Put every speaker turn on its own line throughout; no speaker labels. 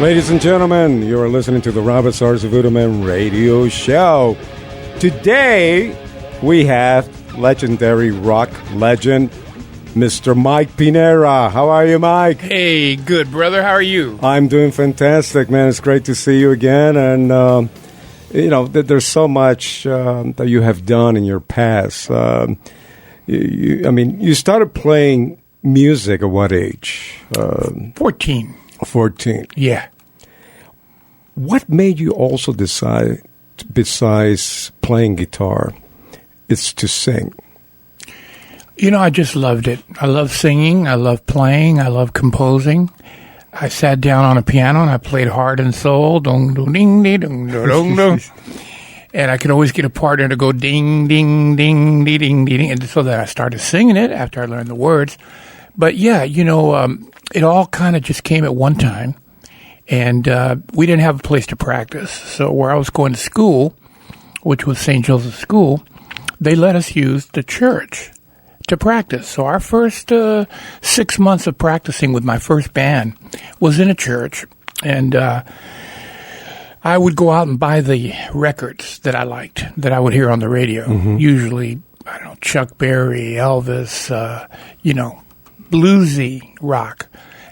Ladies and gentlemen, you are listening to the Sarzo VuDu Man radio show. Today, we have legendary rock legend, Mr. Mike Pinera. How are you, Mike?
Hey, good, brother. How are you?
I'm doing fantastic, man. It's great to see you again. And, there's so much that you have done in your past. You started playing music at what age?
14.
14.
Yeah.
What made you also decide, besides playing guitar, is to sing?
I just loved it. I love singing. I love playing. I love composing. I sat down on a piano and I played heart and soul. Dong, dong, ding, ding, dong, dong, dong. And I could always get a partner to go ding, ding, ding, ding, ding, ding. And so that I started singing it after I learned the words. But yeah, it all kind of just came at one time. And we didn't have a place to practice. So where I was going to school, which was St. Joseph's School, they let us use the church to practice. So our first 6 months of practicing with my first band was in a church. And I would go out and buy the records that I liked, that I would hear on the radio. Mm-hmm. Usually, Chuck Berry, Elvis, bluesy rock.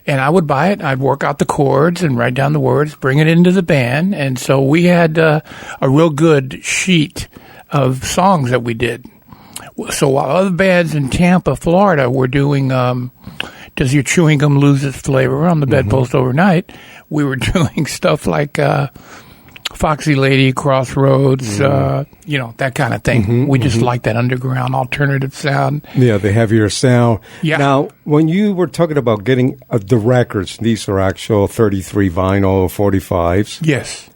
And I would buy it, I'd work out the chords and write down the words, bring it into the band. And so we had a real good sheet of songs that we did. So while other bands in Tampa, Florida were doing Does Your Chewing Gum Lose Its Flavor on the Bedpost Overnight, we were doing stuff like Foxy Lady, Crossroads, that kind of thing. We just like that underground alternative sound. Yeah,
the heavier sound.
Yeah.
Now, when you were talking about getting the records, these are actual 33 vinyl 45s.
Yes.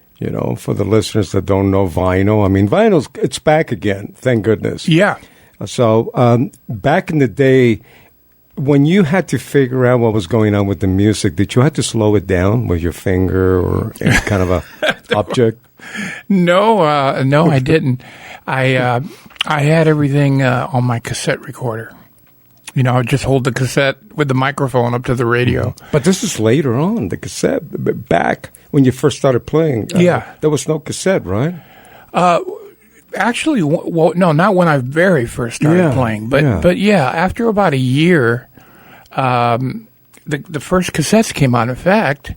For the listeners that don't know vinyl, vinyl's, it's back again, thank goodness.
Yeah.
So, back in the day, when you had to figure out what was going on with the music, did you have to slow it down with your finger or any kind of a object?
No, I didn't. I had everything on my cassette recorder. I would just hold the cassette with the microphone up to the radio.
But this is later on, the cassette. Back when you first started playing, there was no cassette, right?
Actually, no, not when I very first started playing. But after about a year, the first cassettes came out. In fact,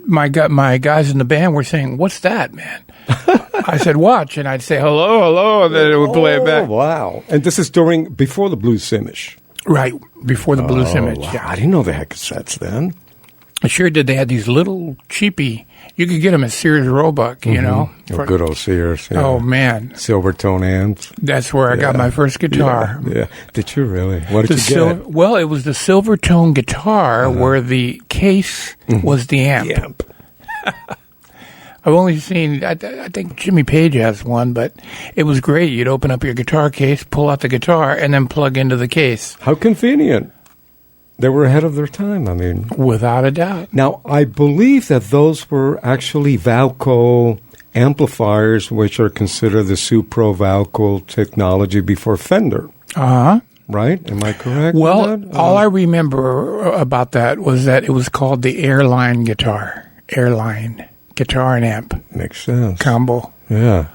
my guys in the band were saying, "What's that, man?" I said, "Watch," and I'd say, "Hello, hello," and then it would play it back.
Wow! And this is before the Blues Image,
right? Before the Blues Image.
Wow.
Yeah.
I didn't know they had cassettes then.
I sure did. They had these little cheapy. You could get them at Sears Roebuck,
For good old Sears. Yeah.
Oh, man.
Silvertone amps.
That's where I got my first guitar.
Yeah. Did you really? What did you get?
Well, it was the Silvertone guitar where the case was the amp.
The amp.
I've only seen, I think Jimmy Page has one, but it was great. You'd open up your guitar case, pull out the guitar, and then plug into the case.
How convenient. They were ahead of their time,
Without a doubt.
Now, I believe that those were actually Valco amplifiers, which are considered the Supro Valco technology before Fender.
Uh-huh.
Right? Am I correct?
Well, all I remember about that was that it was called the Airline guitar. Airline guitar and amp.
Makes sense.
Combo.
Yeah.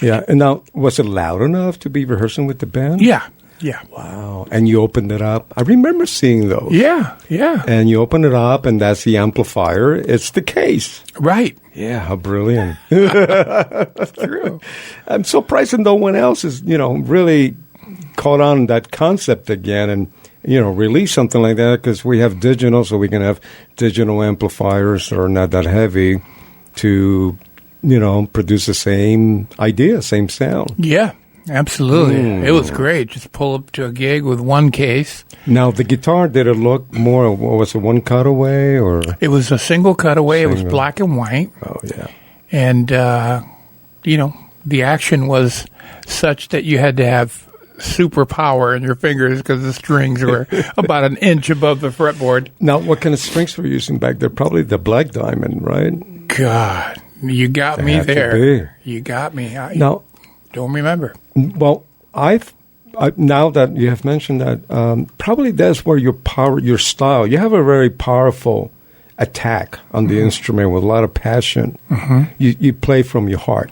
Yeah. And now, was it loud enough to be rehearsing with the band?
Yeah. Yeah.
Wow. And you opened it up. I remember seeing those.
Yeah, yeah.
And you open it up, and that's the amplifier. It's the case.
Right.
Yeah, how brilliant.
That's true.
I'm surprised that no one else is, really caught on that concept again and, release something like that, because we have digital, so we can have digital amplifiers that are not that heavy to, produce the same idea, same sound.
Yeah. Absolutely. It was great. Just pull up to a gig with one case.
Now, the guitar, did it look more, was it one cutaway or?
It was a single cutaway. It was black and white.
Oh, yeah.
And, the action was such that you had to have super power in your fingers because the strings were about an inch above the fretboard.
Now, what kind of strings were you using back there? Probably the Black Diamond, right?
God, you got me there. You got me.
Now,
don't remember.
Well, now that you have mentioned that, probably that's where your style. You have a very powerful attack on the instrument with a lot of passion. You play from your heart.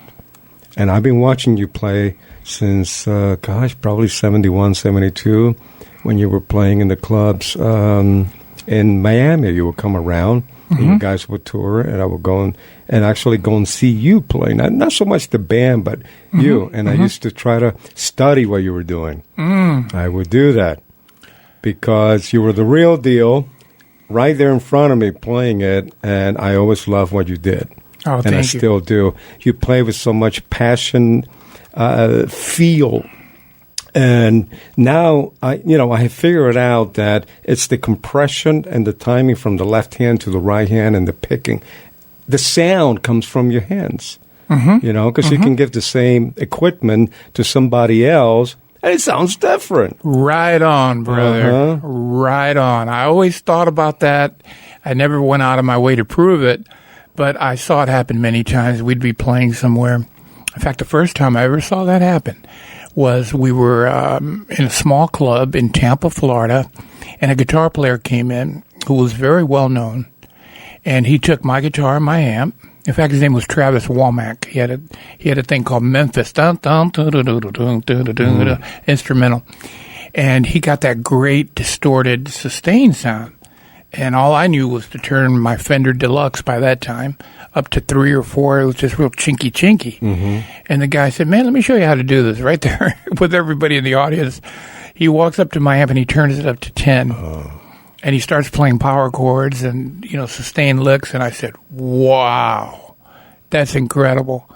And I've been watching you play since, probably 71, 72, when you were playing in the clubs in Miami. You would come around, and you guys would tour, and I would go and actually go and see you play. Not so much the band, but you. And I used to try to study what you were doing. I would do that because you were the real deal right there in front of me playing it, and I always loved what you did.
Oh,
and I still do. You play with so much passion, feel. And now, I have figured out that it's the compression and the timing from the left hand to the right hand and the picking. The sound comes from your hands, because you can give the same equipment to somebody else, and it sounds different.
Right on, brother. Right on. I always thought about that. I never went out of my way to prove it, but I saw it happen many times. We'd be playing somewhere. In fact, the first time I ever saw that happen was we were in a small club in Tampa, Florida, and a guitar player came in who was very well known, and he took my guitar and my amp. In fact, his name was Travis Womack. He had a thing called Memphis, instrumental, and he got that great distorted sustain sound. And all I knew was to turn my Fender Deluxe by that time up to 3 or 4. It was just real chinky. And the guy said, "Man, let me show you how to do this." Right there with everybody in the audience. He walks up to my amp and he turns it up to 10. And he starts playing power chords and, sustained licks. And I said, "Wow, that's incredible."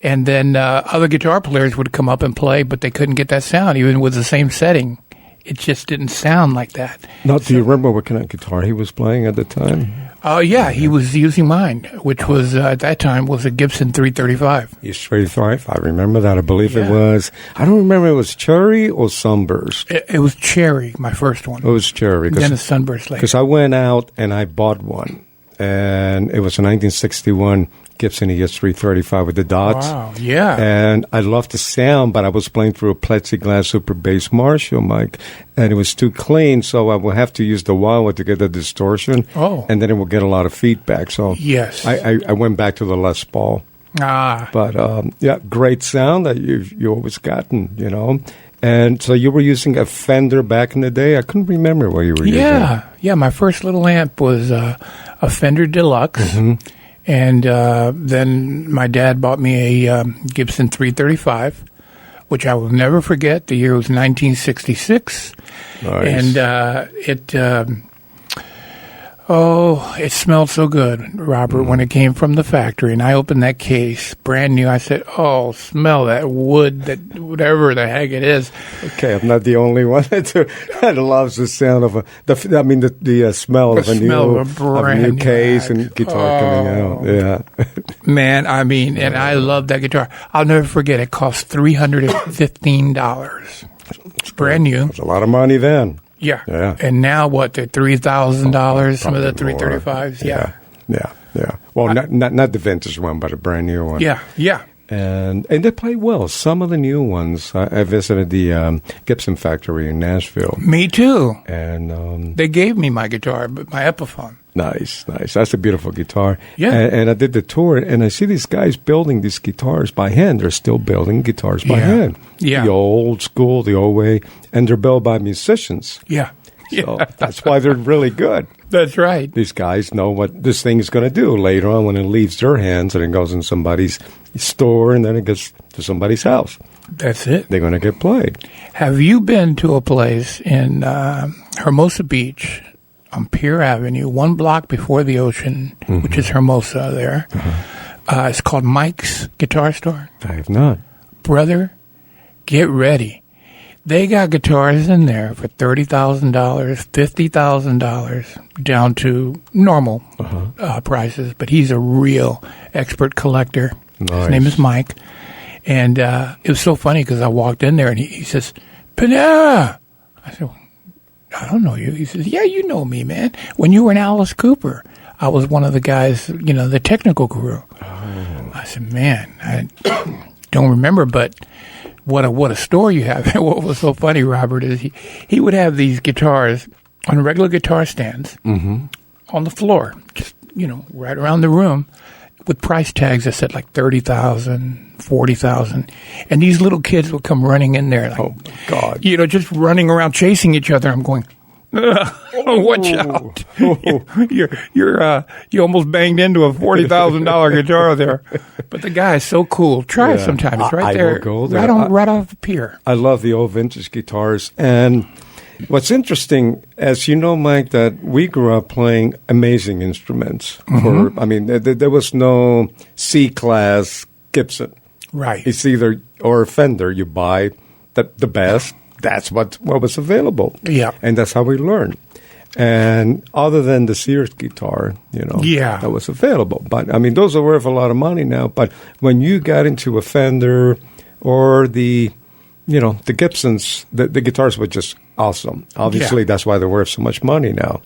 And then other guitar players would come up and play, but they couldn't get that sound, even with the same setting. It just didn't sound like that.
Now, do you remember what kind of guitar he was playing at the time?
Yeah, he was using mine, which was, at that time, was a Gibson 335.
335? I remember that. I believe it was, I don't remember if it was Cherry or Sunburst.
It was Cherry, my first one.
It was Cherry.
Then a Sunburst later.
Because I went out and I bought one. And it was a 1961 Gibson ES 335 with the dots.
Wow, yeah.
And I loved the sound, but I was playing through a plexiglass super bass Marshall mic, and it was too clean, so I would have to use the wah to get the distortion. And then it would get a lot of feedback. So
yes,
I went back to the Les Paul. But great sound that you always gotten, And so you were using a Fender back in the day? I couldn't remember what you were using.
Yeah. My first little amp was a Fender Deluxe. And then my dad bought me a Gibson 335, which I will never forget. The year was 1966.
Nice.
And it smelled so good, Robert, when it came from the factory. And I opened that case, brand new. I said, "Oh, smell that wood, that whatever the heck it is."
Okay, I'm not the only one that loves the sound of the smell of a new case and guitar coming out. Yeah,
man. And I love that guitar. I'll never forget. It cost $315. It's brand new.
It's a lot of money then.
Yeah. And now what? They're $3,000. Some of the 335s. Yeah.
Well, not the vintage one, but a brand new one.
Yeah.
And they play well. Some of the new ones. I visited the Gibson factory in Nashville.
Me too.
And
they gave me my guitar, my Epiphone.
Nice. That's a beautiful guitar.
Yeah.
And I did the tour, and I see these guys building these guitars by hand. They're still building guitars by hand.
Yeah.
The old school, the old way. And they're built by musicians.
Yeah.
So that's why they're really good.
That's right.
These guys know what this thing is going to do later on when it leaves their hands and it goes in somebody's store and then it gets to somebody's house.
That's it.
They're going to get played.
Have you been to a place in Hermosa Beach on Pier Avenue, 1 block before the ocean, which is Hermosa there? It's called Mike's Guitar Store.
I have not.
Brother, get ready. They got guitars in there for $30,000, $50,000, down to normal prices. But he's a real expert collector.
Nice.
His name is Mike. And it was so funny because I walked in there and he says, "Pinera." I said, "I don't know you." He says, "Yeah, you know me, man. When you were in Alice Cooper, I was one of the guys, the technical crew." I said, "Man, I don't remember, but what a store you have. What was so funny, Robert, is he would have these guitars on regular guitar stands on the floor, just, right around the room, with price tags that said like $30,000, $40,000, and these little kids would come running in there, like,
oh my God,
just running around chasing each other. I'm going, watch out! You almost banged into a $40,000 guitar there. But the guy is so cool. Try it sometime. It's right there,
will go there.
Right off the pier.
I love the old vintage guitars. And what's interesting, as you know, Mike, that we grew up playing amazing instruments. There was no C-class Gibson.
Right.
It's either, or a Fender, you buy the best. That's what was available.
Yeah.
And that's how we learned. And other than the Sears guitar, that was available. But, those are worth a lot of money now. But when you got into a Fender or the Gibsons, the guitars were just awesome. Obviously, that's why they're worth so much money now.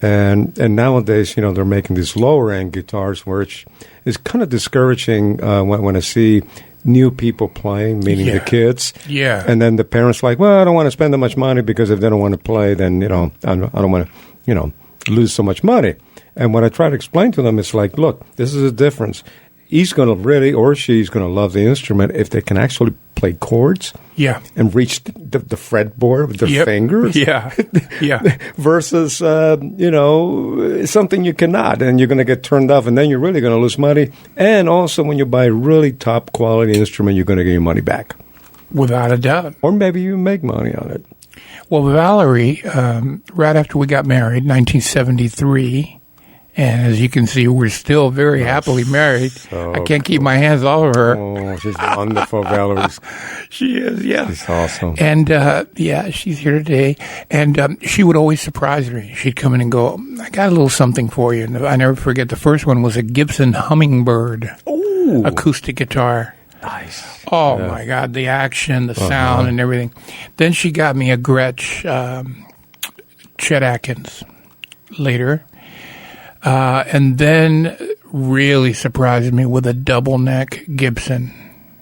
And nowadays, they're making these lower-end guitars, which is kind of discouraging when I see new people playing, meaning the kids.
Yeah.
And then the parents like, well, I don't want to spend that much money because if they don't want to play, then, I don't want to, lose so much money. And what I try to explain to them is like, look, this is a difference. He's going to really, or she's going to love the instrument if they can actually play chords.
Yeah.
And reach the fretboard with their fingers.
Yeah. Yeah.
Versus, something you cannot, and you're going to get turned off, and then you're really going to lose money. And also, when you buy a really top quality instrument, you're going to get your money back.
Without a doubt.
Or maybe you make money on it.
Well, Valerie, right after we got married, 1973, and as you can see, we're still very happily married.
So
I can't keep my hands off of her.
Oh, she's wonderful, Valerie.
She is, yeah.
She's awesome.
And, she's here today. And she would always surprise me. She'd come in and go, I got a little something for you. And I never forget, the first one was a Gibson Hummingbird acoustic guitar.
Nice.
Oh, my God, the action, the sound, and everything. Then she got me a Gretsch Chet Atkins later. And then really surprised me with a double neck Gibson.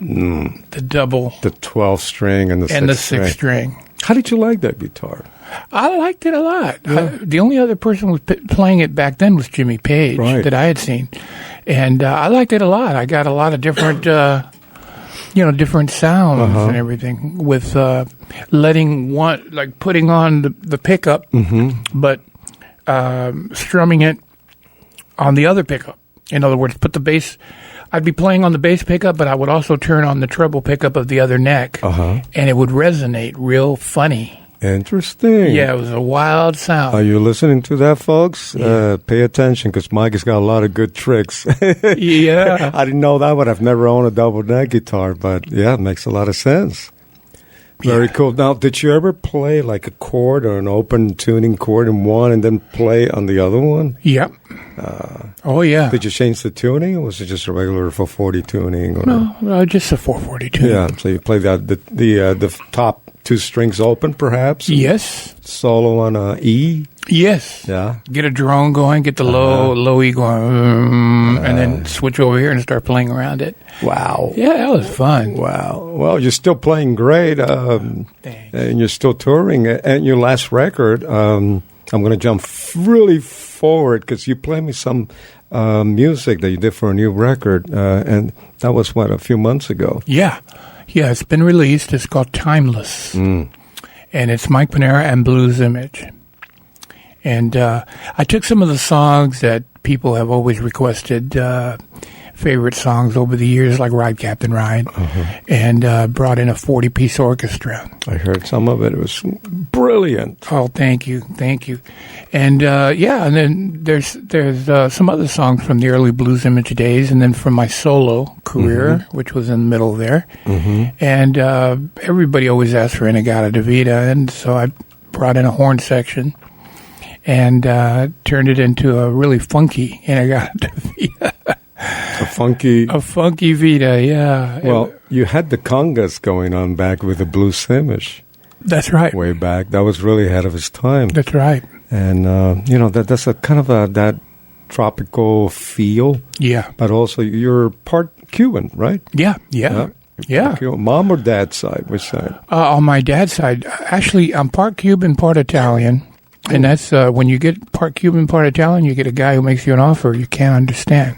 The double.
The 12 string and the 6
string.
How did you like that guitar?
I liked it a lot.
Yeah.
The only other person who was playing it back then was Jimmy Page that I had seen. And I liked it a lot. I got a lot of different, different sounds and everything with letting one, like putting on the pickup, but strumming it on the other pickup. In other words, put the bass. I'd be playing on the bass pickup, but I would also turn on the treble pickup of the other neck, and it would resonate real funny.
Interesting.
Yeah, it was a wild sound.
Are you listening to that, folks? Yeah. Pay attention, because Mike has got a lot of good tricks.
Yeah.
I didn't know that one. I've never owned a double neck guitar, but yeah, it makes a lot of sense. Very cool. Now, did you ever play like a chord or an open tuning chord in one and then play on the other one?
Yep. Oh, yeah.
Did you change the tuning, or was it just a regular 440 tuning? Or?
No, just a 440 tuning.
Yeah, so you play the top two strings open, perhaps?
Yes.
Solo on a E?
Yes.
Yeah.
Get a drone going, get the low E going, and then switch over here and start playing around it.
Wow.
Yeah, that was fun.
Wow. Well, you're still playing great, and you're still touring. And your last record, I'm going to jump really forward because you played me some music that you did for a new record, and that was, a few months ago?
Yeah. Yeah, it's been released. It's called Timeless. And it's Mike Pinera and Blues Image. And I took some of the songs that people have always requested, favorite songs over the years, like Ride, Captain Ride, and brought in a 40-piece orchestra.
I heard some of it. It was brilliant.
Oh, thank you. And, and then there's some other songs from the early Blues Image days, and then from my solo career, which was in the middle there. And everybody always asked for Inagata Davida, and so I brought in a horn section and turned it into a really funky Inagata Davida.
A funky
Vita, yeah.
Well, you had the congas going on back with the Blues Image.
That's right.
Way back. That was really ahead of his time.
That's right.
And, that's a kind of that tropical feel.
Yeah.
But also, you're part Cuban, right?
Yeah. Yeah.
Mom or dad's side? Which side?
On my dad's side, actually, I'm part Cuban, part Italian. And that's when you get part Cuban, part Italian, you get a guy who makes you an offer you can't understand.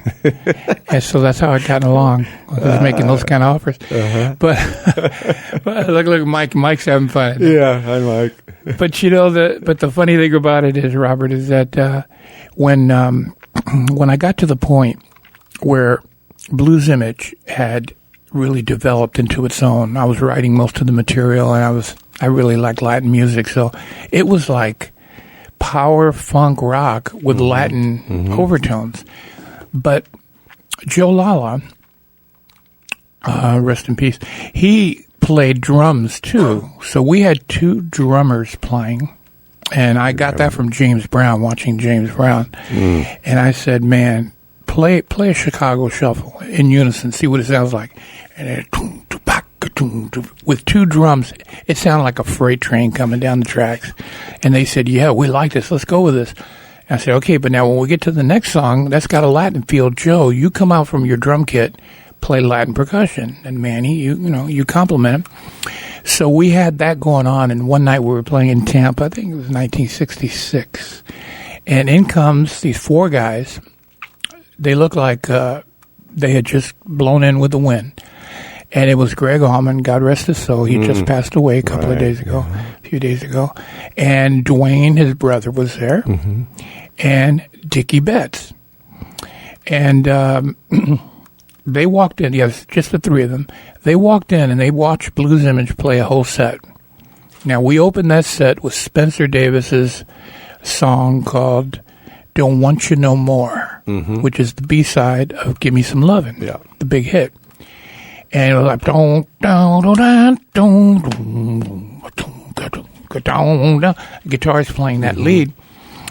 And so that's how I got along. I was making those kind of offers.
Uh-huh.
But look, Mike's having fun.
Yeah, hi, Mike.
But the funny thing about it is, Robert, is that when I got to the point where Blues Image had really developed into its own, I was writing most of the material, and I really liked Latin music, so it was like power funk rock with Latin overtones. But Joe Lala, rest in peace, he played drums too. So we had two drummers playing, and I got that from James Brown, watching James Brown. And I said, man, play a Chicago shuffle in unison, see what it sounds like. And it, with two drums, it sounded like a freight train coming down the tracks. And they said, yeah, we like this. Let's go with this. And I said, okay, but now when we get to the next song, that's got a Latin feel. Joe, you come out from your drum kit, play Latin percussion. And Manny, you compliment him. So we had that going on. And one night we were playing in Tampa. I think it was 1966. And in comes these four guys. They look like they had just blown in with the wind. And it was Greg Allman, God rest his soul. He just passed away a couple of days ago, a few days ago. And Dwayne, his brother, was there. And Dickie Betts. And they walked in. Yes, just the three of them. They walked in and they watched Blues Image play a whole set. Now, we opened that set with Spencer Davis's song called Don't Want You No More, which is the B-side of Give Me Some Lovin', the big hit. And it was like, guitars playing that lead.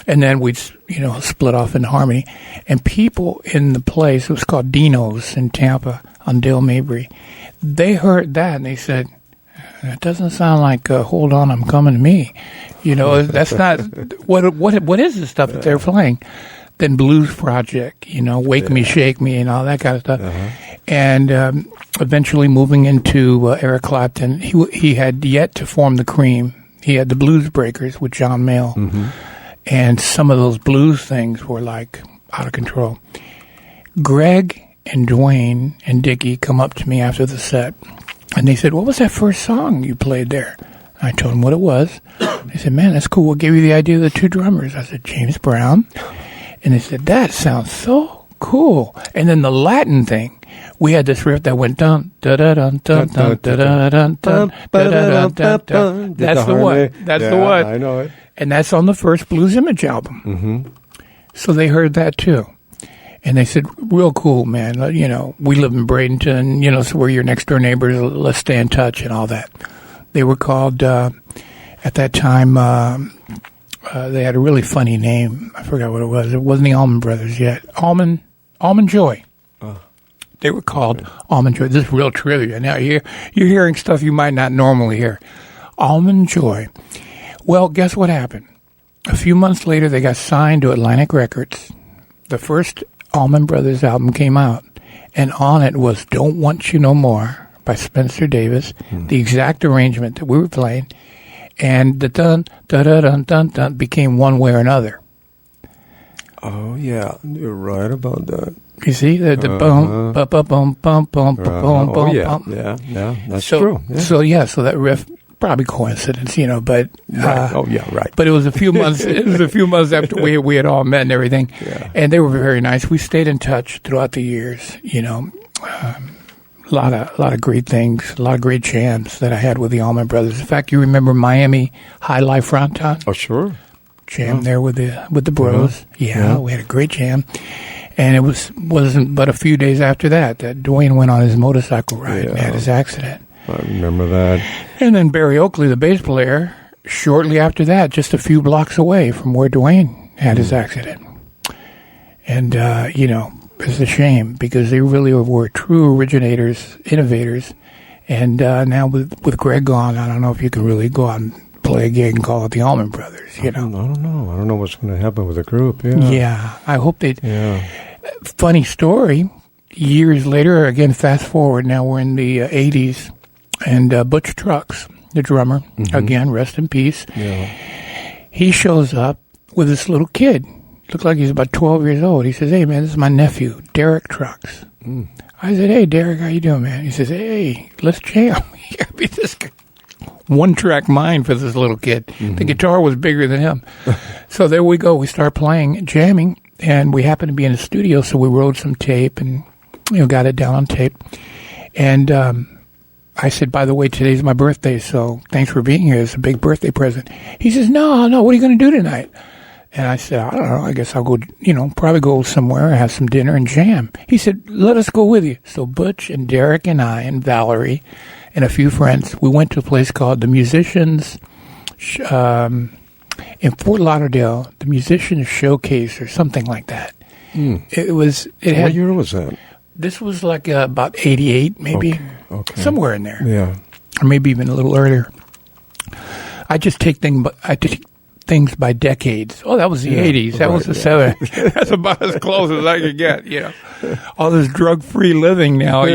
And then we'd, split off in harmony. And people in the place, it was called Dino's in Tampa on Dale Mabry, they heard that and they said, that doesn't sound like Hold On, I'm Coming to Me. That's not, what is this stuff that they're playing? Then Blues Project, Wake Me, Shake Me, and all that kind of stuff. And eventually moving into Eric Clapton, he had yet to form the Cream. He had the Blues Breakers with John Mayall. And some of those blues things were like out of control. Greg and Dwayne and Dickie come up to me after the set, and they said, what was that first song you played there? I told them what it was. They said, man, that's cool. What gave you the idea of the two drummers? I said, James Brown. And they said, that sounds so cool. And then the Latin thing, we had this riff that went dun da da dun dun dun da da dun dun da da dun dun. That's the one. That's the one.
I know it.
And that's on the first Blues Image album. So they heard that too. And they said, real cool, man. We live in Bradenton, so we're your next door neighbors. Let's stay in touch and all that. They were called, at that time, they had a really funny name. I forgot what it was. It wasn't the Allman Brothers yet. Almond Joy. They were called Almond Joy. This is real trivia. Now you're hearing stuff you might not normally hear. Almond Joy. Well, guess what happened? A few months later, they got signed to Atlantic Records. The first Allman Brothers album came out, and on it was Don't Want You No More by Spencer Davis, the exact arrangement that we were playing, and the dun, da da dun, dun, dun became One Way or Another.
Oh, yeah, you're right about that.
You see, the boom, bum, bum, bum, bum, bum, boom, boom,
yeah, that's true. Yeah.
So that riff, probably coincidence, but
right. Oh yeah, right.
But it was a few months. It was a few months after we had all met and everything, and they were very nice. We stayed in touch throughout the years. A lot of great things, a lot of great jams that I had with the Allman Brothers. In fact, you remember Miami High Life Fronton?
Oh sure,
jam there with the Bros. Yeah, we had a great jam. And it wasn't but a few days after that Dwayne went on his motorcycle ride and had his accident.
I remember that. And
then Barry Oakley, the bass player, shortly after that, just a few blocks away from where Dwayne had his accident. And, it's a shame because they really were true originators, innovators. And now with Greg gone, I don't know if you can really go out and play a gig and call it the Allman Brothers, I don't
know. I don't know what's going to happen with the group.
Yeah, I hope they...
Yeah.
Funny story. years later, again, fast forward, now we're in the 80s, and Butch Trucks, the drummer, again, rest in peace, he shows up with this little kid. Looked like he's about 12 years old. He says, hey, man, this is my nephew, Derek Trucks. I said, hey, Derek, how you doing, man? He says, hey, let's jam. This one-track mind for this little kid. The guitar was bigger than him. So there we go. We start playing, jamming, and we happened to be in the studio, so we wrote some tape and got it down on tape. And I said, by the way, today's my birthday, so thanks for being here. It's a big birthday present. He says, no, what are you going to do tonight? And I said, I don't know. I guess I'll go, probably go somewhere, have some dinner and jam. He said, let us go with you. So Butch and Derek and I and Valerie and a few friends, we went to a place called the Musicians in Fort Lauderdale, the Musicians Showcase or something like that. What
year was that?
This was like about 88, maybe.
Okay.
Somewhere in there.
Yeah.
Or maybe even a little earlier. I just take things by decades. Oh, that was the 80s. That was the 70s. That's about as close as I could get, All this drug-free living now,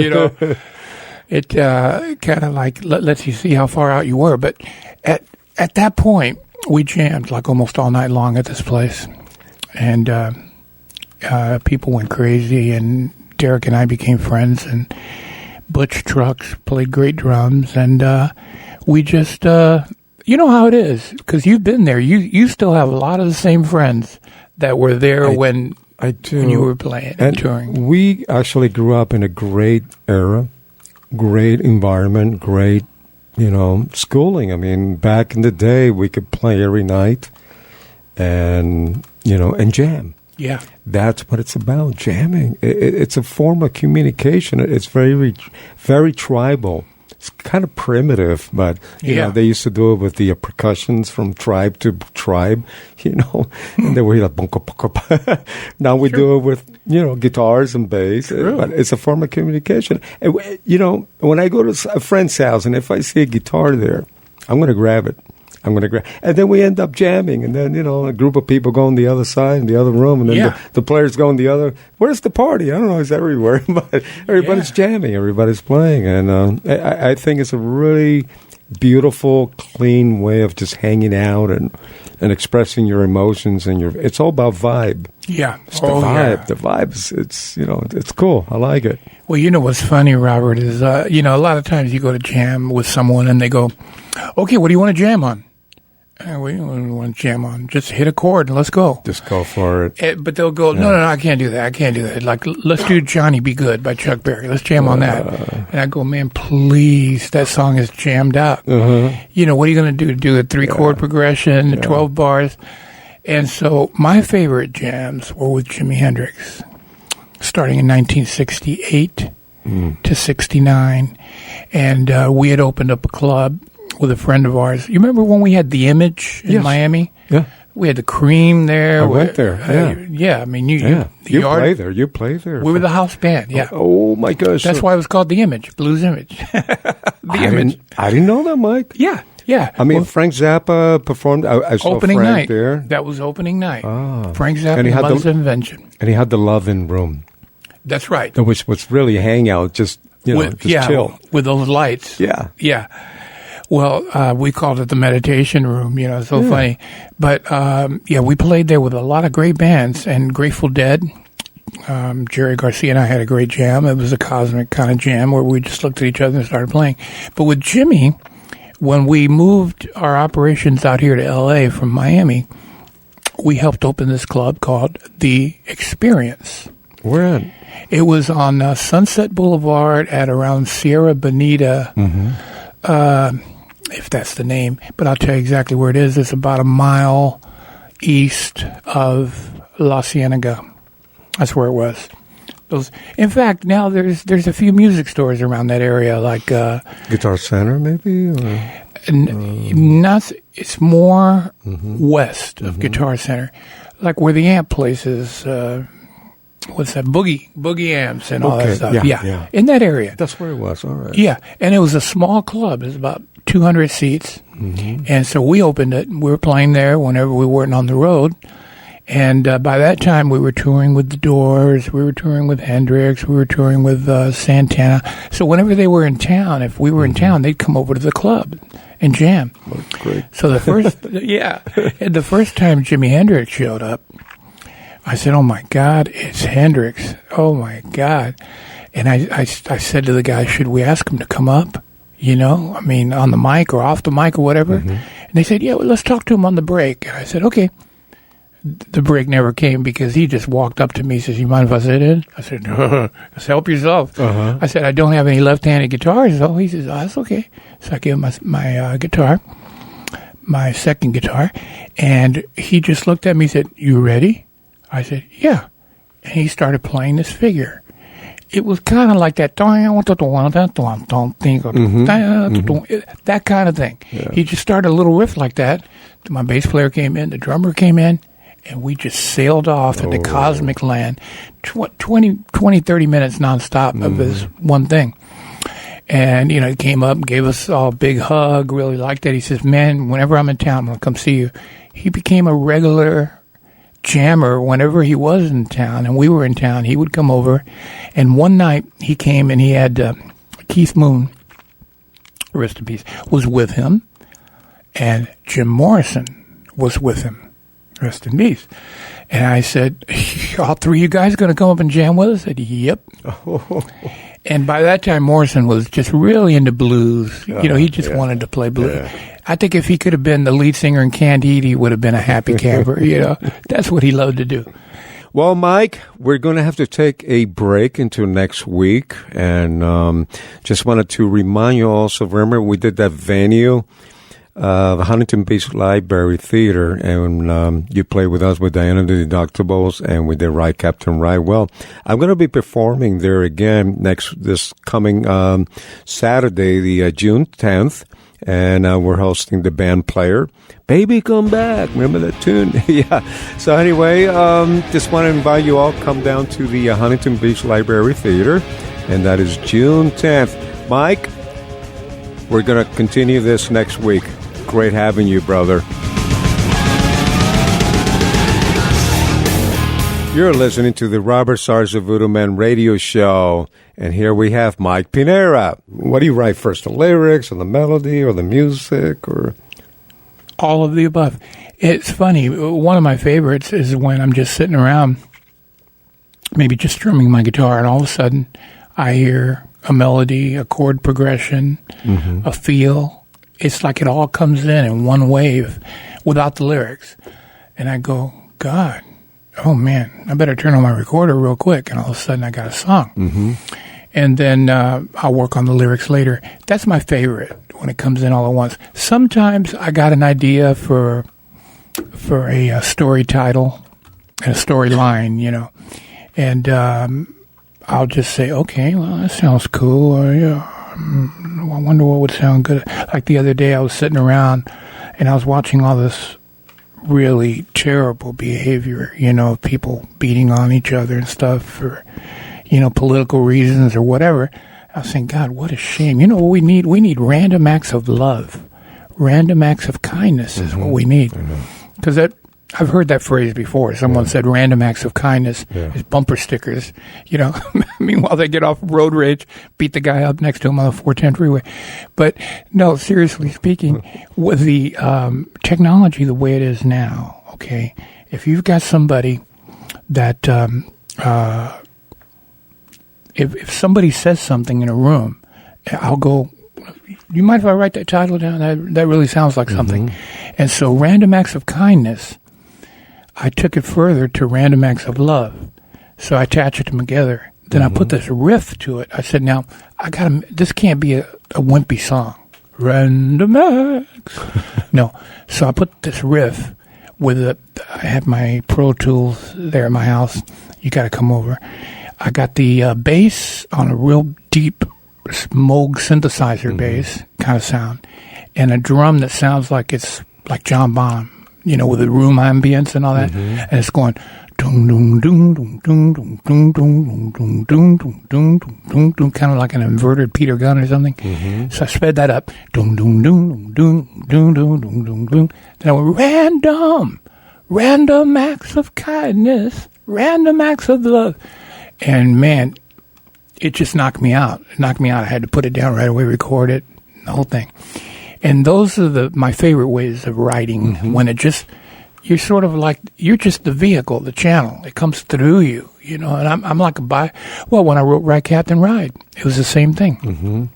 It kind of like lets you see how far out you were. But at that point, we jammed like almost all night long at this place. And people went crazy, and Derek and I became friends, and Butch Trucks played great drums, and we just... you know how it is, because you've been there. You still have a lot of the same friends that were there when you were playing and touring.
We actually grew up in a great era, great environment, great, schooling. I mean, back in the day, we could play every night and jam.
Yeah.
That's what it's about, jamming. It's a form of communication. It's very, very tribal. It's kind of primitive, but they used to do it with the percussions from tribe to tribe, and they were like bunka bunka. Now we do it with guitars and bass, but it's a form of communication. And, when I go to a friend's house and if I see a guitar there, I'm going to grab it. And then we end up jamming, and then, a group of people go on the other side, in the other room, and then the players go on the other. Where's the party? I don't know. It's everywhere. But everybody's jamming. Everybody's playing. And I think it's a really beautiful, clean way of just hanging out and expressing your emotions. And it's all about vibe.
Yeah.
It's the vibe. Yeah. The vibe is, it's cool. I like it.
Well, what's funny, Robert, is, a lot of times you go to jam with someone and they go, okay, what do you want to jam on? We don't want to jam on. Just hit a chord and let's go.
Just go for it.
But they'll go, no, I can't do that. Like, let's do Johnny Be Good by Chuck Berry. Let's jam on that. And I go, man, please, that song is jammed out. What are you going to do? Do a 3-chord progression, 12 bars? And so my favorite jams were with Jimi Hendrix, starting in 1968 to 69. And we had opened up a club with a friend of ours. You remember when we had The Image in Miami? Yeah. We had the Cream there.
I went there.
I mean, you
play there. You play there.
We were the house band. Yeah.
Oh my gosh.
That's why it was called The Image, Blues Image. Image.
I didn't know that, Mike.
Yeah.
I mean, Frank Zappa performed. I saw
opening
Frank
night
there.
That was opening night. Frank Zappa and Mother's Invention.
And he had the Love-In Room.
That's right.
Which was really hangout, just chill
with those lights.
Yeah.
Well, we called it the meditation room, so funny. But, we played there with a lot of great bands, and Grateful Dead. Jerry Garcia and I had a great jam. It was a cosmic kind of jam where we just looked at each other and started playing. But with Jimmy, when we moved our operations out here to L.A. from Miami, we helped open this club called The Experience.
Where at?
It was on Sunset Boulevard at around Sierra Bonita. If that's the name, but I'll tell you exactly where it is. It's about a mile east of La Cienega. That's where it was. In fact, now there's a few music stores around that area, like
Guitar Center, maybe.
It's more west of Guitar Center, like where the amp place is. What's that? Boogie amps and all that stuff. Yeah, in that area.
That's where it was. All right.
Yeah, and it was a small club. It was about 200 seats, and so we opened it. We were playing there whenever we weren't on the road, And by that time, we were touring with The Doors, we were touring with Hendrix, we were touring with Santana. So whenever they were in town, if we were in town, they'd come over to the club and jam.
Oh, great.
So the first, the first time Jimi Hendrix showed up, I said, "Oh my God, it's Hendrix! Oh my God!" And I said to the guy, "Should we ask him to come up? You know, I mean, on the mic or off the mic or whatever." And they said, "Yeah, well, let's talk to him on the break." And I said, "Okay." The break never came because he just walked up to me and says, "You mind if I sit in?" I said, "No." I said, "Help yourself." I said, "I don't have any left-handed guitars." So he says, "Oh, that's okay." So I gave him my guitar, my second guitar, and he just looked at me and said, "You ready?" I said, "Yeah." And he started playing this figure. It was kind of like that, that kind of thing. Yeah. He just started a little riff like that. My bass player came in, the drummer came in, and we just sailed off into cosmic land, 20, 30 minutes nonstop of this one thing. And, you know, he came up and gave us all a big hug, really liked it. He says, "Man, whenever I'm in town, I'm going to come see you." He became a regular jammer whenever he was in town, and we were in town. He would come over, and one night he came and he had Keith Moon, rest in peace, was with him, and Jim Morrison was with him, rest in peace. And I said, "All three of you guys going to come up and jam with us?" I said, "Yep." And by that time, Morrison was just really into blues. You know, he just wanted to play blues. Yeah. I think if he could have been the lead singer in Candide, he would have been a happy camper. You know, that's what he loved to do.
Well, Mike, we're going to have to take a break until next week. And just wanted to remind you also, remember we did that venue, the Huntington Beach Library Theater, and you played with us with Diana the Deductibles, and we did Right Captain Right. Well, I'm going to be performing there again this coming Saturday, the June 10th. And we're hosting the band Player. Baby, come back. Remember that tune? Yeah. So anyway, just want to invite you all, come down to the Huntington Beach Library Theater. And that is June 10th. Mike, we're going to continue this next week. Great having you, brother. You're listening to the Robert Sarzo VuDu Man radio show. And here we have Mike Pinera. What do you write first, the lyrics or the melody or the music or?
All of the above. It's funny. One of my favorites is when I'm just sitting around, maybe just strumming my guitar, and all of a sudden I hear a melody, a chord progression, a feel. It's like it all comes in one wave without the lyrics. And I go, God, oh man, I better turn on my recorder real quick. And all of a sudden I got a song. And then I'll work on the lyrics later. That's my favorite when it comes in all at once. Sometimes I got an idea for a story title and a storyline, you know. And I'll just say, okay, well, that sounds cool. Or, yeah, I wonder what would sound good. Like the other day I was sitting around and I was watching all this really terrible behavior, you know, people beating on each other and stuff for, you know, political reasons or whatever. I was saying, God, what a shame. You know what we need? We need random acts of love. Random acts of kindness is what we need. Because I've heard that phrase before. Someone said random acts of kindness is bumper stickers. You know, meanwhile they get off road rage, beat the guy up next to him on the 410 freeway. But no, seriously speaking, with the technology the way it is now, okay, if you've got somebody that if somebody says something in a room, I'll go, you mind if I write that title down? That really sounds like something. And so random acts of kindness, I took it further to random acts of love. So I attached them together. Then I put this riff to it. I said, now, this can't be a wimpy song. Random acts. No. So I put this riff with I have my Pro Tools there in my house. You got to come over. I got the bass on a real deep Moog synthesizer bass kind of sound, and a drum that sounds like it's like John Bonham, you know, with the room ambience and all that, and it's going dum dum dum dum dum dum dum dum dum dum dum dum dum, kind of like an inverted Peter Gunn or something. So I sped that up, dum dum dum dum dum dum dum dum dum. Then I went random acts of kindness, random acts of love. And man, it just knocked me out. It knocked me out. I had to put it down right away, record it, the whole thing. And those are my favorite ways of writing, when it just, you're sort of like, you're just the vehicle, the channel. It comes through you, you know, and I'm like when I wrote Ride Captain Ride, it was the same thing.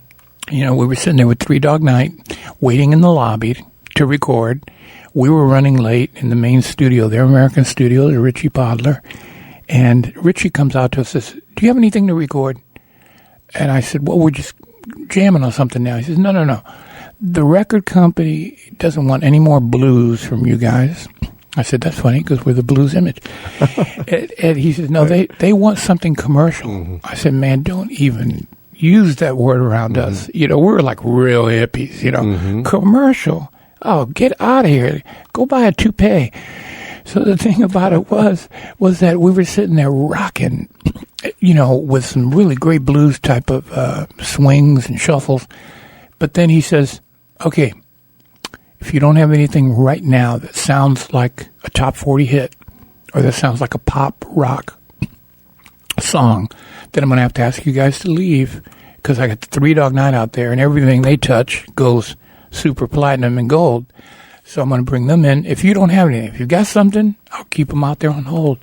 You know, we were sitting there with Three Dog Night, waiting in the lobby to record. We were running late in the main studio, their American studios, Richie Podler. And Richie comes out to us and says, do you have anything to record? And I said, well, we're just jamming on something now. He says, no. The record company doesn't want any more blues from you guys. I said, that's funny because we're the blues image. and he says, no, they want something commercial. I said, man, don't even use that word around us. You know, we're like real hippies, you know. Commercial. Oh, get out of here. Go buy a toupee. So the thing about it was that we were sitting there rocking, you know, with some really great blues type of swings and shuffles. But then he says, okay, if you don't have anything right now that sounds like a top 40 hit or that sounds like a pop rock song, then I'm going to have to ask you guys to leave because I got the Three Dog Night out there and everything they touch goes super platinum and gold. So I'm going to bring them in. If you don't have anything, if you've got something, I'll keep them out there on hold.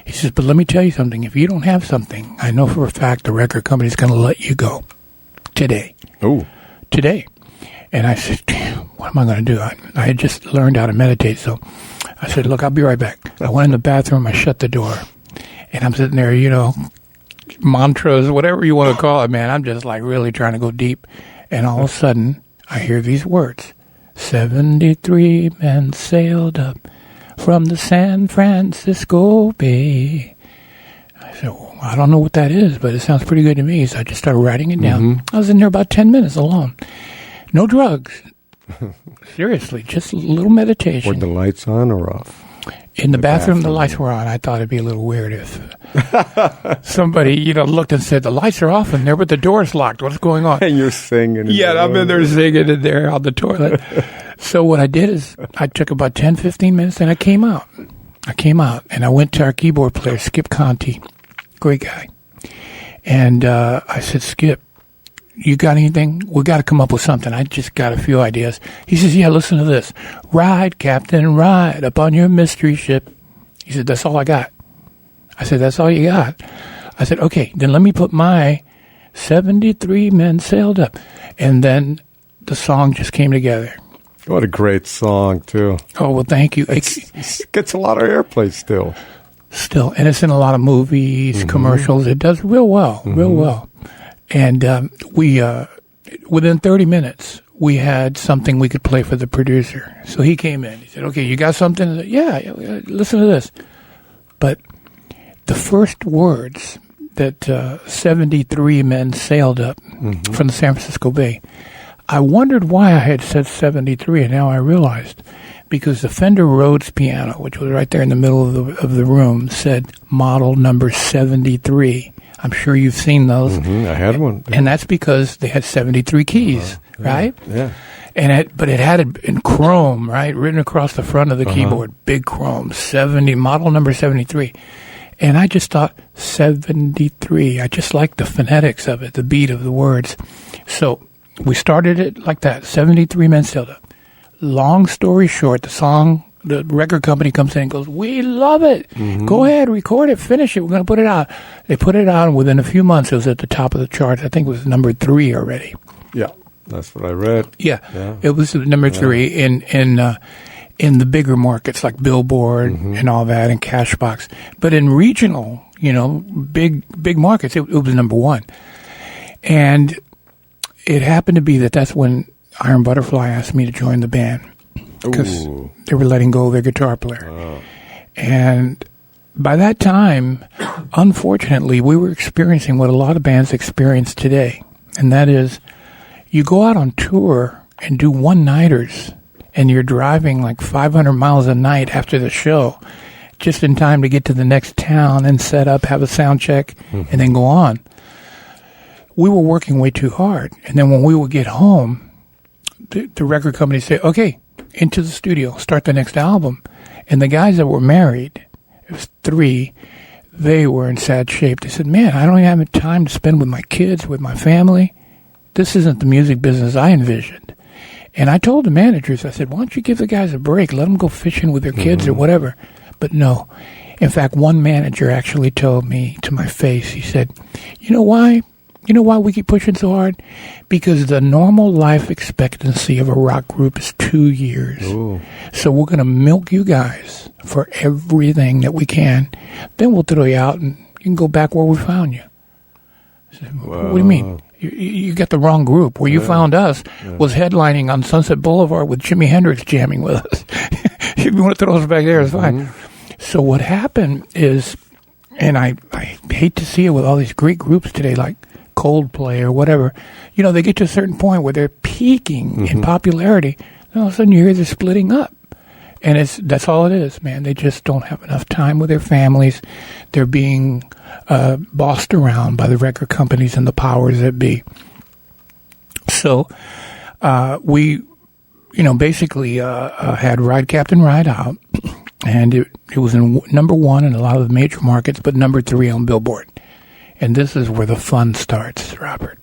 He says, but let me tell you something. If you don't have something, I know for a fact the record company's going to let you go today.
Oh.
Today. And I said, what am I going to do? I had just learned how to meditate. So I said, look, I'll be right back. I went in the bathroom. I shut the door. And I'm sitting there, you know, mantras, whatever you want to call it, man. I'm just like really trying to go deep. And all of a sudden, I hear these words. 73 men sailed up from the San Francisco Bay. I said, well, I don't know what that is, but it sounds pretty good to me. So I just started writing it down. I was in there about 10 minutes alone. No drugs. Seriously, just a little meditation.
Were the lights on or off?
In the bathroom, the lights were on. I thought it'd be a little weird if somebody, you know, looked and said, the lights are off in there, but the door's locked. What's going on?
And you're singing.
Yeah, I'm in there singing in there on the toilet. So what I did is I took about 10, 15 minutes and I came out. And I went to our keyboard player, Skip Conti. Great guy. And I said, Skip, you got anything? We got to come up with something. I just got a few ideas. He says, yeah, listen to this. Ride, Captain, ride upon your mystery ship. He said, that's all I got. I said, that's all you got? I said, okay, then let me put my 73 men sailed up. And then the song just came together.
What a great song, too.
Oh, well, thank you.
It gets a lot of airplay still.
And it's in a lot of movies, commercials. It does real well, real well. And we, within 30 minutes, we had something we could play for the producer. So he came in. He said, okay, you got something? Said, yeah, listen to this. But the first words that 73 men sailed up from the San Francisco Bay, I wondered why I had said 73, and now I realized. Because the Fender Rhodes piano, which was right there in the middle of the room, said model number 73. I'm sure you've seen those.
I had one.
And that's because they had 73 keys, right?
Yeah.
But it had it in chrome, right? Written across the front of the keyboard. Big chrome. Model number 73. And I just thought, 73. I just liked the phonetics of it, the beat of the words. So we started it like that. 73 men sailed up. Long story short, the record company comes in and goes, we love it. Go ahead, record it, finish it. We're going to put it out. They put it out, and within a few months, it was at the top of the charts. I think it was number 3 already.
Yeah, that's what I read.
Yeah. It was number 3 in the bigger markets like Billboard and all that, and Cashbox. But in regional, you know, big markets, it was number 1. And it happened to be that's when Iron Butterfly asked me to join the band. Because they were letting go of their guitar player. And by that time, unfortunately, we were experiencing what a lot of bands experience today. And that is, you go out on tour and do one-nighters, and you're driving like 500 miles a night after the show, just in time to get to the next town and set up, have a sound check, and then go on. We were working way too hard. And then when we would get home, the record company say, okay, into the studio, start the next album. And the guys that were married, it was 3, they were in sad shape. They said, man, I don't even have time to spend with my kids, with my family. This isn't the music business I envisioned. And I told the managers, I said, why don't you give the guys a break? Let them go fishing with their kids or whatever. But no. In fact, one manager actually told me to my face, he said, you know why? You know why we keep pushing so hard? Because the normal life expectancy of a rock group is 2 years. Ooh. So we're going to milk you guys for everything that we can. Then we'll throw you out and you can go back where we found you. I said, what do you mean? You got the wrong group. Where you found us was headlining on Sunset Boulevard with Jimi Hendrix jamming with us. If you want to throw us back there, it's fine. So what happened is, and I hate to see it with all these great groups today, like Coldplay or whatever, they get to a certain point where they're peaking in popularity, and all of a sudden you hear they're splitting up. And that's all it is, man. They just don't have enough time with their families. They're being bossed around by the record companies and the powers that be. So we, basically had Ride Captain Ride out, and it was in number 1 in a lot of the major markets, but number 3 on Billboard. And this is where the fun starts, Robert.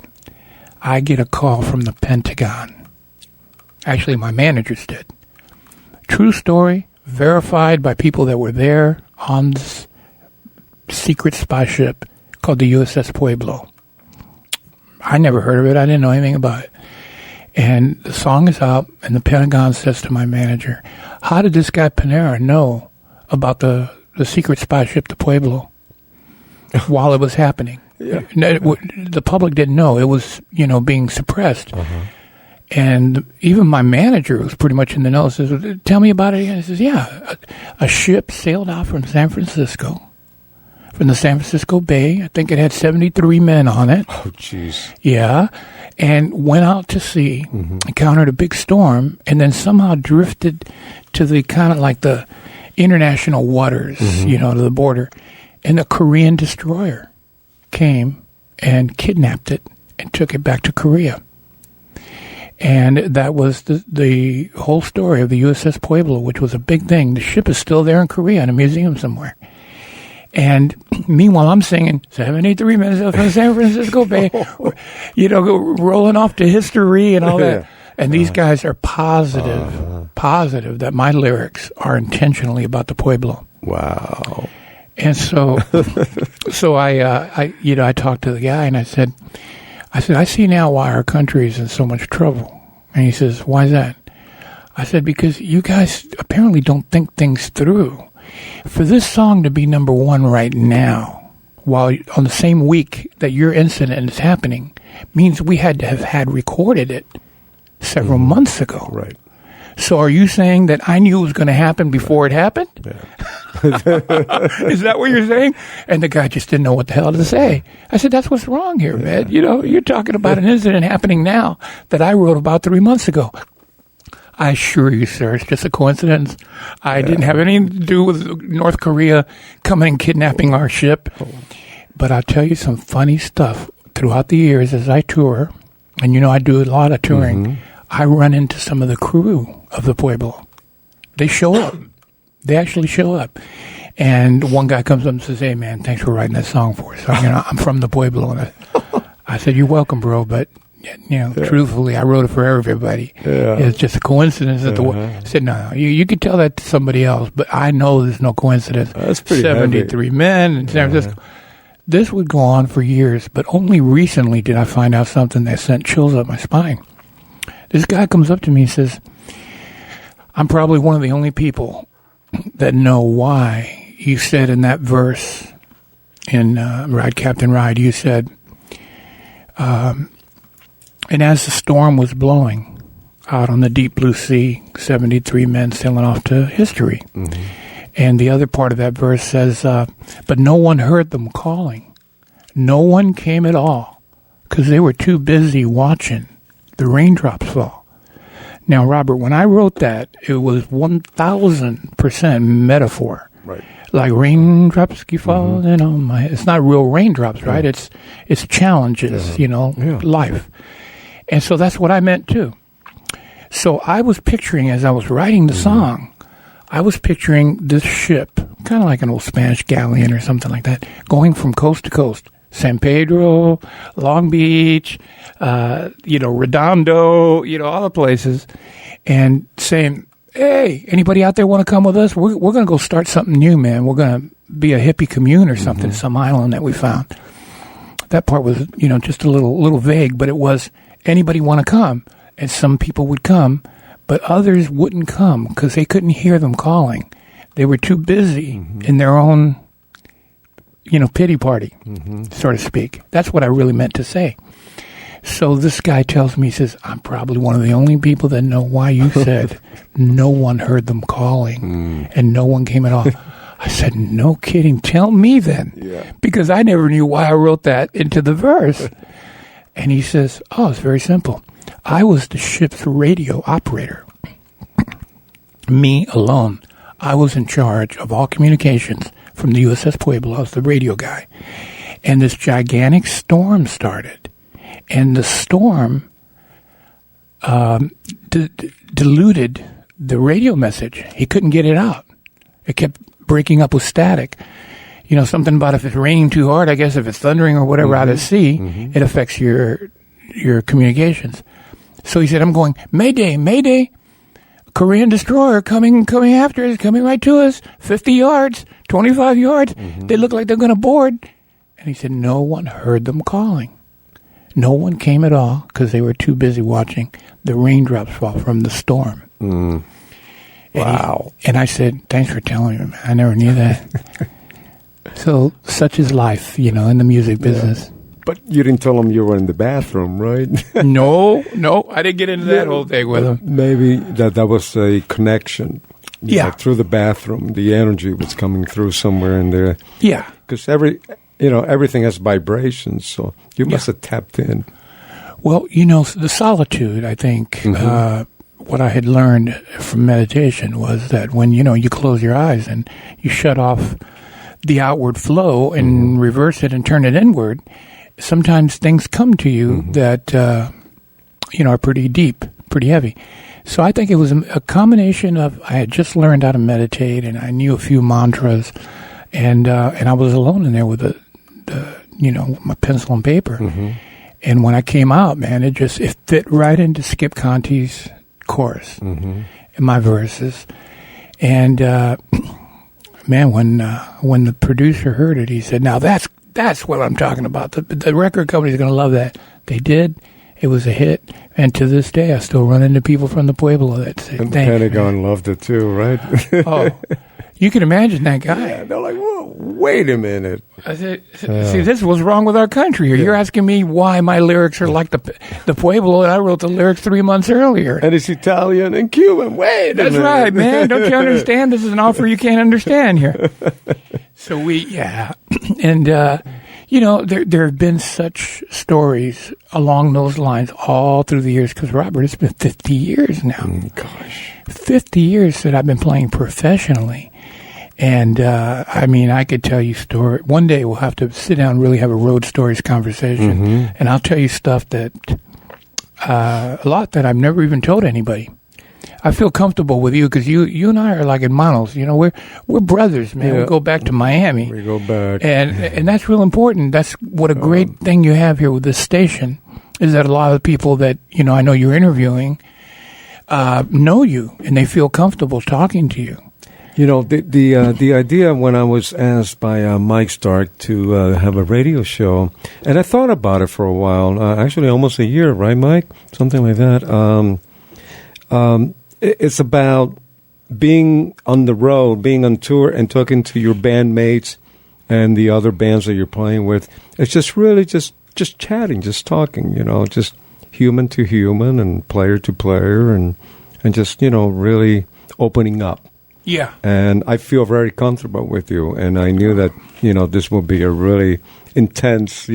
I get a call from the Pentagon. Actually, my managers did. True story, verified by people that were there on this secret spy ship called the USS Pueblo. I never heard of it. I didn't know anything about it. And the song is out, and the Pentagon says to my manager, how did this guy Pinera know about the secret spy ship, the Pueblo, while it was happening? Yeah. The public didn't know. It was, being suppressed. Uh-huh. And even my manager, who's pretty much in the know, says, tell me about it again. He says, yeah, a ship sailed out from San Francisco, from the San Francisco Bay. I think it had 73 men on it.
Oh, jeez.
Yeah. And went out to sea, encountered a big storm, and then somehow drifted to the kind of like the international waters, to the border. And a Korean destroyer came and kidnapped it and took it back to Korea. And that was the whole story of the USS Pueblo, which was a big thing. The ship is still there in Korea in a museum somewhere. And meanwhile, I'm singing 73 minutes from San Francisco Bay, rolling off to history and all that. And these guys are positive that my lyrics are intentionally about the Pueblo.
Wow.
And so I talked to the guy and I said, I see now why our country is in so much trouble. And he says, why is that? I said, because you guys apparently don't think things through. For this song to be number 1 right now, while on the same week that your incident is happening, means we had to have had recorded it several months ago.
Right.
So are you saying that I knew it was going to happen before it happened?
Yeah.
Is that what you're saying? And the guy just didn't know what the hell to say. I said, that's what's wrong here, man. You're talking about an incident happening now that I wrote about 3 months ago. I assure you, sir, it's just a coincidence. I didn't have anything to do with North Korea coming and kidnapping our ship. But I'll tell you some funny stuff throughout the years as I tour. And I do a lot of touring. I run into some of the crew of the Pueblo. They show up. They actually show up. And one guy comes up and says, hey, man, thanks for writing that song for us. I'm from the Pueblo. And I said, you're welcome, bro. But, truthfully, I wrote it for everybody. Yeah. It's just a coincidence. That I said, no, you can tell that to somebody else. But I know there's no coincidence.
That's pretty
73
heavy.
Men in San Francisco. This would go on for years. But only recently did I find out something that sent chills up my spine. This guy comes up to me and says, I'm probably one of the only people that know why you said in that verse in Ride Captain Ride, you said, and as the storm was blowing out on the deep blue sea, 73 men sailing off to history. And the other part of that verse says, but no one heard them calling. No one came at all because they were too busy watching the raindrops fall. Now, Robert, when I wrote that, it was 1,000% metaphor.
Right.
Like raindrops keep falling on my... It's not real raindrops, right? It's challenges, life. And so that's what I meant, too. So I was picturing, as I was writing the song, I was picturing this ship, kind of like an old Spanish galleon or something like that, going from coast to coast. San Pedro, Long Beach, Redondo, all the places, and saying, hey, anybody out there want to come with us? We're going to go start something new, man. We're going to be a hippie commune or something, some island that we found. That part was, just a little vague, but it was, anybody want to come? And some people would come, but others wouldn't come because they couldn't hear them calling. They were too busy in their own, pity party, so to speak. That's what I really meant to say. So this guy tells me, he says, I'm probably one of the only people that know why you said no one heard them calling and no one came at all. I said, no kidding. Tell me then. Yeah. Because I never knew why I wrote that into the verse. And he says, it's very simple. I was the ship's radio operator. Me alone. I was in charge of all communications from the USS Pueblo. I was the radio guy. And this gigantic storm started. And the storm diluted the radio message. He couldn't get it out. It kept breaking up with static. Something about if it's raining too hard, I guess if it's thundering or whatever out at sea, it affects your communications. So he said, I'm going, Mayday, Mayday, Korean destroyer coming after us, coming right to us, 50 yards, 25 yards. They look like they're going to board. And he said, no one heard them calling. No one came at all because they were too busy watching the raindrops fall from the storm.
Wow.
And I said, thanks for telling me, man. I never knew that. So such is life, in the music business.
Yeah. But you didn't tell him you were in the bathroom, right?
No, I didn't get into that whole thing with him.
Maybe that was a connection.
Yeah.
Through the bathroom, the energy was coming through somewhere in there.
Yeah.
Because everything has vibrations, so you must have tapped in.
Well, the solitude, I think, what I had learned from meditation was that when, you close your eyes and you shut off the outward flow and reverse it and turn it inward, sometimes things come to you that, are pretty deep, pretty heavy. So I think it was a combination of, I had just learned how to meditate and I knew a few mantras and I was alone in there with my pencil and paper. And when I came out, man, it fit right into Skip Conte's chorus in my verses. And, man, when the producer heard it, he said, now that's what I'm talking about. The record company's going to love that. They did. It was a hit. And to this day, I still run into people from the Pueblo that say,
and the Pentagon loved it too, right?
You can imagine that guy.
Yeah, they're like, whoa, wait a minute.
I said, see, this is what's wrong with our country here. Yeah. You're asking me why my lyrics are like the Pueblo, and I wrote the lyrics 3 months earlier.
And it's Italian and Cuban. Wait a minute.
That's right, man. Don't you understand? This is an offer you can't understand here. So and, there have been such stories along those lines all through the years, because, Robert, it's been 50 years now.
Gosh.
50 years that I've been playing professionally. And, I could tell you story. One day we'll have to sit down and really have a road stories conversation. And I'll tell you stuff that, a lot that I've never even told anybody. I feel comfortable with you because you and I are like hermanos. We're brothers, man. Yeah. We go back to Miami.
We go back.
And that's real important. That's what a great thing you have here with this station is that a lot of the people that, I know you're interviewing, know you and they feel comfortable talking to you.
The idea when I was asked by Mike Stark to have a radio show, and I thought about it for a while, actually almost a year, right, Mike? Something like that. It's about being on the road, being on tour, and talking to your bandmates and the other bands that you're playing with. It's just really just chatting, just talking, just human to human and player to player and just, really opening up.
Yeah. And
I feel very comfortable with you. And I knew that, this would be a really intense,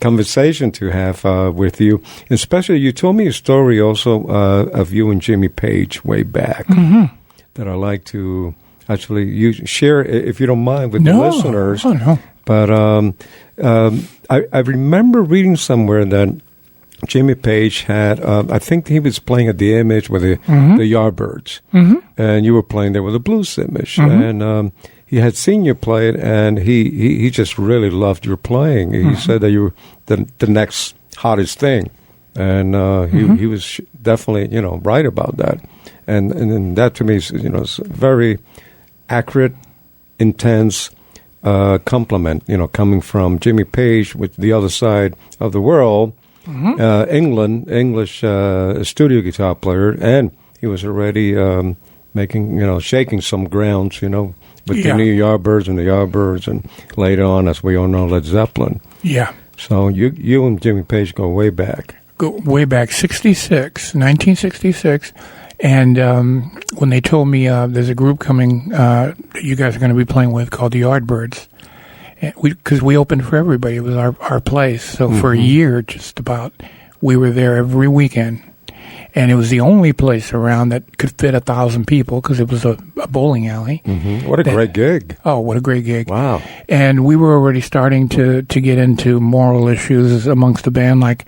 conversation to have with you. Especially, you told me a story also of you and Jimmy Page way back that I like to actually share, if you don't mind, with the listeners.
Oh, no.
But I remember reading somewhere that Jimmy Page had, I think he was playing at the Image with the Yardbirds, and you were playing there with the Blues Image, and he had seen you play it, and he just really loved your playing. He said that you were the next hottest thing, and he was definitely right about that, and that to me is is a very accurate, intense compliment, coming from Jimmy Page with the other side of the world. English studio guitar player, and he was already making, shaking some grounds, with the New Yardbirds and the Yardbirds, and later on, as we all know, Led Zeppelin.
Yeah.
So you and Jimmy Page go way back.
Go way back, 1966. And when they told me there's a group coming that you guys are going to be playing with called the Yardbirds, because we opened for everybody. It was our place. So for a year, just about, we were there every weekend. And it was the only place around that could fit 1,000 people because it was a bowling alley.
What a great gig.
Oh, what a great gig.
Wow.
And we were already starting to get into moral issues amongst the band, like,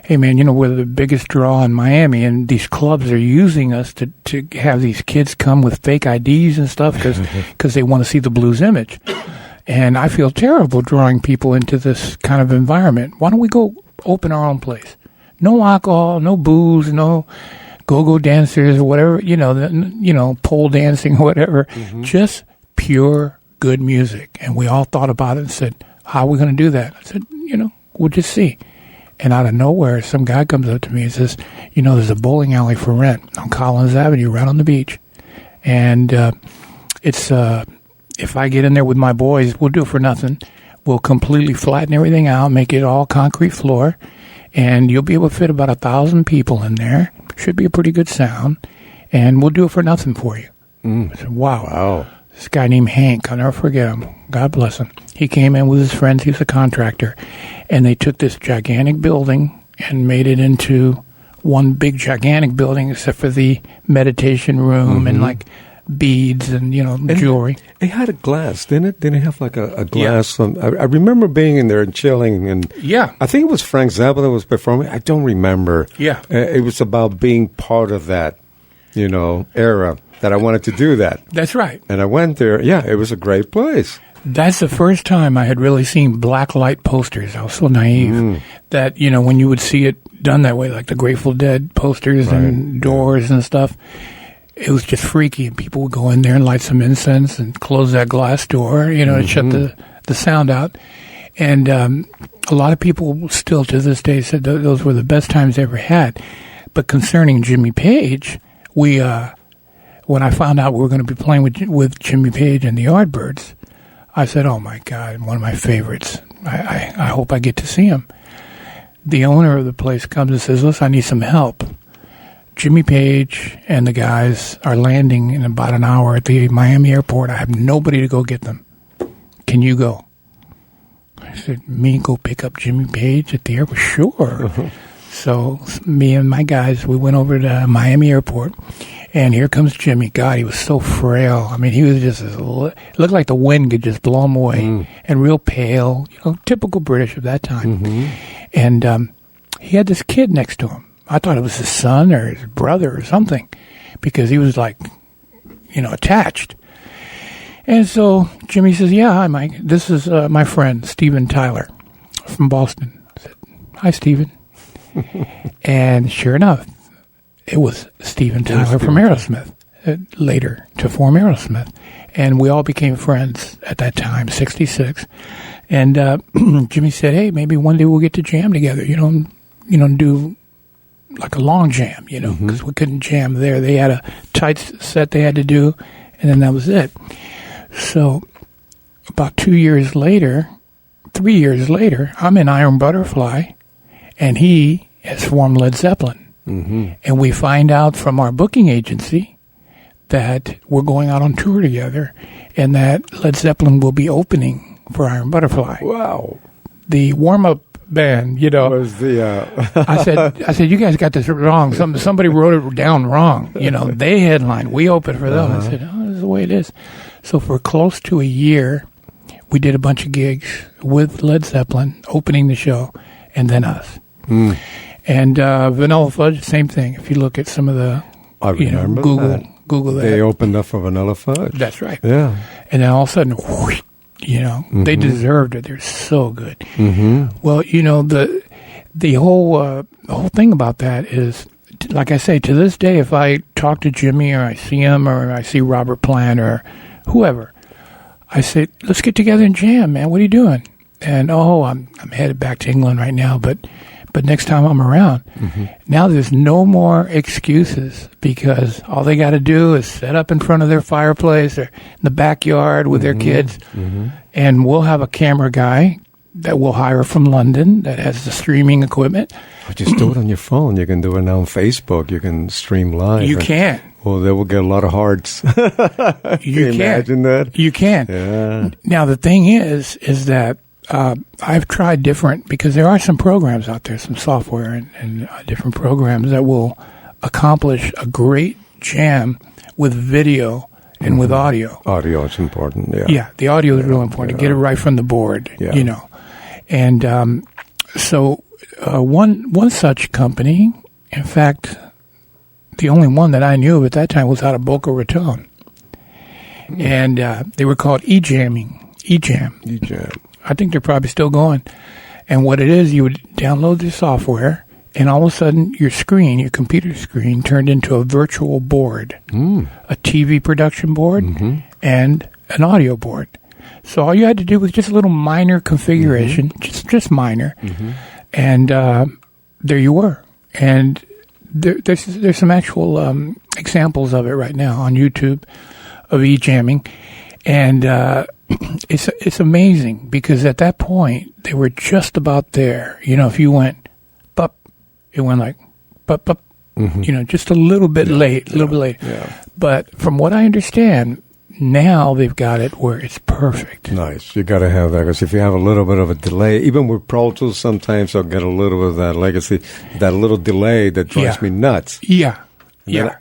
hey, man, we're the biggest draw in Miami, and these clubs are using us to have these kids come with fake IDs and stuff because they want to see the Blues Image. And I feel terrible drawing people into this kind of environment. Why don't we go open our own place? No alcohol, no booze, no go-go dancers or whatever, pole dancing or whatever. Just pure good music. And we all thought about it and said, how are we going to do that? I said, we'll just see. And out of nowhere, some guy comes up to me and says, there's a bowling alley for rent on Collins Avenue right on the beach. And it's... if I get in there with my boys, we'll do it for nothing. We'll completely flatten everything out, make it all concrete floor, and you'll be able to fit about 1,000 people in there. Should be a pretty good sound, and we'll do it for nothing for you. I said, wow. This guy named Hank, I'll never forget him. God bless him. He came in with his friends. He was a contractor, and they took this gigantic building and made it into one big gigantic building, except for the meditation room and beads and jewelry.
It had a glass, didn't it? Didn't it have like a glass? I remember being in there and chilling, and I think it was Frank Zappa that was performing. I don't remember. It was about being part of that, era that I wanted to do that.
That's right.
And I went there. Yeah, it was a great place.
That's the first time I had really seen black light posters. I was so naive that when you would see it done that way, like the Grateful Dead posters and Doors and stuff. It was just freaky, and people would go in there and light some incense and close that glass door, to shut the sound out. And a lot of people still to this day said those were the best times they ever had. But concerning Jimmy Page, when I found out we were going to be playing with Jimmy Page and the Yardbirds, I said, oh, my God, one of my favorites. I hope I get to see him. The owner of the place comes and says, listen, I need some help. Jimmy Page and the guys are landing in about an hour at the Miami airport. I have nobody to go get them. Can you go? I said, me go pick up Jimmy Page at the airport? Sure. So me and my guys, we went over to Miami airport, and here comes Jimmy. God, he was so frail. I mean, he was just, it looked like the wind could just blow him away, and real pale, typical British of that time. And he had this kid next to him. I thought it was his son or his brother or something, because he was like, attached. And so Jimmy says, yeah, hi, Mike. This is my friend, Steven Tyler from Boston. I said, hi, Steven. And sure enough, it was Steven Tyler from Aerosmith, later to form Aerosmith. And we all became friends at that time, 66. And Jimmy said, hey, maybe one day we'll get to jam together, do like a long jam, because we couldn't jam there. They had a tight set they had to do, and then that was it. So about 3 years later, I'm in Iron Butterfly, and he has formed Led Zeppelin. And we find out from our booking agency that we're going out on tour together, and that Led Zeppelin will be opening for Iron Butterfly.
Wow.
The warm-up band,
was the
I said, you guys got this wrong. Somebody wrote it down wrong. They headlined. We opened for them. I said, this is the way it is. So for close to a year, we did a bunch of gigs with Led Zeppelin, opening the show, and then us. And Vanilla Fudge, same thing. If you look at some of the,
I remember
Google that.
They opened up for Vanilla Fudge.
That's right.
Yeah.
And then all of a sudden, whoosh, they deserved it. They're so good.
Mm-hmm.
Well, the whole thing about that is, like I say, to this day, if I talk to Jimmy or I see him or I see Robert Plant or whoever, I say, let's get together and jam, man. What are you doing? And, I'm headed back to England right now, but next time I'm around. Mm-hmm. Now there's no more excuses because all they got to do is set up in front of their fireplace or in the backyard with their kids, and we'll have a camera guy that we'll hire from London that has the streaming equipment.
Just do it on your phone. You can do it now on Facebook. You can stream live.
You can.
Well, they will get a lot of hearts.
You can
imagine that?
You can.
Yeah.
Now, the thing is that I've tried different, because there are some programs out there, some software and different programs that will accomplish a great jam with video and with audio.
Audio is important, yeah.
Yeah, the audio is real important to get it right from the board, And so one such company, in fact, the only one that I knew of at that time was out of Boca Raton. And they were called eJam. I think they're probably still going. And what it is, you would download the software, and all of a sudden your computer screen, turned into a virtual board, a TV production board, and an audio board. So all you had to do was just a little minor configuration, just minor, and there you were. And there's some actual examples of it right now on YouTube of eJamming, and it's amazing because at that point they were just about there. If you went bup, it went like bup, just a little bit late,
Yeah.
But from what I understand, now they've got it where it's perfect.
Nice. You got to have that, because if you have a little bit of a delay, even with Pro Tools, sometimes I'll get a little bit of that legacy, that little delay that drives me nuts.
Yeah.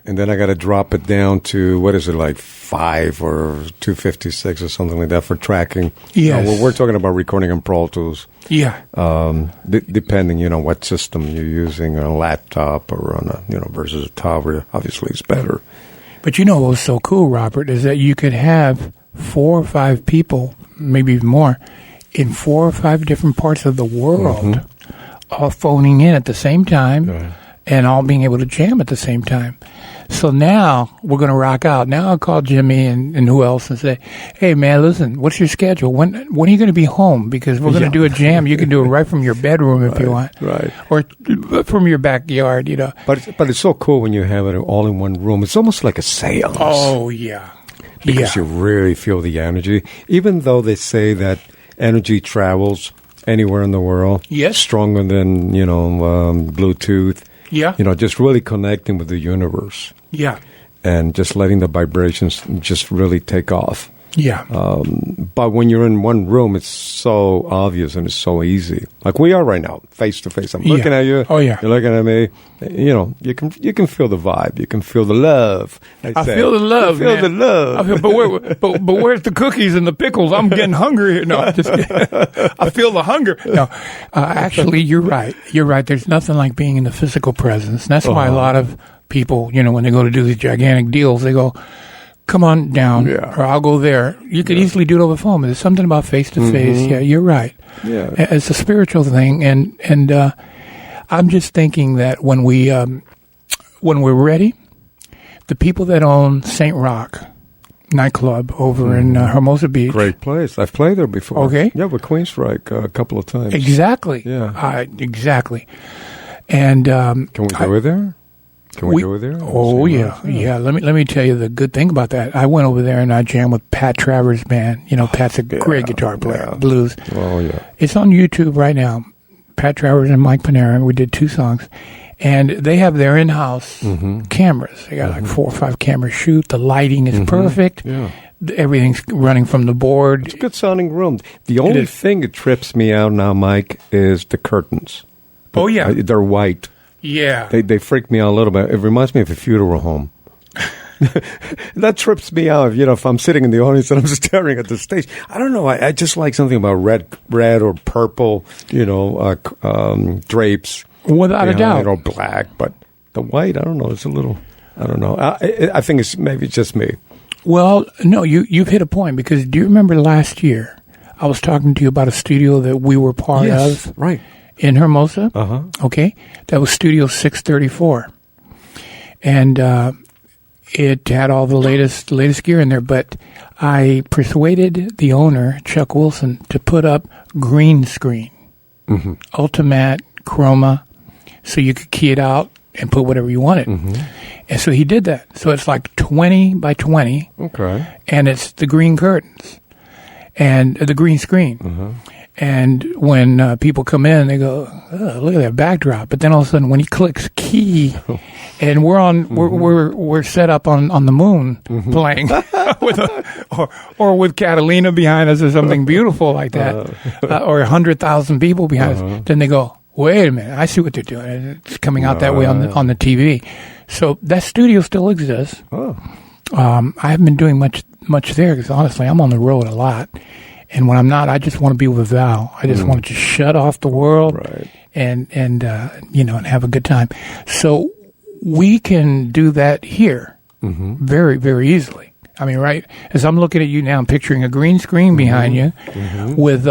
And then I got to drop it down to, what is it, like 5 or 256 or something like that for tracking.
Yes.
We're talking about recording on Pro Tools.
Yeah.
Depending, what system you're using, on a laptop or on a, versus a tower, obviously it's better.
But what was so cool, Robert, is that you could have 4 or 5 people, maybe even more, in 4 or 5 different parts of the world, all phoning in at the same time. And all being able to jam at the same time. So now we're going to rock out. Now I'll call Jimmy and who else and say, hey, man, listen, what's your schedule? When are you going to be home? Because we're going to do a jam. You can do it right from your bedroom if you want.
Right.
Or from your backyard,
But it's so cool when you have it all in one room. It's almost like a seance.
Oh, yeah.
Because you really feel the energy. Even though they say that energy travels anywhere in the world.
Yes.
Stronger than, Bluetooth.
Yeah.
Just really connecting with the universe.
Yeah.
And just letting the vibrations just really take off.
Yeah.
But when you're in one room, it's so obvious and it's so easy. Like we are right now, face to face. I'm looking at you.
Oh, yeah.
You're looking at me. You can feel the vibe. You can feel the love.
I feel the love,
man. The love.
But where's the cookies and the pickles? I'm getting hungry here. No, just I feel the hunger. No, actually, you're right. You're right. There's nothing like being in the physical presence. And that's why a lot of people, when they go to do these gigantic deals, they go, come on down, or I'll go there. You could easily do it over the phone. There's something about face-to-face. Yeah, you're right.
Yeah.
It's a spiritual thing. And I'm just thinking that when we're ready, the people that own St. Rock nightclub over in Hermosa Beach.
Great place. I've played there before.
Okay.
Yeah, with Queensryche a couple of times.
Exactly.
Yeah.
Exactly. And
can we go there? Can we go there?
Oh, yeah. Let me tell you the good thing about that. I went over there and I jammed with Pat Travers' band. Pat's a great guitar player, blues.
Oh, yeah.
It's on YouTube right now. Pat Travers and Mike Pinera. We did 2 songs. And they have their in-house cameras. They got like 4 or 5 cameras shoot. The lighting is perfect.
Yeah.
Everything's running from the board.
It's a good sounding room. The only thing that trips me out now, Mike, is the curtains.
Oh, yeah.
They're white.
Yeah.
They freak me out a little bit. It reminds me of a funeral home. That trips me out. If I'm sitting in the audience and I'm staring at the stage. I don't know. I just like something about red or purple, drapes.
Without a doubt.
Or black, but the white, I don't know. It's a little, I don't know. I think it's maybe just me.
Well, no, you've hit a point, because do you remember last year I was talking to you about a studio that we were part of?
Right.
In Hermosa?
Uh-huh.
Okay. That was Studio 634. And it had all the latest gear in there, but I persuaded the owner, Chuck Wilson, to put up green screen, Ultimate, Chroma, so you could key it out and put whatever you wanted. And so he did that. So it's like 20 by 20.
Okay.
And it's the green curtains and the green screen. And when people come in, they go, oh, look at that backdrop. But then all of a sudden, when he clicks key, and we're on, we're set up on the moon playing with or with Catalina behind us or something beautiful like that, or 100,000 people behind us. Then they go, wait a minute, I see what they're doing. It's coming out that way on the TV. So that studio still exists. I haven't been doing much there because honestly, I'm on the road a lot. And when I'm not, I just want to be with Val. I just want to just shut off the world and have a good time. So we can do that here very, very easily. I mean, right? As I'm looking at you now, I'm picturing a green screen behind you with,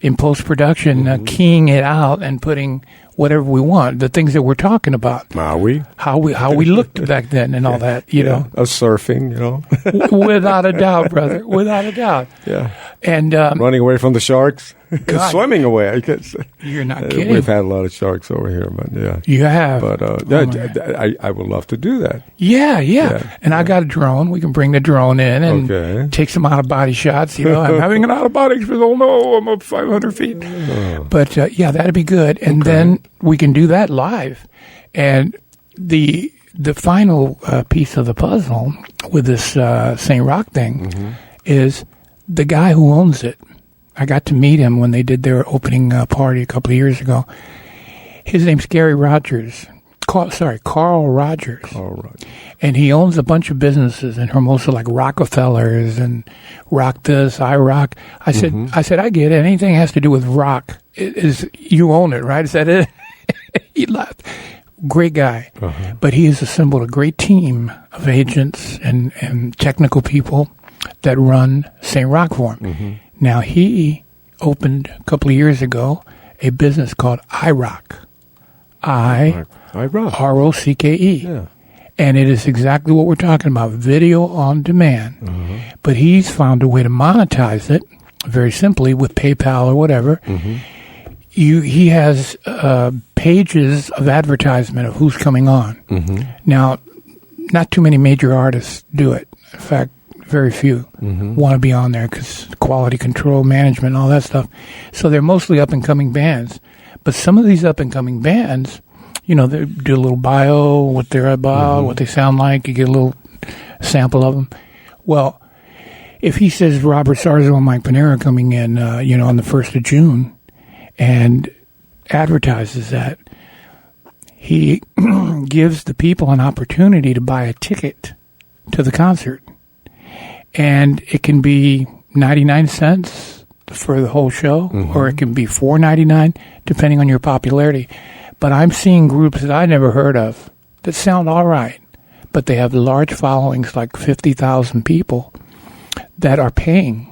in post-production, keying it out and putting whatever we want, the things that we're talking about.
Are we?
How we looked back then and all that, you know.
Surfing, you know.
Without a doubt, brother. Without a doubt.
Yeah.
And
running away from the sharks. Swimming away, I guess.
You're not kidding.
We've had a lot of sharks over here, but yeah.
You have.
But I would love to do that.
Yeah. And I got a drone. We can bring the drone in and take some out-of-body shots. You know, I'm having an out-of-body experience. Oh, no, I'm up 500 feet. But, that'd be good. And then we can do that live. And the final piece of the puzzle with this St. Rock thing is the guy who owns it. I got to meet him when they did their opening party a couple of years ago. His name's Gary Rogers. Carl Rogers. And he owns a bunch of businesses in Hermosa, like Rockefellers and Rock This, I Rock. I said, I get it. Anything has to do with rock, you own it, right? Is that it? He laughed. Great guy. But he has assembled a great team of agents and technical people that run St. Rock for him. Now, he opened a couple of years ago a business called iRock. R-O-C-K-E. Yeah. And it is exactly what we're talking about, video on demand. But he's found a way to monetize it very simply with PayPal or whatever. He has pages of advertisement of who's coming on. Now, not too many major artists do it. In fact, very few want to be on there because quality control, management, all that stuff. So they're mostly up-and-coming bands. But some of these up-and-coming bands, you know, they do a little bio, what they're about, what they sound like. You get a little sample of them. Well, if he says Robert Sarzo and Mike Pinera coming in, on the 1st of June and advertises that, he gives the people an opportunity to buy a ticket to the concert. And it can be 99 cents for the whole show, or it can be $4.99, depending on your popularity. But I'm seeing groups that I never heard of that sound all right, but they have large followings, like 50,000 people, that are paying.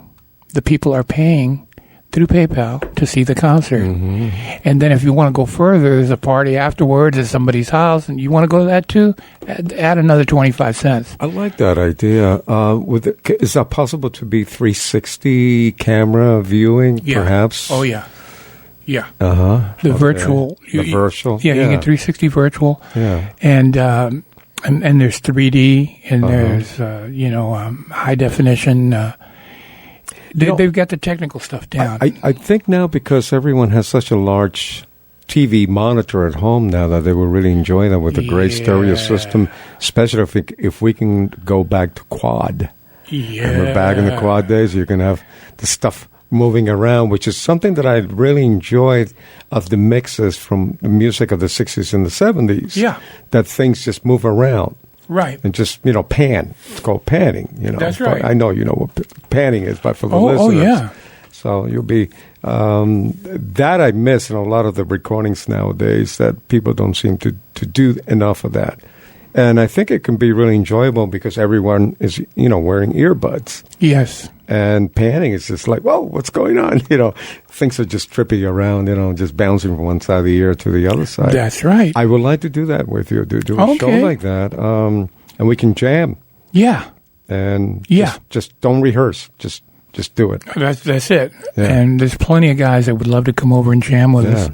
The people are paying through PayPal to see the concert. And then if you want to go further, there's a party afterwards at somebody's house, and you want to go to that too, add another 25 cents.
I like that idea. Is that possible to be 360 camera viewing, perhaps?
Oh, yeah. Yeah. The virtual.
The virtual.
Yeah, you get 360 virtual.
Yeah.
And there's 3D, and there's, high definition. They've got the technical stuff down.
I think now, because everyone has such a large TV monitor at home now, that they will really enjoy that with a great stereo system, especially if we can go back to quad.
Yeah.
And we're back in the quad days, you can have the stuff moving around, which is something that I really enjoyed of the mixes from the music of the 60s and the 70s.
Yeah.
That things just move around.
Right.
And just, pan. It's called panning,
That's right.
I know you know what panning is, but for the listeners.
Oh, yeah.
So you'll be that I miss in a lot of the recordings nowadays, that people don't seem to do enough of that. And I think it can be really enjoyable because everyone is, wearing earbuds.
Yes.
And panning is just like, whoa, what's going on? Things are just tripping around, just bouncing from one side of the ear to the other side.
That's right.
I would like to do that with you, do a show like that. And we can jam.
Yeah.
And just don't rehearse. Just do it.
That's it.
Yeah.
And there's plenty of guys that would love to come over and jam with us.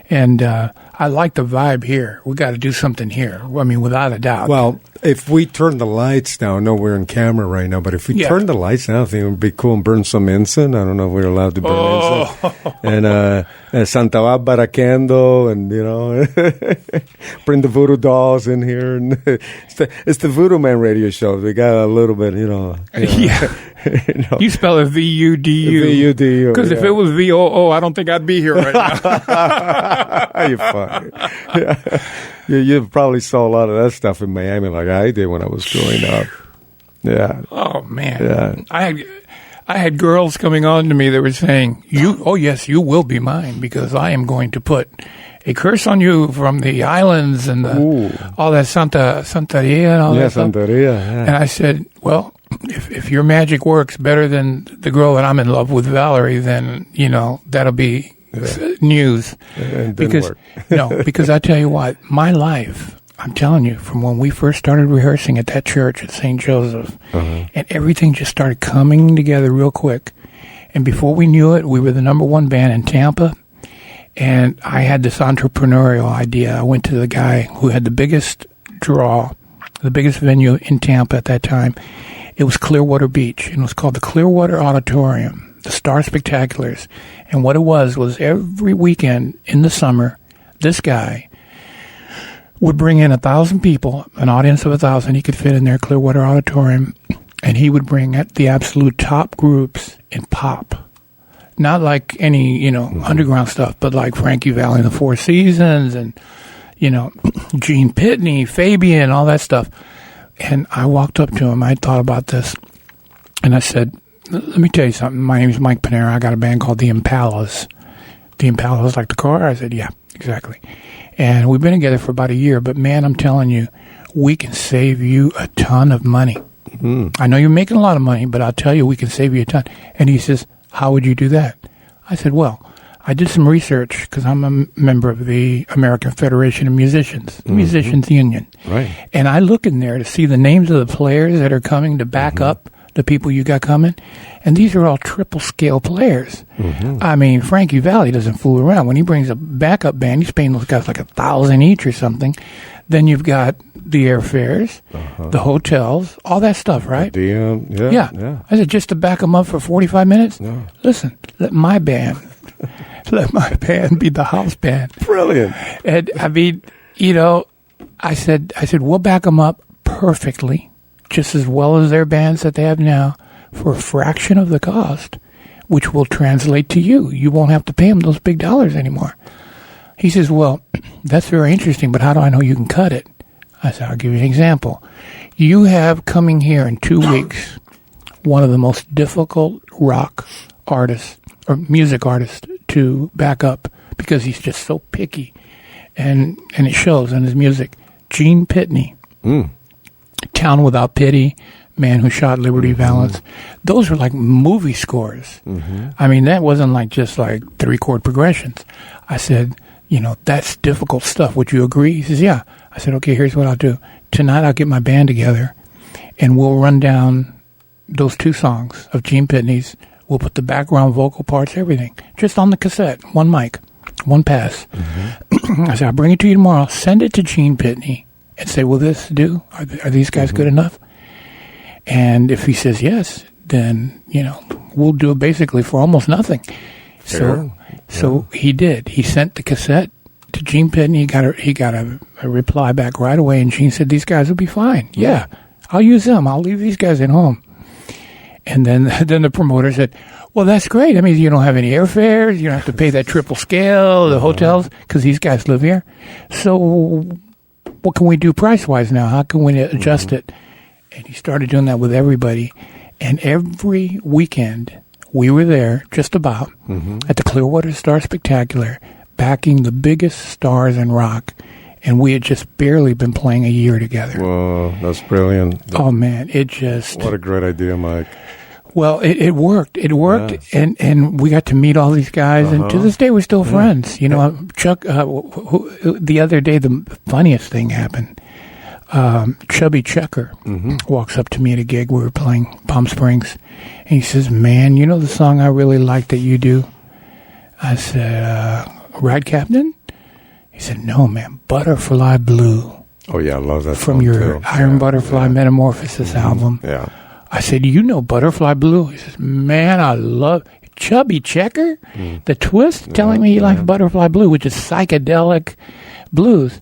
And I like the vibe here. We got to do something here. I mean, without a doubt.
Well, if we turn the lights down, I know we're in camera right now, but if we turn the lights down, I think it would be cool and burn some incense. I don't know if we're allowed to burn incense. And Santa Barbara candle, and, bring the VuDu dolls in here. And it's the VuDu Man radio show. We got a little bit,
Yeah. You spell it VUDU.
VUDU.
Because if it was VOO, I don't think I'd be here right now.
You're funny. You probably saw a lot of that stuff in Miami like I did when I was growing up. Yeah.
Oh, man.
Yeah.
I had girls coming on to me that were saying, yes, you will be mine, because I am going to put a curse on you from the islands and all that Santeria and all that stuff.
Santeria, yeah.
And I said, well, if your magic works better than the girl that I'm in love with, Valerie, then, that'll be news. Because I tell you what, my life, I'm telling you, from when we first started rehearsing at that church at St. Joseph, and everything just started coming together real quick. And before we knew it, we were the #1 band in Tampa. And I had this entrepreneurial idea. I went to the guy who had the biggest draw, the biggest venue in Tampa at that time. It was Clearwater Beach, and it was called the Clearwater Auditorium, the Star Spectaculars. And what it was every weekend in the summer, this guy would bring in 1,000 people, an audience of 1,000. He could fit in their Clearwater Auditorium, and he would bring the absolute top groups in pop. Not like any, underground stuff, but like Frankie Valli and the Four Seasons and, Gene Pitney, Fabian, all that stuff. And I walked up to him. I thought about this. And I said, let me tell you something. My name is Mike Pinera. I got a band called the Impalas. The Impalas, like the car? I said, yeah, exactly. And we've been together for about a year. But, man, I'm telling you, we can save you a ton of money. I know you're making a lot of money, but I'll tell you, we can save you a ton. And he says, how would you do that? I said, well, I did some research because I'm a member of the American Federation of Musicians, Musicians Union.
Right.
And I look in there to see the names of the players that are coming to back up the people you got coming. And these are all triple scale players. I mean, Frankie Valli doesn't fool around. When he brings a backup band, he's paying those guys like $1,000 each or something. Then you've got the airfares, the hotels, all that stuff, right?
Yeah.
I said, just to back them up for 45 minutes?
No.
Listen, let my band be the house band.
Brilliant.
And I mean, I said, we'll back them up perfectly, just as well as their bands that they have now, for a fraction of the cost, which will translate to you. You won't have to pay them those big dollars anymore. He says, well, that's very interesting, but how do I know you can cut it? I said, I'll give you an example. You have coming here in 2 weeks one of the most difficult rock artists or music artists to back up because he's just so picky, and it shows in his music. Gene Pitney, Town Without Pity, Man Who Shot Liberty Valance. Those are like movie scores. I mean, that wasn't like just like 3-chord progressions. I said, that's difficult stuff. Would you agree? He says, yeah. I said, okay, here's what I'll do. Tonight I'll get my band together, and we'll run down those 2 songs of Gene Pitney's. We'll put the background vocal parts, everything, just on the cassette, 1 mic, 1 pass. I said, I'll bring it to you tomorrow. Send it to Gene Pitney and say, will this do? Are these guys good enough? And if he says yes, then, we'll do it basically for almost nothing. So he did. He sent the cassette to Gene Pitney. He got a reply back right away, and Gene said, these guys will be fine. Yeah, I'll use them. I'll leave these guys at home. And then the promoter said, well, that's great. That means you don't have any airfares. You don't have to pay that triple scale, the hotels, because these guys live here. So what can we do price-wise now? How can we adjust it? And he started doing that with everybody. And every weekend, we were there just about at the Clearwater Star Spectacular, backing the biggest stars in rock, and we had just barely been playing a year together.
Whoa, that's brilliant.
Oh, man, it just...
What a great idea, Mike.
Well, it worked. It worked, yes. and we got to meet all these guys, and to this day, we're still friends. You know, Chuck, the other day, the funniest thing happened. Chubby Checker walks up to me at a gig. We were playing Palm Springs, and he says, "Man, you know the song I really like that you do?" I said, "Ride Captain?" He said, "No, man, Butterfly Blue."
Oh, yeah, I love that
from
song
your
too.
Iron Butterfly Metamorphosis album.
Yeah.
I said, "You know Butterfly Blue?" He says, "Man, I love Chubby Checker." The twist, telling me you like Butterfly Blue, which is psychedelic blues.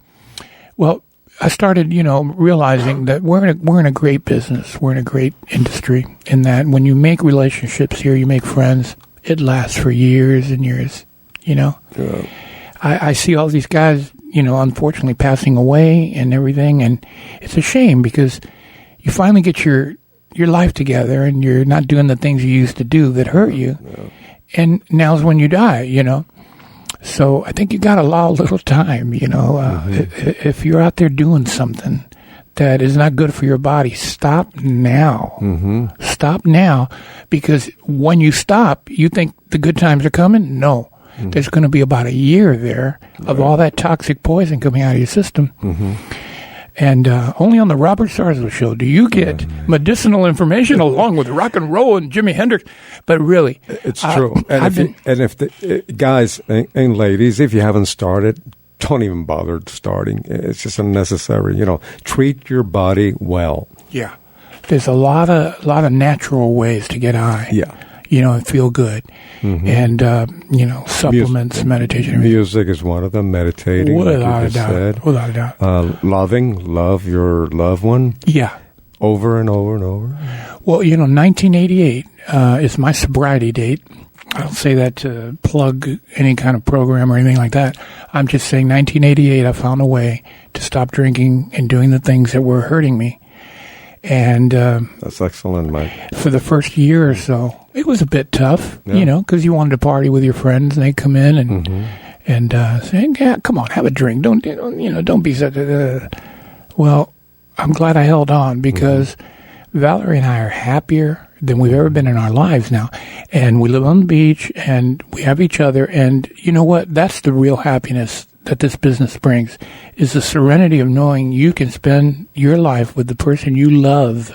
Well, I started, realizing that we're in a great business. We're in a great industry in that when you make relationships here, you make friends, it lasts for years and years, Yeah. I see all these guys, unfortunately passing away and everything, and it's a shame because you finally get your life together and you're not doing the things you used to do that hurt you. And now's when you die, So I think you got to allow a little time, If you're out there doing something that is not good for your body, stop now. Stop now, because when you stop, you think the good times are coming? No. There's going to be about a year there of all that toxic poison coming out of your system. And only on the Robert Sarzo show do you get medicinal information along with rock and roll and Jimi Hendrix. But really,
it's true. And if the guys and ladies, if you haven't started, don't even bother starting. It's just unnecessary. Treat your body well.
Yeah, there's a lot of natural ways to get high.
Yeah.
And feel good. And, supplements, meditation.
Music is one of them, meditating.
Without a doubt.
Love your loved one.
Yeah.
Over and over and over.
Well, 1988 is my sobriety date. I don't say that to plug any kind of program or anything like that. I'm just saying 1988, I found a way to stop drinking and doing the things that were hurting me. And
that's excellent, Mike.
For the first year or so, it was a bit tough, because you wanted to party with your friends, and they come in and say, "Yeah, come on, have a drink. Don't be such a." Well, I'm glad I held on because Valerie and I are happier than we've ever been in our lives now, and we live on the beach, and we have each other, and you know what? That's the real happiness that this business brings, is the serenity of knowing you can spend your life with the person you love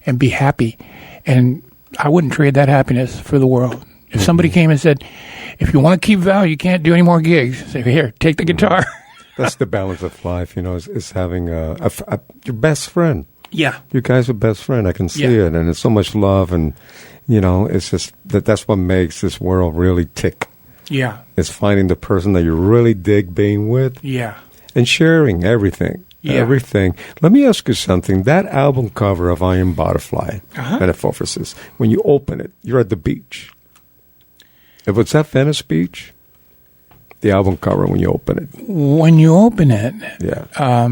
and be happy. And I wouldn't trade that happiness for the world. If somebody came and said, "If you want to keep Val, you can't do any more gigs," say, "Here, take the guitar."
That's the balance of life, is having your best friend.
Yeah.
You guys are best friend. I can see it. And it's so much love. And, it's just that's what makes this world really tick.
Yeah.
It's finding the person that you really dig being with.
Yeah.
And sharing everything.
Yeah.
Everything. Let me ask you something. That album cover of Iron Butterfly, Metamorphosis, when you open it, you're at the beach. If it's at Venice Beach, the album cover when you open it.
When you open it,
yeah,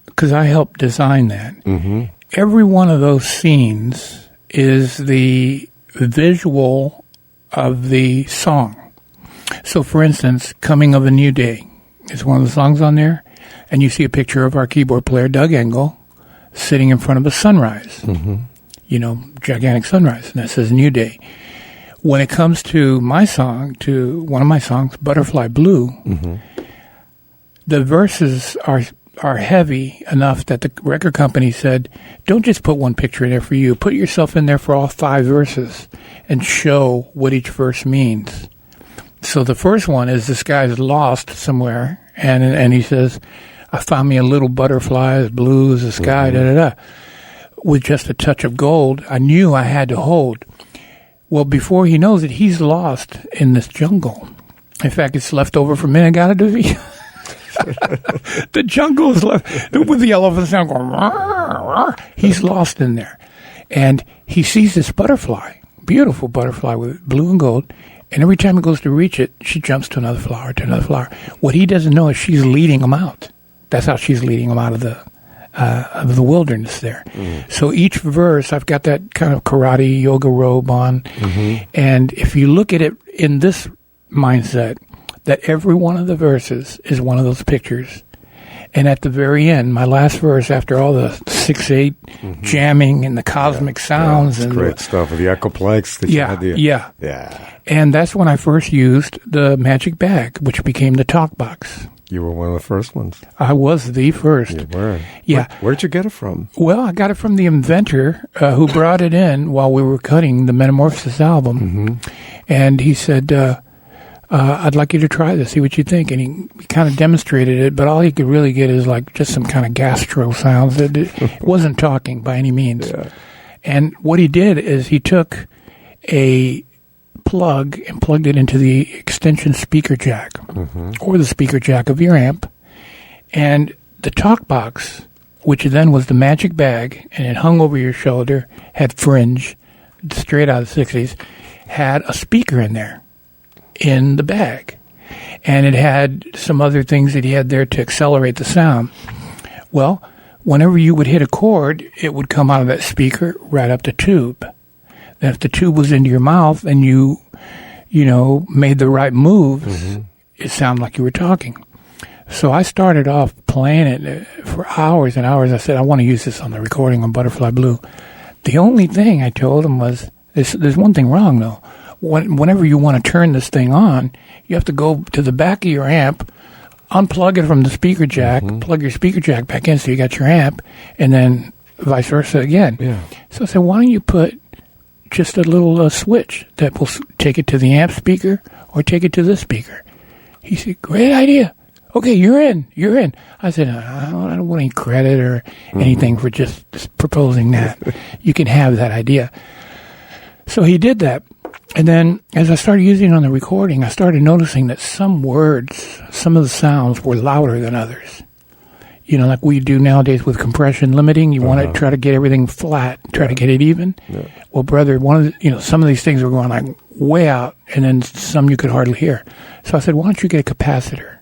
because I helped design that, every one of those scenes is the visual of the song. So, for instance, Coming of a New Day is one of the songs on there, and you see a picture of our keyboard player, Doug Engel, sitting in front of a sunrise, gigantic sunrise, and that says New Day. When it comes to my song, to one of my songs, Butterfly Blue, the verses are heavy enough that the record company said, "Don't just put one picture in there for you. Put yourself in there for all 5 verses and show what each verse means." So the first one is this guy's lost somewhere, and he says, "I found me a little butterfly as blue as the sky, da-da-da." With just a touch of gold, I knew I had to hold. Well, before he knows it, he's lost in this jungle. In fact, it's left over from Minnetonka. The jungle is left with the elephants now going, "Rah, rah." He's lost in there. And he sees this butterfly, beautiful butterfly with blue and gold. And every time he goes to reach it, she jumps to another flower, to another flower. What he doesn't know is she's leading him out. That's how she's leading him out of of the wilderness there. So each verse, I've got that kind of karate yoga robe on. And if you look at it in this mindset, that every one of the verses is one of those pictures. And at the very end, my last verse, after all the 6/8 jamming and the cosmic sounds, and
great stuff with the echo planks. That you had
yeah. And that's when I first used the magic bag, which became the talk box.
You were one of the first ones.
I was the first.
You were.
Yeah.
Where'd you get it from?
Well, I got it from the inventor who brought it in while we were cutting the Metamorphosis album, and he said, I'd like you to try this, see what you think. And he kind of demonstrated it, but all he could really get is like just some kind of gastro sounds. It wasn't talking by any means. Yeah. And what he did is he took a plug and plugged it into the extension speaker jack or the speaker jack of your amp. And the talk box, which then was the magic bag, and it hung over your shoulder, had fringe, straight out of the 60s, had a speaker in there. In the bag, and it had some other things that he had there to accelerate the sound. Well, whenever you would hit a chord, it would come out of that speaker right up the tube. Then if the tube was into your mouth and you made the right moves, it sounded like you were talking. So I started off playing it for hours and hours. I said, I want to use this on the recording on Butterfly Blue. The only thing I told him was, there's one thing wrong though. Whenever you want to turn this thing on, you have to go to the back of your amp, unplug it from the speaker jack, plug your speaker jack back in so you got your amp, and then vice versa again. Yeah. So I said, why don't you put just a little switch that will take it to the amp speaker or take it to this speaker? He said, great idea. Okay, you're in. I said, I don't want any credit or anything for just proposing that. You can have that idea. So he did that. And then as I started using it on the recording, I started noticing that some words, some of the sounds were louder than others. You know, like we do nowadays with compression limiting. You want to try to get everything flat, try to get it even. Yeah. Well, brother, some of these things were going like way out, and then some you could hardly hear. So I said, why don't you get a capacitor?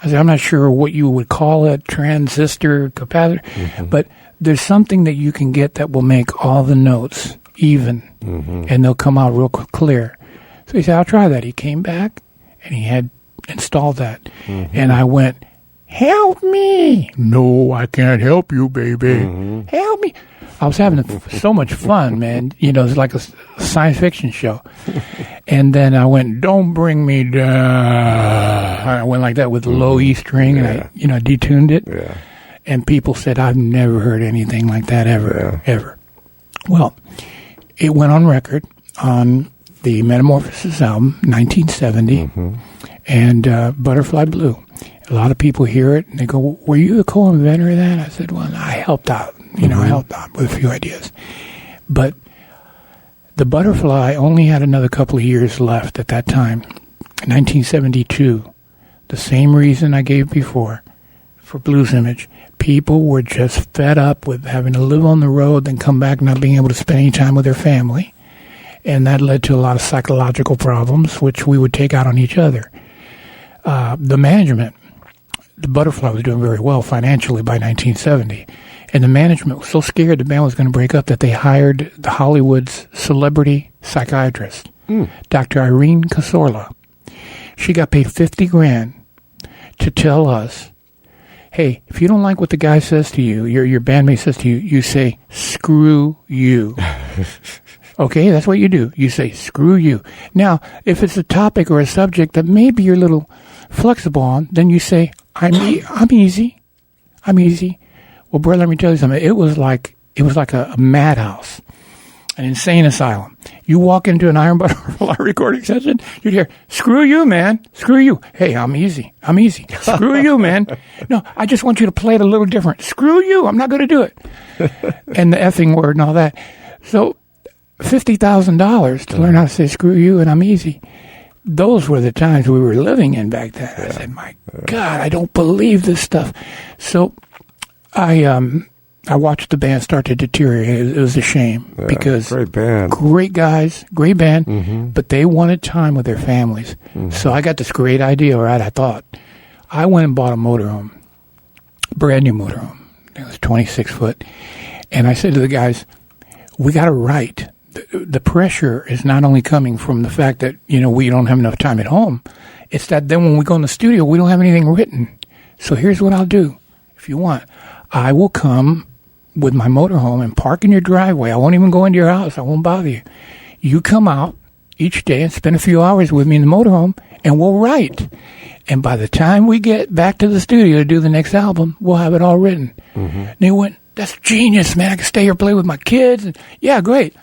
I said, I'm not sure what you would call a transistor capacitor, but there's something that you can get that will make all the notes even, and they'll come out real clear. So he said, I'll try that. He came back, and he had installed that. And I went, help me. No, I can't help you, baby. Help me. I was having so much fun, man. You know, it's like a science fiction show. And then I went, don't bring me down. I went like that with low E string, and I detuned it. Yeah. And people said, I've never heard anything like that ever. Well, it went on record on the Metamorphosis album, 1970, and Butterfly Blue. A lot of people hear it, and they go, were you the co-inventor of that? I said, well, I helped out. I helped out with a few ideas. But the Butterfly only had another couple of years left at that time. 1972, the same reason I gave before for Blues Image. People were just fed up with having to live on the road, then come back not being able to spend any time with their family. And that led to a lot of psychological problems, which we would take out on each other. The management, the Butterfly was doing very well financially by 1970. And the management was so scared the band was going to break up that they hired the Hollywood's celebrity psychiatrist, Dr. Irene Casorla. She got paid $50,000 to tell us, hey, if you don't like what the guy says to you, your bandmate says to you, you say, screw you. Okay, that's what you do. You say, screw you. Now, if it's a topic or a subject that maybe you're a little flexible on, then you say, I'm easy. I'm easy. Well, brother, let me tell you something. It was like a madhouse, an insane asylum. You walk into an Iron Butterfly recording session, you'd hear, screw you, man. Screw you. Hey, I'm easy. I'm easy. Screw you, man. No, I just want you to play it a little different. Screw you. I'm not going to do it. And the effing word and all that. So $50,000 to learn how to say screw you and I'm easy. Those were the times we were living in back then. I said, my God, I don't believe this stuff. So I watched the band start to deteriorate. It was a shame because
great band,
great guys, great band, but they wanted time with their families. So I got this great idea, right? I thought I went and bought a motorhome, brand new motorhome, It was 26 foot. And I said to the guys, we got to write. The pressure is not only coming from the fact that, we don't have enough time at home. It's that then when we go in the studio, we don't have anything written. So here's what I'll do. If you want, I will come with my motorhome and park in your driveway. I won't even go into your house. I won't bother you. You come out each day and spend a few hours with me in the motorhome, and we'll write. And by the time we get back to the studio to do the next album, we'll have it all written. Mm-hmm. And they went, that's genius, man. I can stay here, play with my kids. And, yeah, great.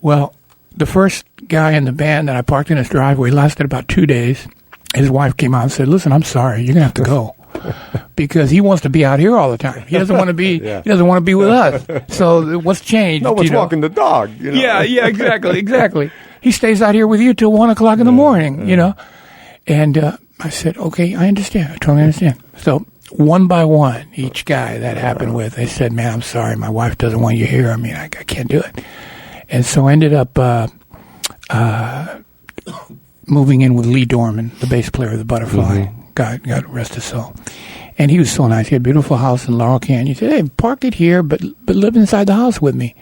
Well, the first guy in the band that I parked in his driveway lasted about 2 days. His wife came out and said, listen, I'm sorry. You're going to have to go. Because he wants to be out here all the time. He doesn't want to be. He doesn't want to be with us. So what's changed?
No one's walking the dog.
Yeah, exactly. He stays out here with you till 1 o'clock in the morning. And I said, okay, I understand. I totally understand. So one by one, each guy that happened with, they said, man, I'm sorry, my wife doesn't want you here. I mean, I can't do it. And so I ended up moving in with Lee Dorman, the bass player of the Butterfly. Mm-hmm. God rest his soul. And he was so nice. He had a beautiful house in Laurel Canyon. He said, hey, park it here, but live inside the house with me.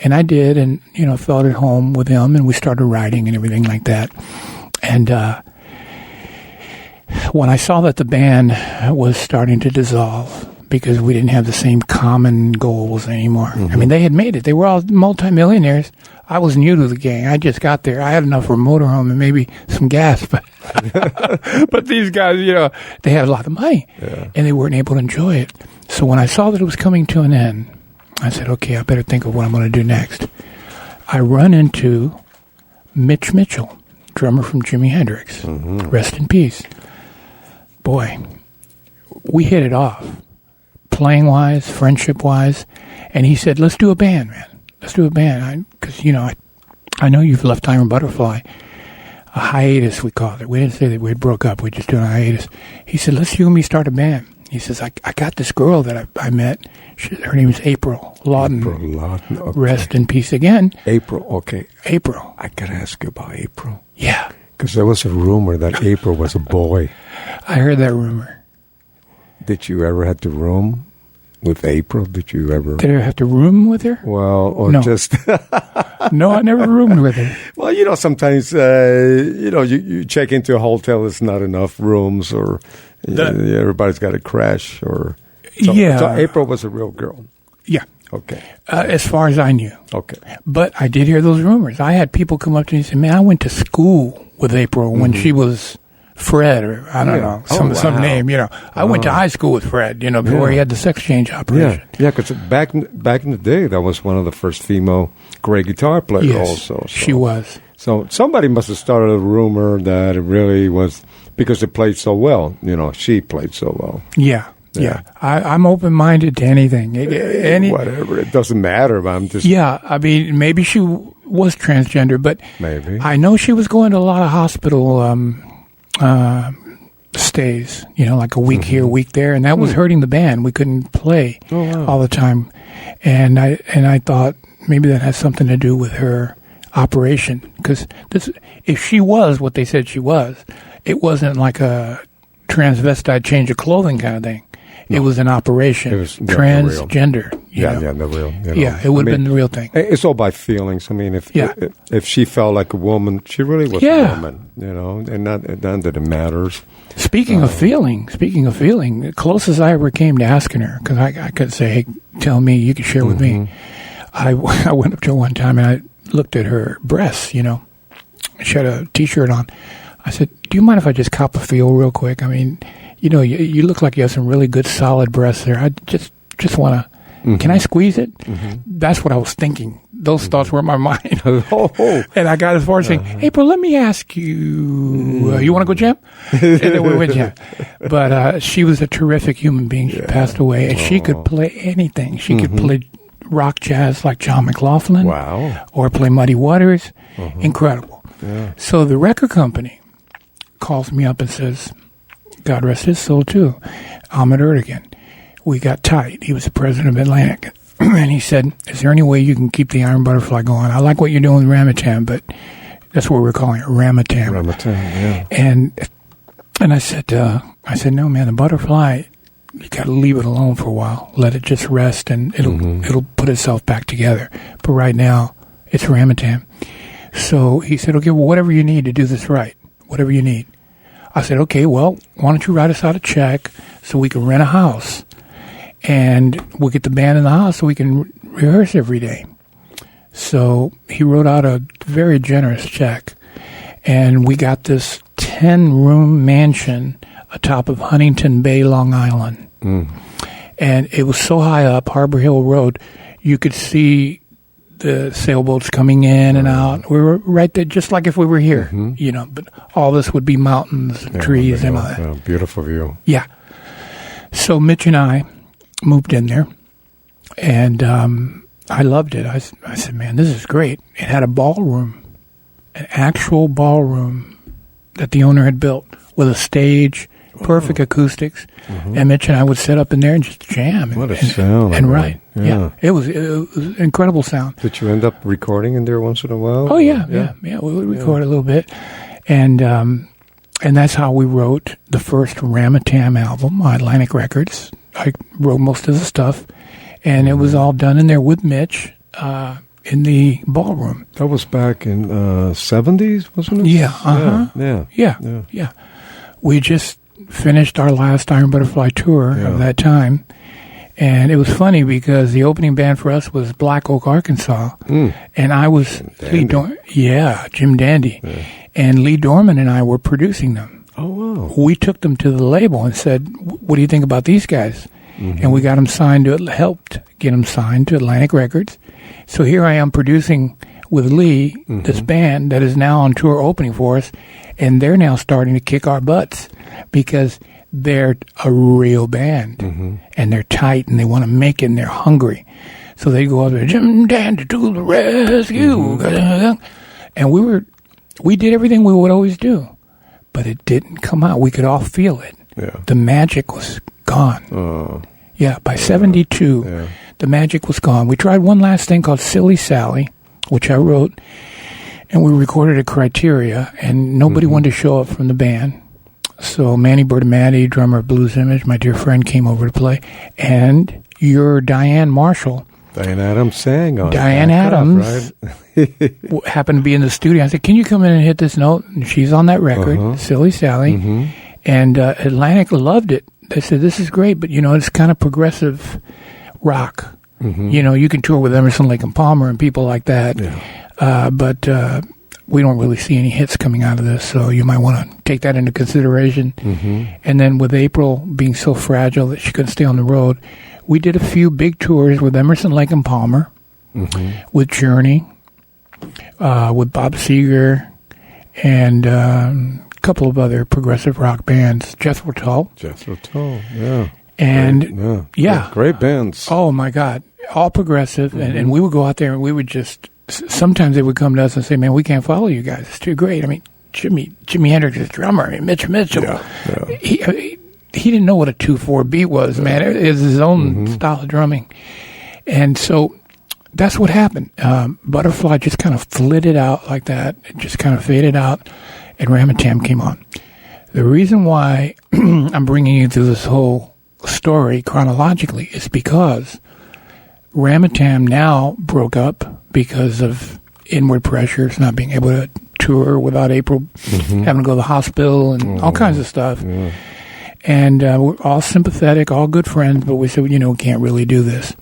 And I did, and, felt at home with him, and we started writing and everything like that. And when I saw that the band was starting to dissolve because we didn't have the same common goals anymore. Mm-hmm. I mean, they had made it. They were all multimillionaires. I was new to the gang. I just got there. I had enough for a motorhome and maybe some gas, but but these guys, they had a lot of money, and they weren't able to enjoy it. So when I saw that it was coming to an end, I said, okay, I better think of what I'm going to do next. I run into Mitch Mitchell, drummer from Jimi Hendrix. Mm-hmm. Rest in peace. Boy, we hit it off, playing-wise, friendship-wise, and he said, let's do a band, man. Let's do a band. Because, I know you've left Iron Butterfly. A hiatus, we called it. We didn't say that we broke up. We just doing a hiatus. He said, let's you and me start a band. He says, I got this girl that I met. Her name is April Lawton.
April Lawton. Okay.
Rest in peace again.
April, okay.
April.
I got to ask you about April.
Yeah.
Because there was a rumor that April was a boy.
I heard that rumor.
Did you ever have to room with April? Did you ever?
Did I have to room with her?
Well, or
no.
just...
No, I never roomed with her.
Well, sometimes, you check into a hotel, there's not enough rooms, or everybody's got to crash. So April was a real girl.
Yeah.
Okay.
As far as I knew.
Okay.
But I did hear those rumors. I had people come up to me and say, man, I went to school with April when she was Fred, or I don't know, some name, I went to high school with Fred, before he had the sex change operation.
Yeah, because back in the day, that was one of the first female great guitar players also. So.
She was.
So somebody must have started a rumor that it really was because it played so well. She played so well.
Yeah. I'm open-minded to anything.
Whatever. It doesn't matter. But I'm just... Yeah,
I mean, maybe she was transgender, but
maybe.
I know she was going to a lot of hospital stays, like a week here, a week there, and that was hurting the band. We couldn't play all the time. And I thought maybe that has something to do with her operation, because if she was what they said she was, it wasn't like a transvestite change of clothing kind of thing. No. It was an operation. It was transgender.
The real.
Yeah, it would have been the real thing.
It's all by feelings. I mean, if she felt like a woman, she really was a woman. And none of it matters. Speaking of feeling,
the closest I ever came to asking her, because I could say, hey, tell me, you can share with me. I went up to her one time and I looked at her breasts, She had a T-shirt on. I said, do you mind if I just cop a feel real quick? I mean, you look like you have some really good solid breasts there. I just want to, can I squeeze it? That's what I was thinking. Those thoughts were in my mind. And I got as far as saying, April, let me ask you, you want to go jam? And then we went jam. But she was a terrific human being. She passed away, and she could play anything. She could play rock jazz like John McLaughlin.
Wow.
Or play Muddy Waters. Incredible.
Yeah.
So the record company calls me up and says, God rest his soul too, Ahmet Ertegun. We got tight. He was the president of Atlantic. And he said, is there any way you can keep the Iron Butterfly going? I like what you're doing with Ramatam, but that's what we're calling it, Ramatam.
Yeah.
And I said, no, man, the Butterfly to leave it alone for a while. Let it just rest, and it'll put itself back together. But right now, it's Ramatam. So he said, okay, well, whatever you need to do this right, whatever you need. I said, okay, well, why don't you write us out a check so we can rent a house, and we'll get the band in the house so we can rehearse every day. So he wrote out a very generous check, and we got this 10-room mansion atop of Huntington Bay, Long Island. And it was so high up, Harbor Hill Road, you could see the sailboats coming in and out. We were right there, just like if we were here, but all this would be mountains and trees and all that.
Beautiful view.
Yeah. So Mitch and I moved in there, and I loved it. I said, man, this is great. It had a ballroom, an actual ballroom that the owner had built with a stage, perfect acoustics, and Mitch and I would sit up in there and just jam.
What a sound.
And write. Yeah. It was incredible sound.
Did you end up recording in there once in a while?
Oh, yeah. We would record a little bit. And that's how we wrote the first Ramatam album on Atlantic Records. I wrote most of the stuff, and it was all done in there with Mitch in the ballroom.
That was back in 70s, wasn't it?
Yeah. Yeah. We just finished our last Iron Butterfly tour of that time, and it was funny because the opening band for us was Black Oak, Arkansas, and I was Jim Dandy, and Lee Dorman and I were producing them.
Oh, wow.
We took them to the label and said, what do you think about these guys? And we got them signed helped get them signed to Atlantic Records. So here I am producing with Lee, this band that is now on tour opening for us, and they're now starting to kick our butts because they're a real band, and they're tight, and they want to make it, and they're hungry. So they go out there, Jim Dandy to the rescue, and we did everything we would always do, but it didn't come out. We could all feel it.
Yeah.
The magic was gone. By 72, the magic was gone. We tried one last thing called Silly Sally, which I wrote, and we recorded at Criteria, and nobody wanted to show up from the band. So Manny Bertamatti, drummer of Blues Image, my dear friend, came over to play, and your Diane Marshall.
Diane Adams sang on
Diane Adams right? happened to be in the studio. I said, can you come in and hit this note? And she's on that record, Silly Sally. And Atlantic loved it. They said, this is great, but, it's kind of progressive rock. You can tour with Emerson, Lake and Palmer and people like that. But we don't really see any hits coming out of this, so you might want to take that into consideration. And then with April being so fragile that she couldn't stay on the road, we did a few big tours with Emerson, Lake and Palmer, with Journey, with Bob Seger, and a couple of other progressive rock bands, Jethro Tull.
Yeah.
And
great bands.
Oh my God, all progressive, and we would go out there and we would just. Sometimes they would come to us and say, "Man, we can't follow you guys. It's too great." I mean, Jimi Hendrix is drummer. I mean, Mitch Mitchell. He didn't know what a 2/4 beat was, man. It was his own style of drumming, and so that's what happened. Butterfly just kind of flitted out like that. It just kind of faded out, and Ramatam came on. The reason why I'm bringing you through this whole story chronologically is because Ramatam now broke up because of inward pressures, not being able to tour without April, having to go to the hospital and all kinds of stuff. And we're all sympathetic, all good friends, but we said, we can't really do this.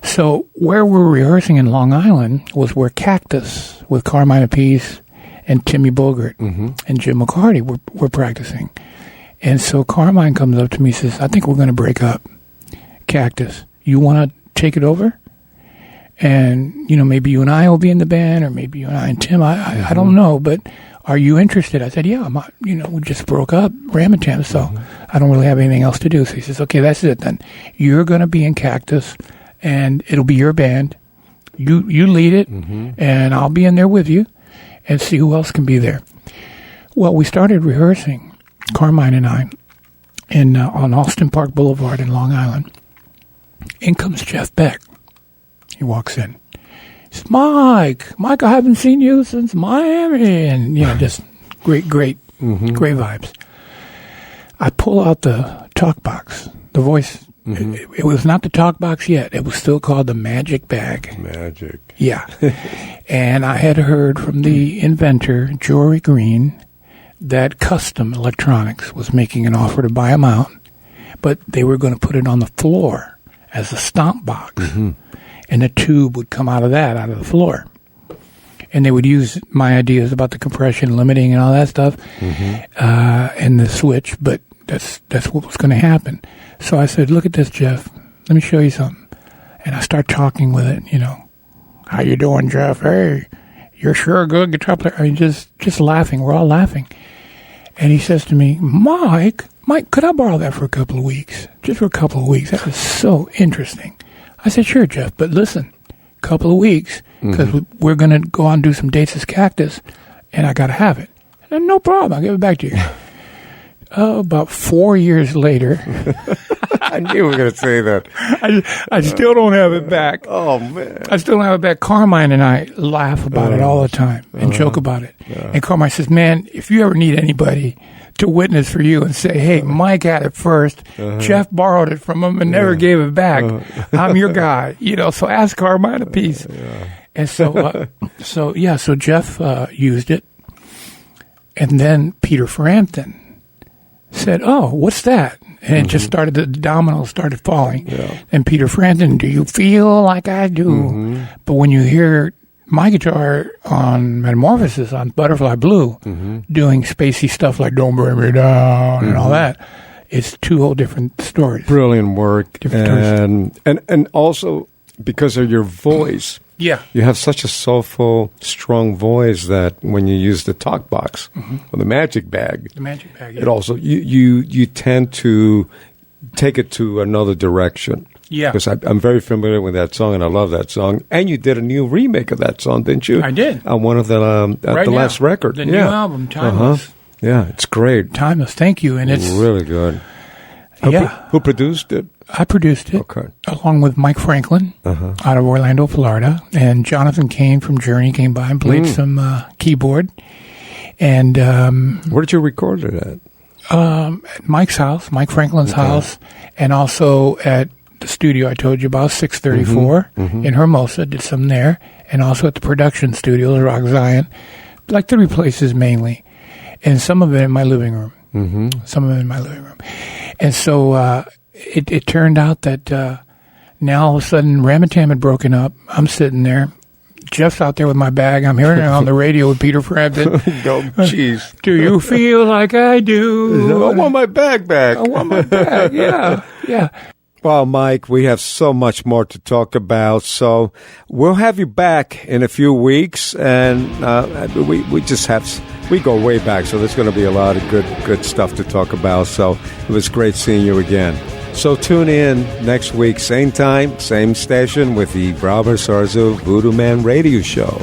So where we're rehearsing in Long Island was where Cactus with Carmine Appice and Timmy Bogert and Jim McCarty were practicing. And so Carmine comes up to me and says, I think we're going to break up. Cactus, you want to take it over? And, maybe you and I will be in the band, or maybe you and I and Tim, I don't know, but are you interested? I said, yeah, we just broke up, Ramatam, so I don't really have anything else to do. So he says, okay, that's it then. You're going to be in Cactus, and it'll be your band. You lead it, and I'll be in there with you, and see who else can be there. Well, we started rehearsing, Carmine and I, on Austin Park Boulevard in Long Island. In comes Jeff Beck. He walks in. He says, Mike, I haven't seen you since Miami. And, just great vibes. I pull out the talk box, The voice.
Mm-hmm.
It was not the talk box yet. It was still called the magic bag.
Magic.
Yeah. And I had heard from the inventor, Jory Green, that Custom Electronics was making an offer to buy them out, but they were going to put it on the floor as a stomp box.
Mm-hmm.
And the tube would come out of the floor. And they would use my ideas about the compression limiting and all that stuff, and the switch, but that's what was going to happen. So I said, look at this, Jeff. Let me show you something. And I start talking with it, How you doing, Jeff? Hey, you're sure a good guitar player. I mean, just laughing. We're all laughing. And he says to me, Mike, could I borrow that for a couple of weeks? Just for a couple of weeks. That was so interesting. I said, sure, Jeff, but listen, couple of weeks, because we're going to go on and do some dates as Cactus, and I got to have it. And no problem. I'll give it back to you. About 4 years later.
I knew you were going to say that.
I still don't have it back.
Oh, man.
I still don't have it back. Carmine and I laugh about it all the time and joke about it. And Carmine says, man, if you ever need anybody to witness for you and say, hey, Mike had it first, Jeff borrowed it from him and never gave it back. I'm your guy. So ask Carmine a piece. And so Jeff used it. And then Peter Frampton said, oh, what's that? And it just started, the dominoes started falling. Yeah. And Peter Frampton, do you feel like I do? But when you hear my guitar on Metamorphosis, on Butterfly Blue, doing spacey stuff like Don't Bring Me Down and all that, it's two whole different stories.
Brilliant work. And also, because of your voice, you have such a soulful, strong voice that when you use the talk box or the magic bag, it also you tend to take it to another direction. Yeah, because I'm very familiar with that song and I love that song. And you did a new remake of that song, didn't you?
I did
on one of the last record,
the new album, Timeless.
Yeah, it's great.
Timeless, thank you, and it's
really good. Who produced it?
I produced it, along with Mike Franklin out of Orlando, Florida, and Jonathan Cain from Journey came by and played some keyboard. And
where did you record it at?
At Mike's house, Mike Franklin's house, and also at the studio I told you about, 634 in Hermosa. Did some there, and also at the production studio, Rock Zion, like 3 places mainly, and some of it in my living room. And so it turned out that now all of a sudden Ramatam had broken up. I'm sitting there. Jeff's out there with my bag. I'm hearing it on the radio with Peter Frampton.
Jeez.
Do you feel like I do?
I want my bag back.
I want my bag, yeah.
Well, Mike, we have so much more to talk about, so we'll have you back in a few weeks, and we go way back, so there's going to be a lot of good stuff to talk about, so it was great seeing you again. So tune in next week, same time, same station, with the Robert Sarzo VuDu Man Radio Show.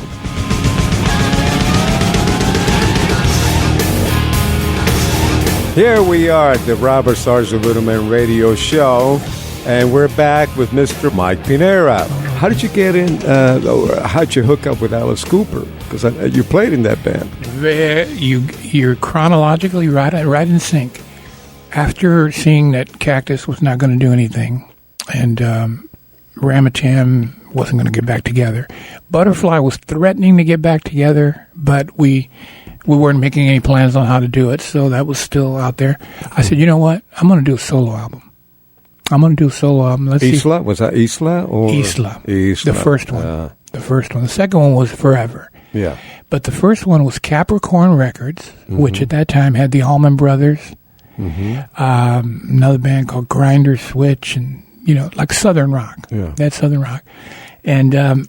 Here we are at the Robert Sarzo VuDu Man Radio Show, and we're back with Mr. Mike Pinera. How did you get in, how'd you hook up with Alice Cooper? Because you played in that band.
You're chronologically right in sync. After seeing that Cactus was not going to do anything, and Ramatam wasn't going to get back together, Butterfly was threatening to get back together, but we weren't making any plans on how to do it, so that was still out there. I said, you know what? I'm going to do a solo album. Let's
Isla? Was that Isla? Or?
Isla. The first one. The first one. The second one was Forever.
Yeah.
But the first one was Capricorn Records, which at that time had the Allman Brothers, another band called Grinder Switch, and, like Southern rock. Yeah. That's Southern rock. And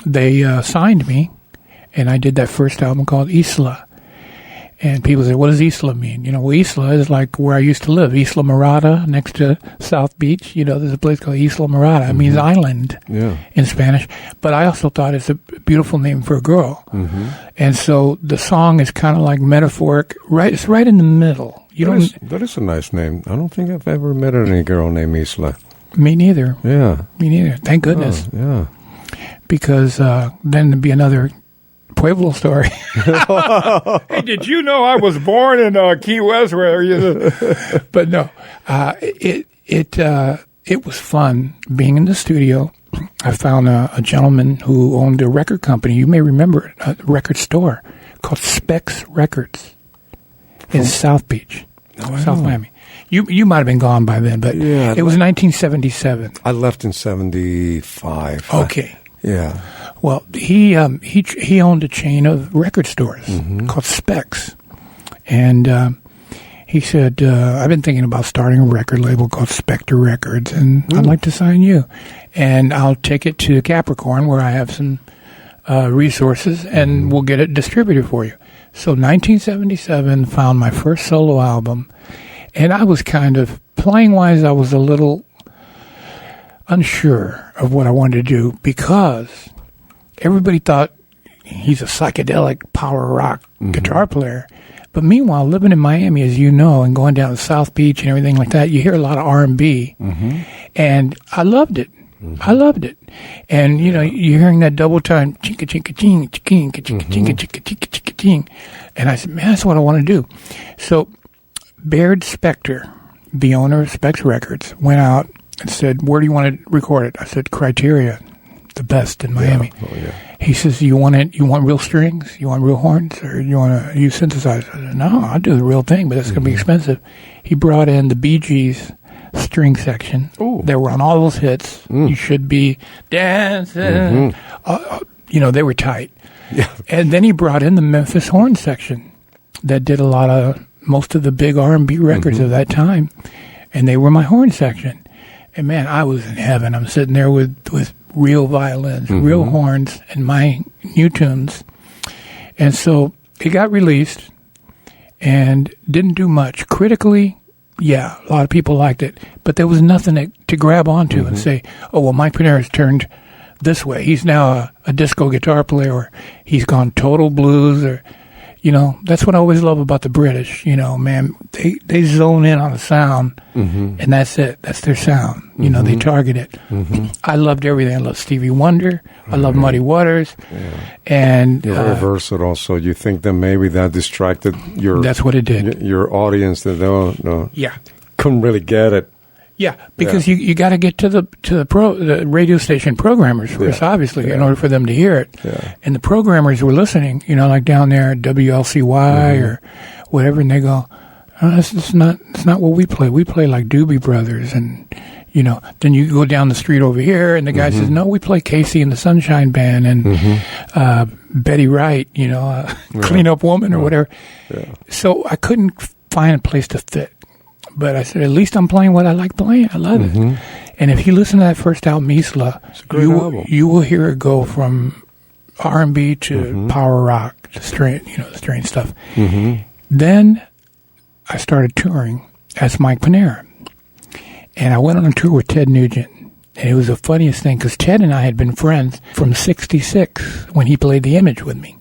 they signed me, and I did that first album called Isla. And people say, what does Isla mean? Isla is like where I used to live, Isla Mirada, next to South Beach. There's a place called Isla Mirada. It means island in Spanish. But I also thought it's a beautiful name for a girl. And so the song is kind of like metaphoric. It's right in the middle.
That is a nice name. I don't think I've ever met any girl named Isla.
Me neither.
Yeah.
Me neither. Thank goodness.
Oh, yeah.
Because then there'd be another Pueblo story. Hey, did you know I was born in Key West? But no, It was fun being in the studio. I found a gentleman who owned a record company. You may remember it, a record store called Specs Records in South Beach, South Miami. You might have been gone by then, but it was 1977.
I left in 75.
Okay.
Yeah.
Well, he owned a chain of record stores called Specs, and he said, I've been thinking about starting a record label called Spectre Records, and I'd like to sign you. And I'll take it to Capricorn, where I have some resources, and we'll get it distributed for you. So 1977, found my first solo album, and I was kind of, playing-wise, I was a little unsure of what I wanted to do, because everybody thought he's a psychedelic power rock guitar player. But meanwhile, living in Miami, as you know, and going down to South Beach and everything like that, you hear a lot of R&B, and I loved it. I loved it. And, you know, you're hearing that double time, chinka, chinka, ching, ching, chinka, chinka, chinka, chinka, chinka, ching. And I said, man, that's what I want to do. So Baird Spector, the owner of Specs Records, went out and said, where do you want to record it? I said, Criteria, the best in Miami. Yeah. Oh, yeah. He says, you want real strings? You want real horns? Or you want to use synthesizers? I said, no, I'll do the real thing, but it's going to be expensive. He brought in the Bee Gees string section. Ooh. They were on all those hits. You Should Be Dancing. You know, they were tight. Yeah. And then he brought in the Memphis horn section that did most of the big R&B records of that time. And they were my horn section. And man, I was in heaven. I'm sitting there with real violins, real horns, and my new tunes. And so it got released and didn't do much. Critically, yeah, a lot of people liked it, but there was nothing to grab onto and say, oh, well, Mike Pinera's turned this way. He's now a disco guitar player, or he's gone total blues, or, you know, that's what I always love about the British. You know, man, they zone in on a sound, and that's it. That's their sound. You know, they target it. I loved everything. I loved Stevie Wonder. I love Muddy Waters. Yeah. And
you're very versatile. So you think that maybe that distracted your...
That's what it did.
Your audience that couldn't really get it.
Yeah, because you got to get to the radio station programmers first, obviously, in order for them to hear it. Yeah. And the programmers were listening, you know, like down there at WLCY or whatever, and they go, oh, it's not what we play. We play like Doobie Brothers, and you know. Then you go down the street over here, and the guy says, no, we play Casey and the Sunshine Band and Betty Wright, you know, Clean Up Woman or whatever. Yeah. So I couldn't find a place to fit. But I said, at least I'm playing what I like playing. I love it. And if you listen to that first album, Isla, you will hear it go from R&B to power rock to strange stuff. Then I started touring as Mike Pinera. And I went on a tour with Ted Nugent. And it was the funniest thing, because Ted and I had been friends from '66 when he played The Image with me.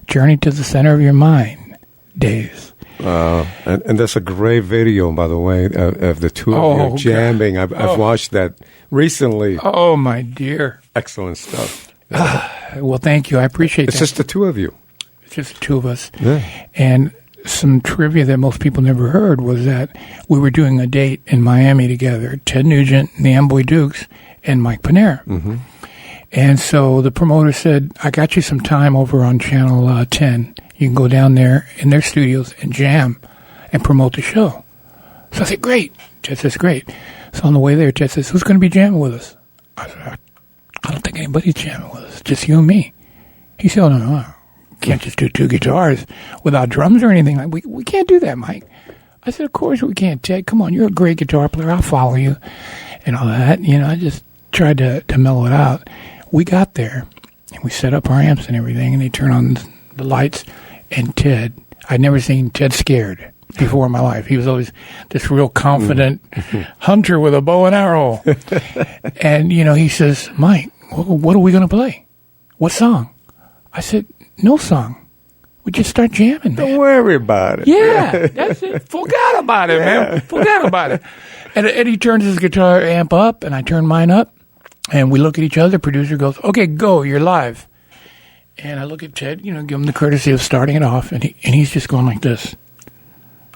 Journey to the Center of Your Mind days.
And that's a great video, by the way, of the two of you jamming. I've watched that recently.
Oh, my dear.
Excellent stuff.
Well, thank you. I appreciate that.
It's just the two of you.
It's just the two of us. Yeah. And some trivia that most people never heard was that we were doing a date in Miami together, Ted Nugent, the Amboy Dukes, and Mike Pinera. And so the promoter said, I got you some time over on Channel 10. You can go down there in their studios and jam and promote the show. So I said, great. Ted says, great. So on the way there, Ted says, who's going to be jamming with us? I said, I don't think anybody's jamming with us, just you and me. He said, oh, no. Can't just do two guitars without drums or anything. Like, we can't do that, Mike. I said, of course we can't, Ted. Come on, you're a great guitar player. I'll follow you. And all that. You know, I just tried to mellow it out. We got there, and we set up our amps and everything, and they turned on the lights. And Ted, I'd never seen Ted scared before in my life. He was always this real confident hunter with a bow and arrow. And, you know, he says, Mike, what are we going to play? What song? I said, no song. We just start jamming, man.
Don't worry about it.
Yeah, that's it. Forgot about it, man. Forgot about it. And he turns his guitar amp up, and I turn mine up. And we look at each other. Producer goes, okay, go, you're live. And I look at Ted, you know, give him the courtesy of starting it off, and he's just going like this.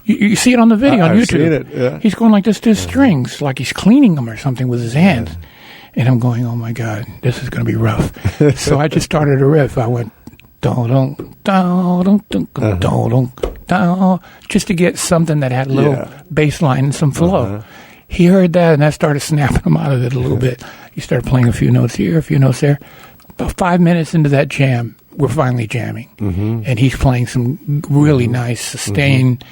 You see it on the video on
I've
YouTube.
seen it, yeah.
He's going like this to his strings, like he's cleaning them or something with his hands. And I'm going, oh my God, this is going to be rough. So I just started a riff. I went, just to get something that had a little bass line and some flow. He heard that, and that started snapping him out of it a little bit. He started playing a few notes here, a few notes there. About 5 minutes into that jam, we're finally jamming. And he's playing some really nice sustained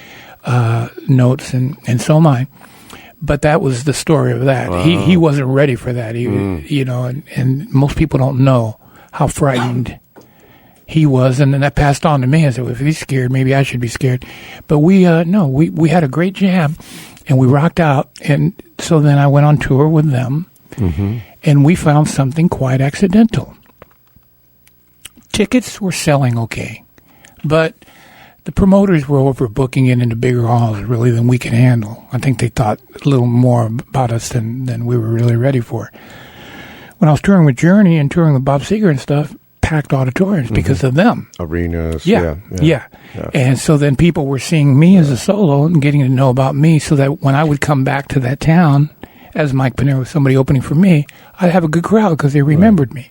notes, and so am I. But that was the story of that. Wow. He wasn't ready for that. He, you know, and most people don't know how frightened he was, and then that passed on to me. I said, well, if he's scared, maybe I should be scared. But we had a great jam, and we rocked out. And so then I went on tour with them, and we found something quite accidental. Tickets were selling okay, but the promoters were overbooking it into bigger halls really than we could handle. I think they thought a little more about us than we were really ready for. When I was touring with Journey and touring with Bob Seger and stuff, packed auditoriums because of them.
Arenas.
Yeah. And so then people were seeing me as a solo and getting to know about me, so that when I would come back to that town as Mike Pinera was somebody opening for me, I'd have a good crowd because they remembered me.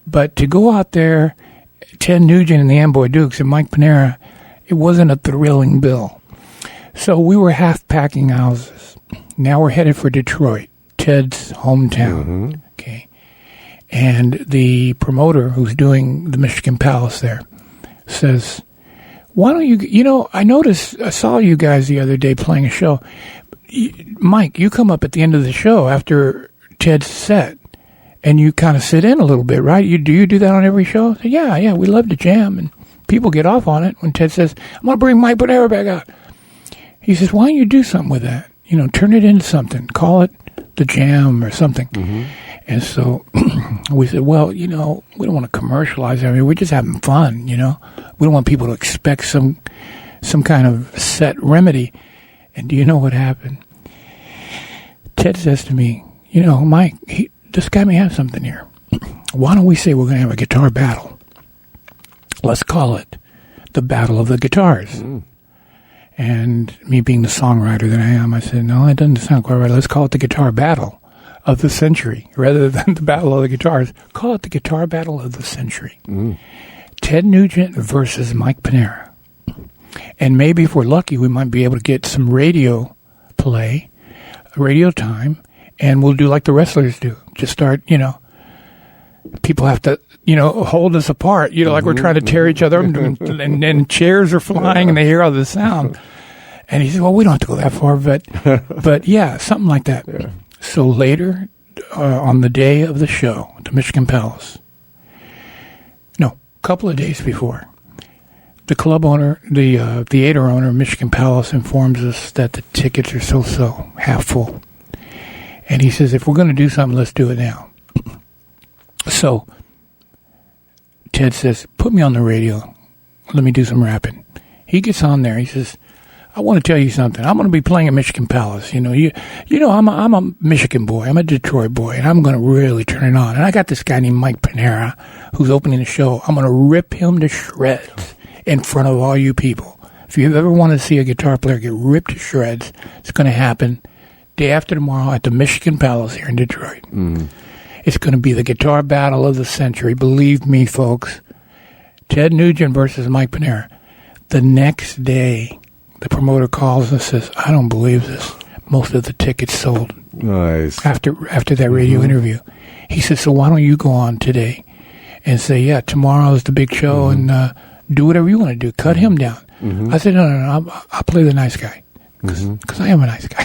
But to go out there, Ted Nugent and the Amboy Dukes and Mike Pinera, it wasn't a thrilling bill. So we were half-packing houses. Now we're headed for Detroit, Ted's hometown. Okay. And the promoter who's doing the Michigan Palace there says, why don't you, I saw you guys the other day playing a show. Mike, you come up at the end of the show after Ted's set, and you kind of sit in a little bit, right? Do you do that on every show? I said, yeah, we love to jam, and people get off on it when Ted says, I'm going to bring Mike Pinera back out. He says, why don't you do something with that? Turn it into something. Call it the jam or something. And so we said, well, we don't want to commercialize it. I mean, we're just having fun, We don't want people to expect some kind of set remedy. And do you know what happened? Ted says to me, Mike, this guy may have something here. Why don't we say we're going to have a guitar battle? Let's call it the Battle of the Guitars. And me being the songwriter that I am, I said, no, it doesn't sound quite right. Let's call it the Guitar Battle of the Century. Rather than the Battle of the Guitars, call it the Guitar Battle of the Century. Ted Nugent versus Mike Pinera. And maybe if we're lucky, we might be able to get some radio play, radio time, and we'll do like the wrestlers do. Just start, people have to, hold us apart, like we're trying to tear each other, and chairs are flying and they hear all the sound. And he said, well, we don't have to go that far, but yeah, something like that. Yeah. So later, on the day of the show at the Michigan Palace, a couple of days before, the club owner, the theater owner of Michigan Palace informs us that the tickets are so half full. And he says, if we're going to do something, let's do it now. So Ted says, put me on the radio. Let me do some rapping. He gets on there. He says, I want to tell you something. I'm going to be playing at Michigan Palace. I'm a Michigan boy. I'm a Detroit boy, and I'm going to really turn it on. And I got this guy named Mike Pinera who's opening the show. I'm going to rip him to shreds in front of all you people. If you ever want to see a guitar player get ripped to shreds, it's going to happen day after tomorrow at the Michigan Palace here in Detroit. It's going to be the guitar battle of the century. Believe me, folks. Ted Nugent versus Mike Pinera. The next day, the promoter calls and says, I don't believe this. Most of the tickets sold.
Nice.
After that radio interview. He said, so why don't you go on today and say, yeah, tomorrow is the big show, and do whatever you want to do. Cut him down. I said, no, I'll play the nice guy. Because I am a nice guy.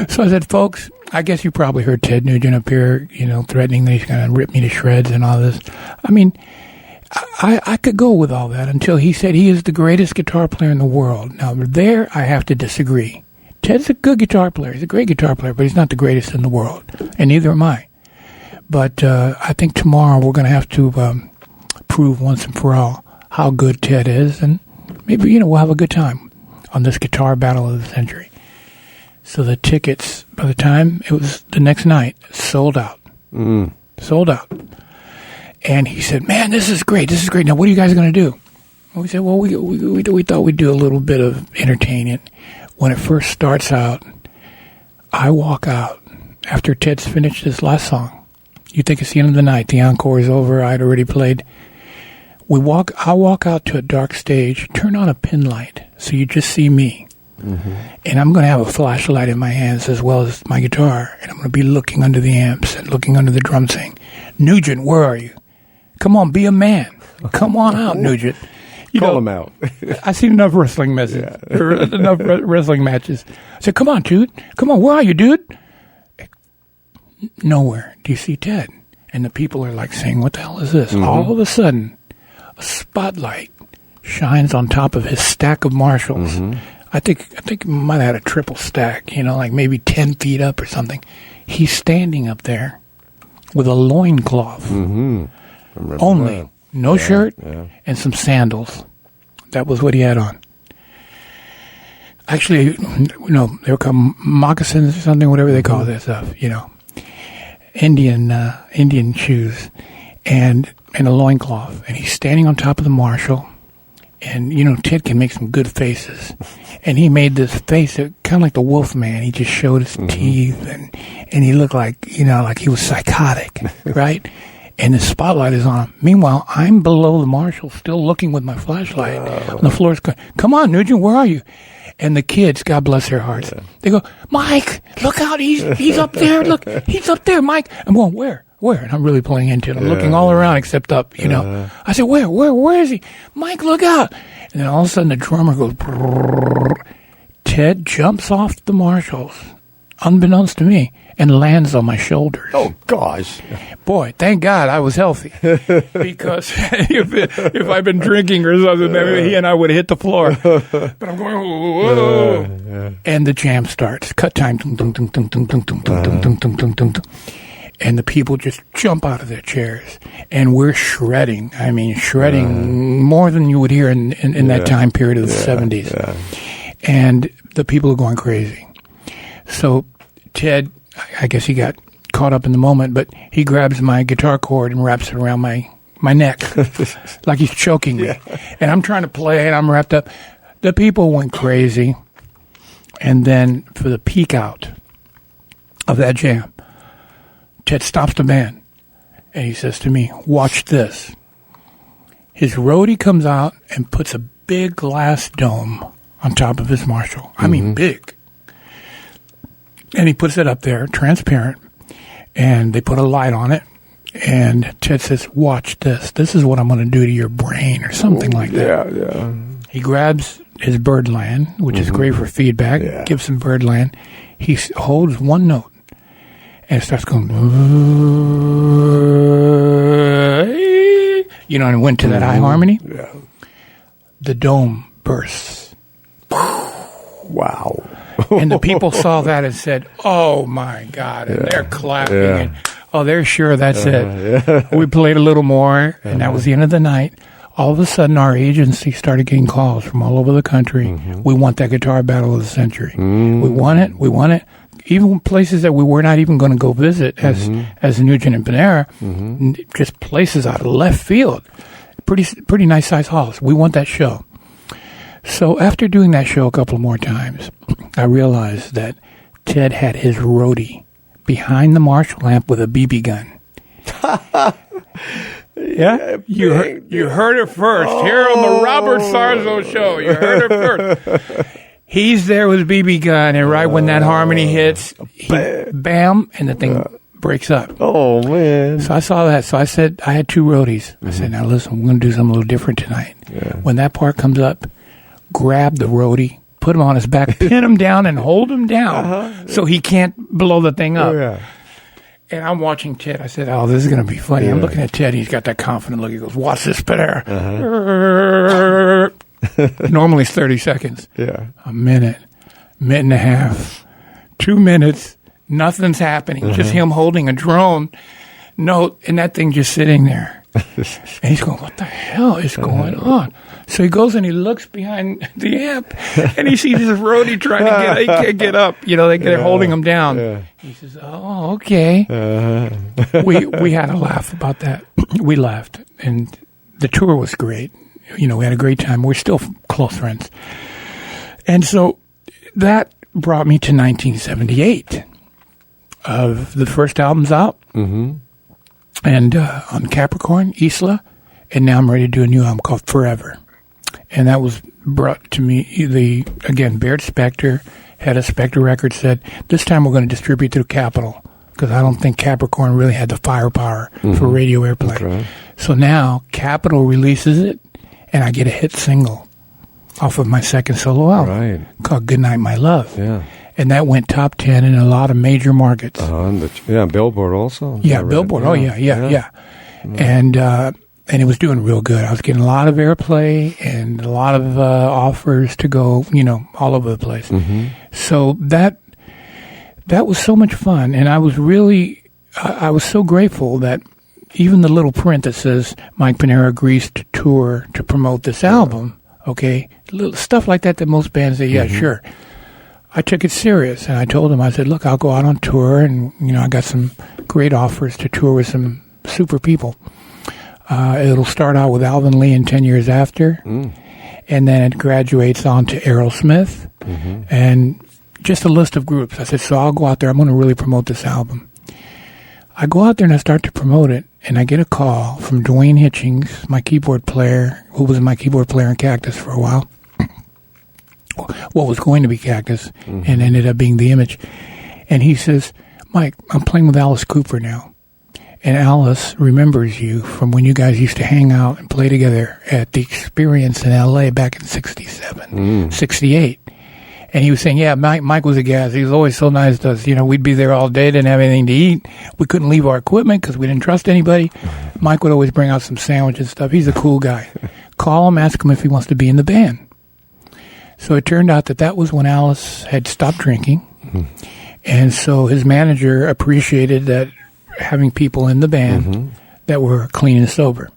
So I said, folks, I guess you probably heard Ted Nugent up here, threatening that he's going to rip me to shreds and all this. I mean, I could go with all that until he said he is the greatest guitar player in the world. Now, there I have to disagree. Ted's a good guitar player. He's a great guitar player, but he's not the greatest in the world. And neither am I. But I think tomorrow we're going to have to prove once and for all how good Ted is. And maybe, we'll have a good time on this guitar battle of the century. So the tickets, by the time it was the next night, sold out. Sold out. And he said, man, this is great. Now, what are you guys going to do? We said, well, we thought we'd do a little bit of entertainment. When it first starts out, I walk out after Ted's finished his last song. You think it's the end of the night. The encore is over. I'd already played. I walk out to a dark stage, turn on a pin light, so you just see me. Mm-hmm. And I'm going to have a flashlight in my hands as well as my guitar. And I'm going to be looking under the amps and looking under the drum saying, Nugent, where are you? Come on, be a man. Come on out, Nugent.
Call him out.
I've seen enough wrestling messages, enough wrestling matches. I said, come on, dude. Come on, where are you, dude? Nowhere. Do you see Ted? And the people are like saying, what the hell is this? Mm-hmm. All of a sudden, a spotlight shines on top of his stack of Marshalls. Mm-hmm. I think he might have had a triple stack, like maybe 10 feet up or something. He's standing up there with a loincloth. Mm-hmm. Only. That. No shirt and some sandals. That was what he had on. Actually, they were called moccasins or something, whatever they call that stuff, Indian shoes and a loincloth. And he's standing on top of the Marshall. And, Ted can make some good faces. And he made this face, kind of like the wolf man. He just showed his teeth, and he looked like, like he was psychotic, right? And the spotlight is on him. Meanwhile, I'm below the Marshall, still looking with my flashlight on the floor. Come on, Nugent, where are you? And the kids, God bless their hearts, they go, Mike, look out, he's up there. Look, he's up there, Mike. I'm going, where? And I'm really playing into it. I'm looking all around except up, I said, where is he? Mike, look out. And then all of a sudden the drummer goes, brrr. Ted jumps off the Marshalls, unbeknownst to me, and lands on my shoulders.
Oh, gosh.
Boy, thank God I was healthy. Because if I'd been drinking or something, maybe he and I would have hit the floor. But I'm going, whoa. And the jam starts. Cut time. And the people just jump out of their chairs. And we're shredding. I mean, shredding more than you would hear in that time period of the 70s. Yeah. And the people are going crazy. So Ted, I guess he got caught up in the moment, but he grabs my guitar cord and wraps it around my neck like he's choking me. And I'm trying to play, and I'm wrapped up. The people went crazy. And then for the peak out of that jam, Ted stops the band, and he says to me, watch this. His roadie comes out and puts a big glass dome on top of his Marshall. I mean, big. And he puts it up there, transparent, and they put a light on it. And Ted says, watch this. This is what I'm going to do to your brain or something like that. Yeah. He grabs his Birdland, which is great for feedback, gives him Birdland. He holds one note. And it starts going, and went to that high harmony. Yeah. The dome bursts.
Wow.
And the people saw that and said, oh, my God. And they're clapping. And, they're sure that's it. Yeah. We played a little more, and that was the end of the night. All of a sudden, our agency started getting calls from all over the country. We want that guitar battle of the century. We want it. Even places that we were not even going to go visit as Nugent and Pinera, just places out of left field. Pretty nice size halls. We want that show. So after doing that show a couple more times, I realized that Ted had his roadie behind the Marshall amp with a BB gun. Yeah, you heard it first here on the Robert Sarzo show. You heard it first. He's there with a BB gun, and right when that harmony hits, bam, and the thing breaks up.
Oh, man.
So I saw that. So I said, I had two roadies. I said, now listen, we're going to do something a little different tonight. Yeah. When that part comes up, grab the roadie, put him on his back, pin him down, and hold him down so he can't blow the thing up. Oh, yeah. And I'm watching Ted. I said, oh, this is going to be funny. Yeah. I'm looking at Ted. He's got that confident look. He goes, watch this, Pinera. Normally it's 30 seconds. Yeah. A minute and a half, 2 minutes, nothing's happening. Just him holding a drone note and that thing just sitting there. And he's going, what the hell is going on? So he goes and he looks behind the amp and he sees his roadie trying to get, he can't get up. They're holding him down. Yeah. He says, oh, okay. We had a laugh about that. We laughed, and the tour was great. we had a great time. We're still close friends. And so that brought me to 1978. The first album's out.
Mm-hmm.
And on Capricorn, Isla. And now I'm ready to do a new album called Forever. And that was brought to me, Baird Spector, head of Spector Records, said, this time we're going to distribute through Capitol, because I don't think Capricorn really had the firepower for radio airplay. Okay. So now Capitol releases it, and I get a hit single off of my second solo album called Goodnight, My Love.
Yeah.
And that went top 10 in a lot of major markets.
Billboard also.
Yeah, Billboard. Oh, yeah. And it was doing real good. I was getting a lot of airplay and a lot of offers to go, all over the place. Mm-hmm. So that was so much fun. And I was I was so grateful that even the little print that says Mike Pinera agrees to tour to promote this album, okay, little stuff like that most bands say, yeah, sure. I took it serious, and I told him, I said, look, I'll go out on tour, and, I got some great offers to tour with some super people. It'll start out with Alvin Lee and 10 Years After, and then it graduates on to Aerosmith, and just a list of groups. I said, so I'll go out there. I'm going to really promote this album. I go out there, and I start to promote it, and I get a call from Dwayne Hitchings, my keyboard player, who was my keyboard player in Cactus for a while. What was going to be Cactus and ended up being The Image. And he says, Mike, I'm playing with Alice Cooper now. And Alice remembers you from when you guys used to hang out and play together at the Experience in L.A. back in 67, 68. And he was saying, yeah, Mike was a gas. He was always so nice to us. We'd be there all day, didn't have anything to eat. We couldn't leave our equipment because we didn't trust anybody. Mike would always bring out some sandwiches and stuff. He's a cool guy. Call him, ask him if he wants to be in the band. So it turned out that was when Alice had stopped drinking. And so his manager appreciated that having people in the band that were clean and sober.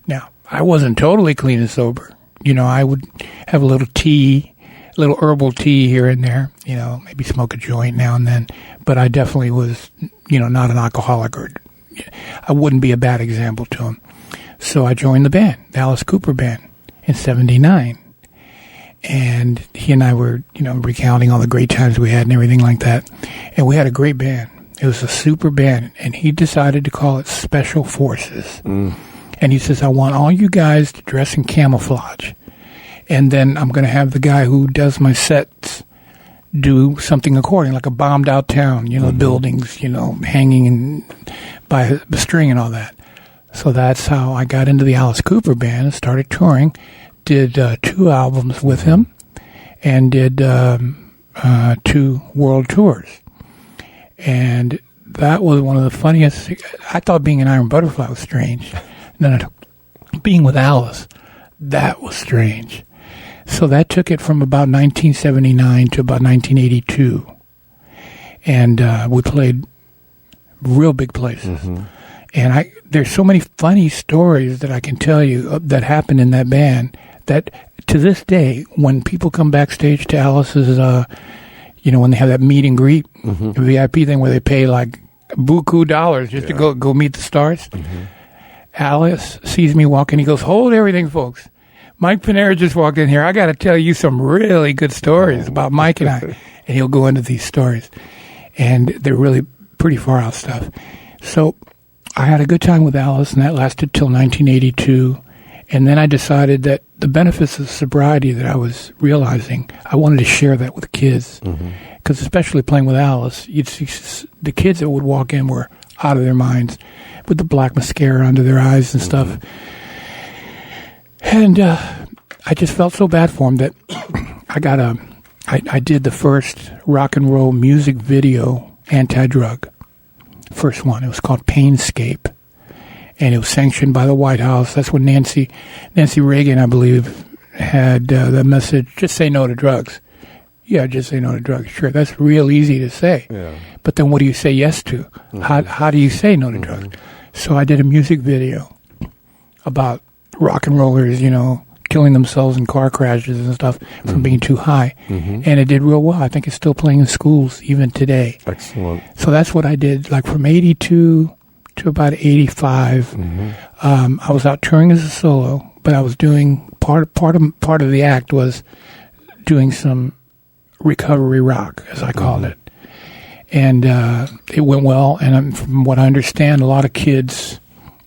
Now, I wasn't totally clean and sober. I would have a little tea, a little herbal tea here and there, maybe smoke a joint now and then. But I definitely was, not an alcoholic, or I wouldn't be a bad example to him. So I joined the band, the Alice Cooper Band, in 79. And he and I were, recounting all the great times we had and everything like that. And we had a great band. It was a super band. And he decided to call it Special Forces. And he says, I want all you guys to dress in camouflage. And then I'm going to have the guy who does my sets do something according, like a bombed out town, buildings, hanging by the string and all that. So that's how I got into the Alice Cooper Band and started touring. Did 2 albums with him and did 2 world tours. And that was one of the funniest. I thought being an Iron Butterfly was strange. No. Being with Alice, that was strange. So that took it from about 1979 to about 1982. And we played real big places. And there's so many funny stories that I can tell you that happened in that band that to this day, when people come backstage to Alice's, when they have that meet and greet, VIP thing where they pay like buku dollars just to go meet the stars, Alice sees me walking. He goes, hold everything, folks. Mike Pinera just walked in here. I got to tell you some really good stories about Mike and I. And he'll go into these stories. And they're really pretty far out stuff. So I had a good time with Alice, and that lasted till 1982. And then I decided that the benefits of sobriety that I was realizing, I wanted to share that with kids. Because especially playing with Alice, you'd see the kids that would walk in were out of their minds with the black mascara under their eyes and stuff. And I just felt so bad for them that I did the first rock and roll music video anti-drug. First one. It was called Painscape. And it was sanctioned by the White House. That's when Nancy Reagan, I believe, had the message, just say no to drugs. Yeah, just say no to drugs. Sure, that's real easy to say. Yeah. But then what do you say yes to? How do you say no to drugs? So I did a music video about rock and rollers, killing themselves in car crashes and stuff from being too high. And it did real well. I think it's still playing in schools even today.
Excellent.
So that's what I did, like from 82 to about 85. I was out touring as a solo, but I was doing part of the act was doing some recovery rock, as I called it. And it went well, and from what I understand, a lot of kids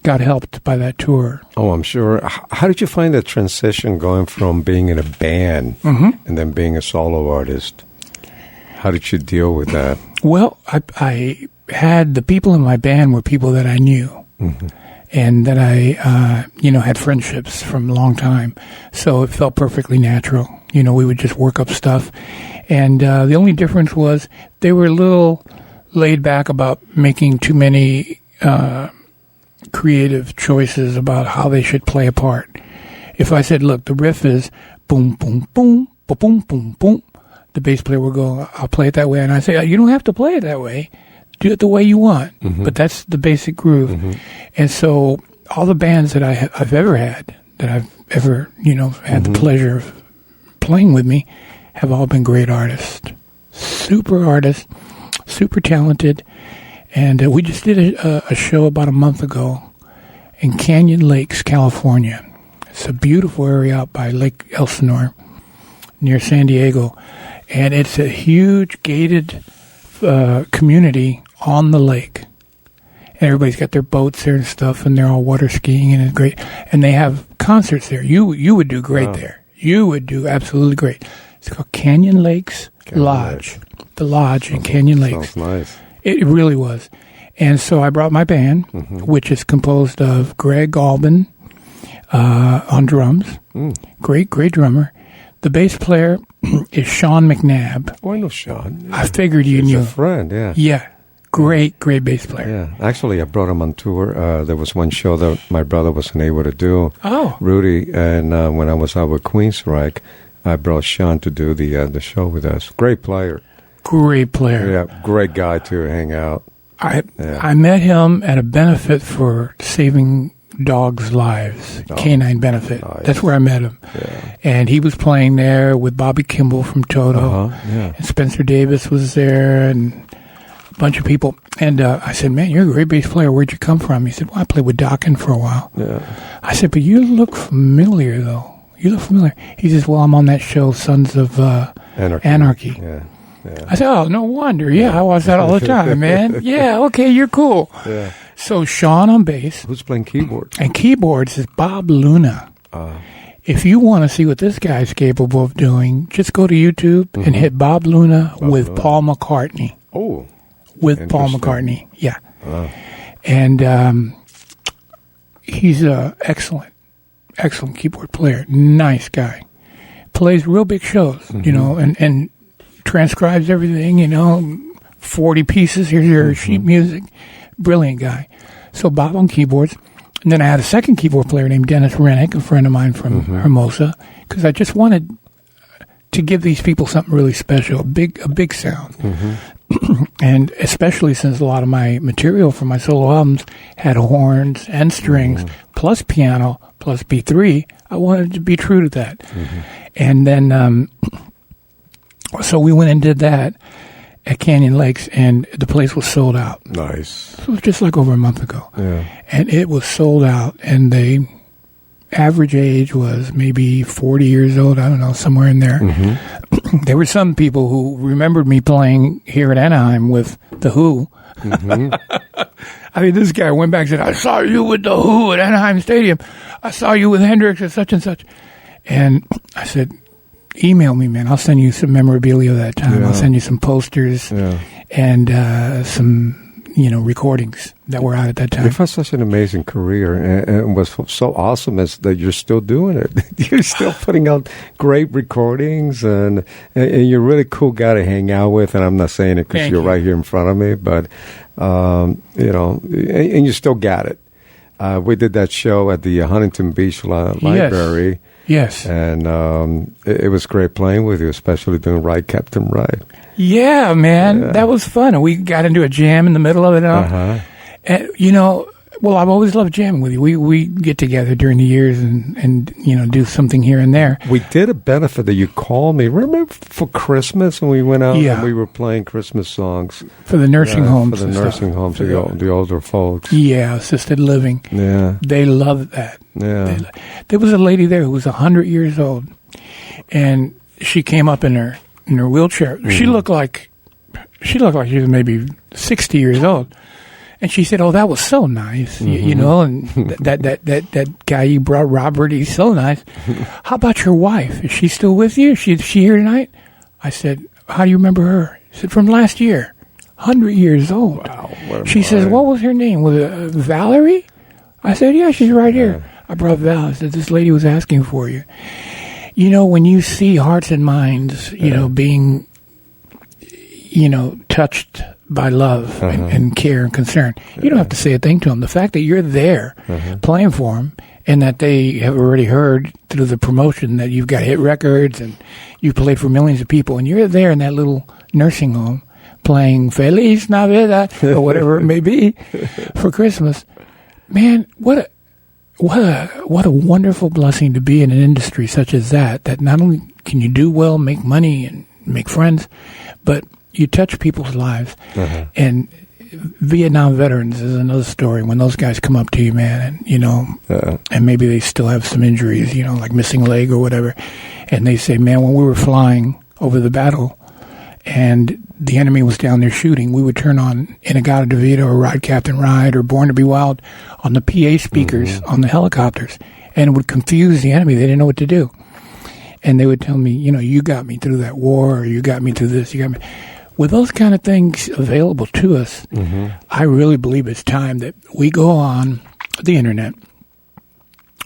got helped by that tour.
Oh, I'm sure. How did you find that transition going from being in a band and then being a solo artist? How did you deal with that?
Well, I had the people in my band were people that I knew. And that I, had friendships from a long time. So it felt perfectly natural. We would just work up stuff. And the only difference was they were a little laid back about making too many creative choices about how they should play a part. If I said, look, the riff is boom, boom, boom, boom, boom, boom, boom, the bass player will go, I'll play it that way. And I say, you don't have to play it that way. Do it the way you want. But that's the basic groove. And so all the bands that I've ever had, that I've ever, had the pleasure of playing with me, have all been great artists. Super talented. And we just did a show about a month ago in Canyon Lakes, California. It's a beautiful area out by Lake Elsinore near San Diego. And it's a huge gated community on the lake. And everybody's got their boats there and stuff, and they're all water skiing, and it's great. And they have concerts there. You would do great there. You would do absolutely great. It's called Canyon Lakes Lodge. The Lodge in Canyon Lakes.
Sounds nice.
It really was. And so I brought my band, which is composed of Greg Albin on drums. Great drummer. The bass player is Sean McNabb.
Oh, I know Sean.
I figured you knew.
He's a friend, yeah.
Yeah. Great bass player.
Yeah. Actually, I brought him on tour. There was one show that my brother wasn't able to do.
Oh.
Rudy. And when I was out with Queensryche, I brought Sean to do the show with us. Great player.
Great player.
Yeah. Great guy to hang out.
I met him at a benefit for saving dogs' lives, canine benefit. Nice. That's where I met him. Yeah. And he was playing there with Bobby Kimball from Toto. And Spencer Davis was there, and a bunch of people. And I said, man, you're a great bass player. Where'd you come from? He said, well, I played with Dokken for a while. Yeah. I said, but you look familiar, though. You look familiar. He says, well, I'm on that show, Sons of Anarchy. Yeah. I said, oh, no wonder. Yeah, I watch that all the time, man. Yeah, okay, you're cool. Yeah. So Sean on bass.
Who's playing keyboards?
And keyboards is Bob Luna. If you want to see what this guy's capable of doing, just go to YouTube and hit Bob Luna with Paul McCartney.
Oh.
With Paul McCartney, yeah. And he's an excellent keyboard player. Nice guy. Plays real big shows, and transcribes everything, 40 pieces. Here's your sheet music. Brilliant guy. So Bob on keyboards. And then I had a second keyboard player named Dennis Rennick, a friend of mine from Hermosa, because I just wanted to give these people something really special, a big sound. And especially since a lot of my material for my solo albums had horns and strings, plus piano, plus B3, I wanted to be true to that. And then, so we went and did that at Canyon Lakes, and the place was sold out.
Nice.
So it was just like over a month ago.
Yeah.
And it was sold out, and the average age was maybe 40 years old, I don't know, somewhere in there. There were some people who remembered me playing here at Anaheim with The Who. I mean, this guy went back and said, I saw you with The Who at Anaheim Stadium. I saw you with Hendrix at such and such. And I said, email me, man. I'll send you some memorabilia that time. I'll send you some posters and some, recordings that were out at that time.
You've had such an amazing career, and what's so awesome is that you're still doing it. You're still putting out great recordings, and you're a really cool guy to hang out with. And I'm not saying it because you're right here in front of me, but and you still got it. We did that show at the Huntington Beach Library.
Yes.
And it was great playing with you, especially doing Right, Captain Right.
Yeah, man. Yeah. That was fun. And we got into a jam in the middle of it all. And, Well, I've always loved jamming with you. We get together during the years and do something here and there.
We did a benefit that you called me. Remember for Christmas when we went out and we were playing Christmas songs
for the nursing homes.
For the nursing homes, the older folks.
Yeah, assisted living.
Yeah,
they loved that.
Yeah,
there was a lady there who was 100 years old, and she came up in her wheelchair. Mm-hmm. She looked like she was maybe 60 years old. And she said, "Oh, that was so nice,
mm-hmm.
And that guy you brought, Robert, he's so nice. How about your wife? Is she still with you? Is she here tonight?" I said, "How do you remember her?" She said, "From last year, 100 years old."
Wow.
She says, "What was her name? Was it Valerie?" I said, "Yeah, she's right here." I brought Val. I said, "This lady was asking for you." When you see hearts and minds, being, touched by love and care and concern. You don't have to say a thing to them. The fact that you're there playing for them and that they have already heard through the promotion that you've got hit records and you played for millions of people and you're there in that little nursing home playing Feliz Navidad or whatever it may be for Christmas. Man, what a wonderful blessing to be in an industry such as that not only can you do well, make money and make friends, but you touch people's lives. And Vietnam veterans is another story. When those guys come up to you, man, and and maybe they still have some injuries, like missing a leg or whatever, and they say, "Man, when we were flying over the battle and the enemy was down there shooting, we would turn on Inagata DeVita or Ride Captain Ride or Born to Be Wild on the PA speakers on the helicopters, and it would confuse the enemy. They didn't know what to do. And they would tell me, you got me through that war, or you got me through this, you got me." With those kind of things available to us, I really believe it's time that we go on the internet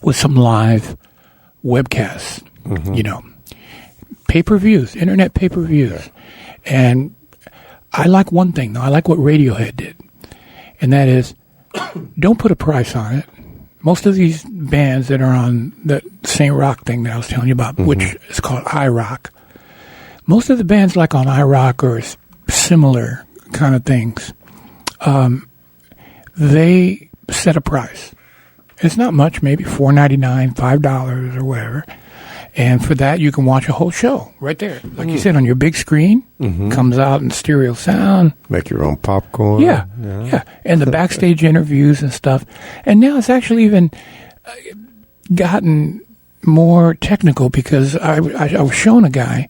with some live webcasts, pay-per-views, internet pay-per-views. And I like one thing, though. I like what Radiohead did, and that is don't put a price on it. Most of these bands that are on the Saint Rock thing that I was telling you about, which is called iRock, most of the bands like on iRock or similar kind of things, they set a price. It's not much, maybe $4.99, $5 or whatever. And for that, you can watch a whole show right there. Like you said, on your big screen, comes out in stereo sound.
Make your own popcorn.
Yeah. And the backstage interviews and stuff. And now it's actually even gotten more technical because I was showing a guy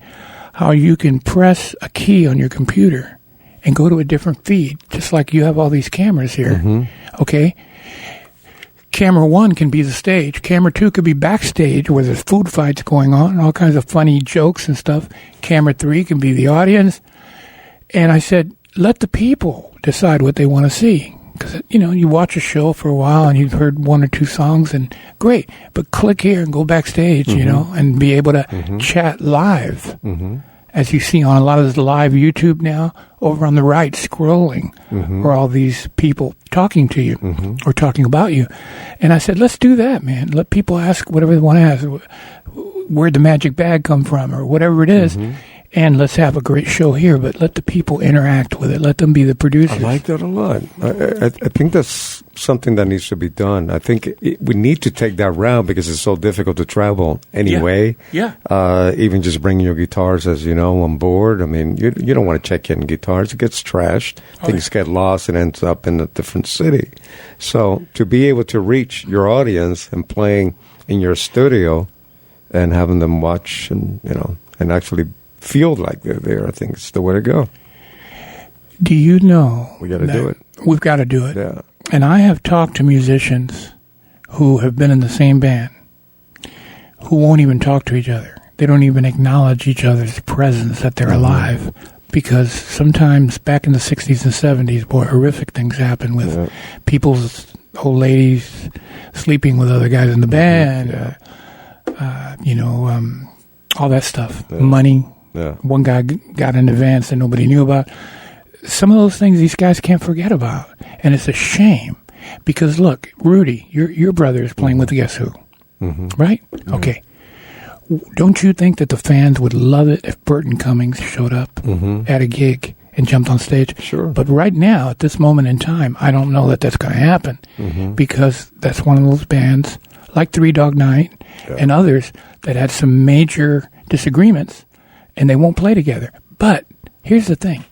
how you can press a key on your computer and go to a different feed, just like you have all these cameras here. Okay? Camera 1 can be the stage. Camera 2 could be backstage where there's food fights going on and all kinds of funny jokes and stuff. Camera 3 can be the audience. And I said, let the people decide what they want to see. Because, you watch a show for a while and you've heard one or two songs and great. But click here and go backstage, and be able to chat live. As you see on a lot of this live YouTube now, over on the right, scrolling, are all these people talking to you or talking about you. And I said, let's do that, man. Let people ask whatever they want to ask. Where'd the magic bag come from or whatever it is. And let's have a great show here, but let the people interact with it. Let them be the producers.
I like that a lot. I think that's something that needs to be done. I think we need to take that route because it's so difficult to travel anyway.
Yeah.
Even just bringing your guitars, as you know, on board. I mean, you don't want to check in guitars. It gets trashed. Things get lost and ends up in a different city. So to be able to reach your audience and playing in your studio and having them watch and actually feel like they're there, I think it's the way to go.
Do you know
we got to do it?
We've got to do it.
Yeah.
And I have talked to musicians who have been in the same band who won't even talk to each other. They don't even acknowledge each other's presence, that they're alive. Because sometimes back in the 60s and 70s, boy, horrific things happen with people's old ladies sleeping with other guys in the band, all that stuff. Money.
Yeah.
One guy got an advance that nobody knew about. Some of those things these guys can't forget about. And it's a shame. Because, look, Rudy, your brother is playing with Guess Who. Right? Okay. Don't you think that the fans would love it if Burton Cummings showed up at a gig and jumped on stage.
Sure.
But right now, at this moment in time, I don't know that that's going to happen because that's one of those bands like Three Dog Night and others that had some major disagreements, and they won't play together. But here's the thing.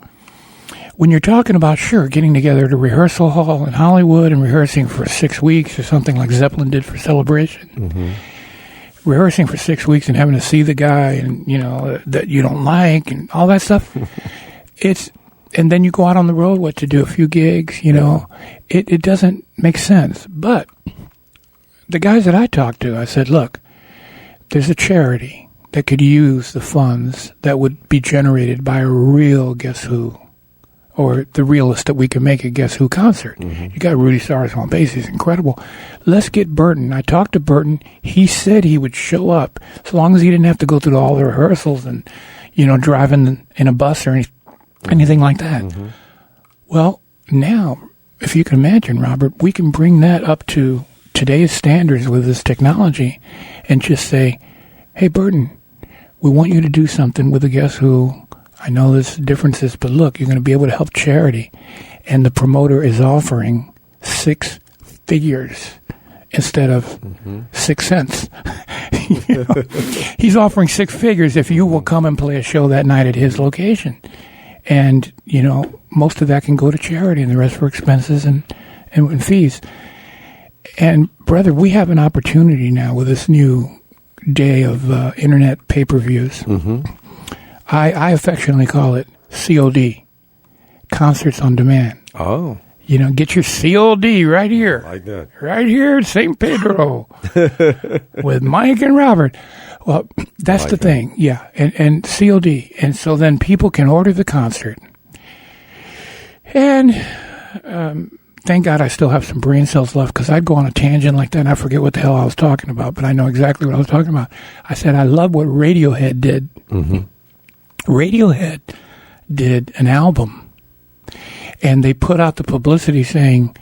When you're talking about, sure, getting together at a rehearsal hall in Hollywood and rehearsing for 6 weeks or something like Zeppelin did for Celebration, rehearsing for 6 weeks and having to see the guy and, that you don't like and all that stuff, and then you go out on the road, to do a few gigs, it doesn't make sense. But the guys that I talked to, I said, look, there's a charity that could use the funds that would be generated by a real Guess Who, or the realest that we can make a Guess Who concert. You got Rudy Sarzo on bass. He's incredible. Let's get Burton. I talked to Burton. He said he would show up as long as he didn't have to go through all the rehearsals and, driving in a bus or anything like that. Well, now, if you can imagine, Robert, we can bring that up to today's standards with this technology and just say, hey, Burton, we want you to do something with the Guess Who. I know there's differences, but look, you're going to be able to help charity. And the promoter is offering 6 figures instead of 6 cents. He's offering 6 figures if you will come and play a show that night at his location. And, most of that can go to charity and the rest for expenses and fees. And, brother, we have an opportunity now with this new day of internet pay-per-views. I affectionately call it COD, Concerts on Demand.
Oh.
Get your COD right here.
Like that.
Right here in St. Pedro with Mike and Robert. Well, that's the thing. Yeah. And COD. And so then people can order the concert. And thank God I still have some brain cells left because I'd go on a tangent like that and I forget what the hell I was talking about, but I know exactly what I was talking about. I said I love what Radiohead did. Radiohead did an album, and they put out the publicity saying,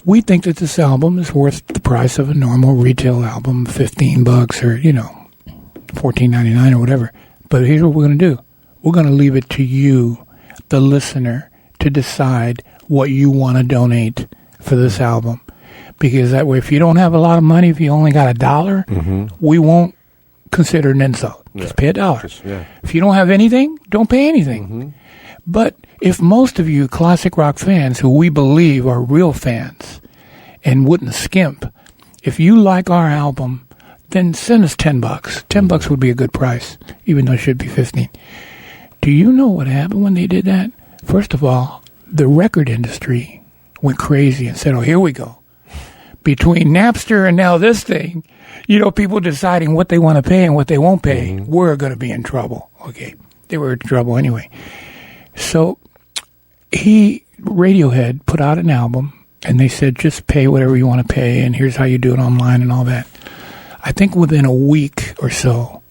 we think that this album is worth the price of a normal retail album, $15 or, $14.99 or whatever. But here's what we're going to do. We're going to leave it to you, the listener, to decide what you want to donate for this album. Because that way, if you don't have a lot of money, if you only got $1, we won't consider an insult. Just pay $1. If you don't have anything, don't pay anything. But if most of you classic rock fans who we believe are real fans and wouldn't skimp, if you like our album, then send us $10. $10 would be a good price, even though it should be 15. Do you know what happened when they did that? First of all, the record industry went crazy and said, oh, here we go. Between Napster and now this thing, people deciding what they want to pay and what they won't pay, we're going to be in trouble. Okay. They were in trouble anyway. So Radiohead put out an album and they said, just pay whatever you want to pay and here's how you do it online and all that. I think within a week or so,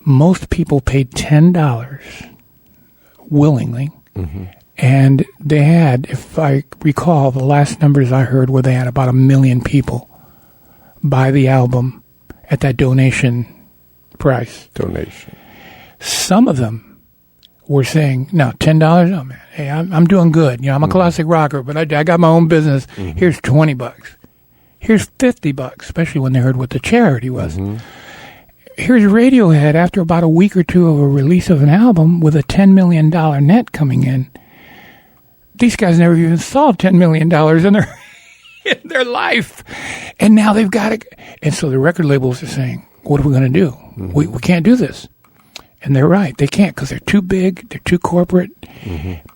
most people paid $10 willingly. And they had, if I recall, the last numbers I heard were they had about 1 million people buy the album at that donation price. Some of them were saying, no, $10? Oh, man, hey, I'm doing good. I'm a classic rocker, but I got my own business. Here's $20. Here's $50, especially when they heard what the charity was. Here's Radiohead after about a week or two of a release of an album with a $10 million net coming in. These guys never even saw $10 million in their life. And now they've got it. And so the record labels are saying, what are we going to do? We can't do this. And they're right. They can't because they're too big. They're too corporate.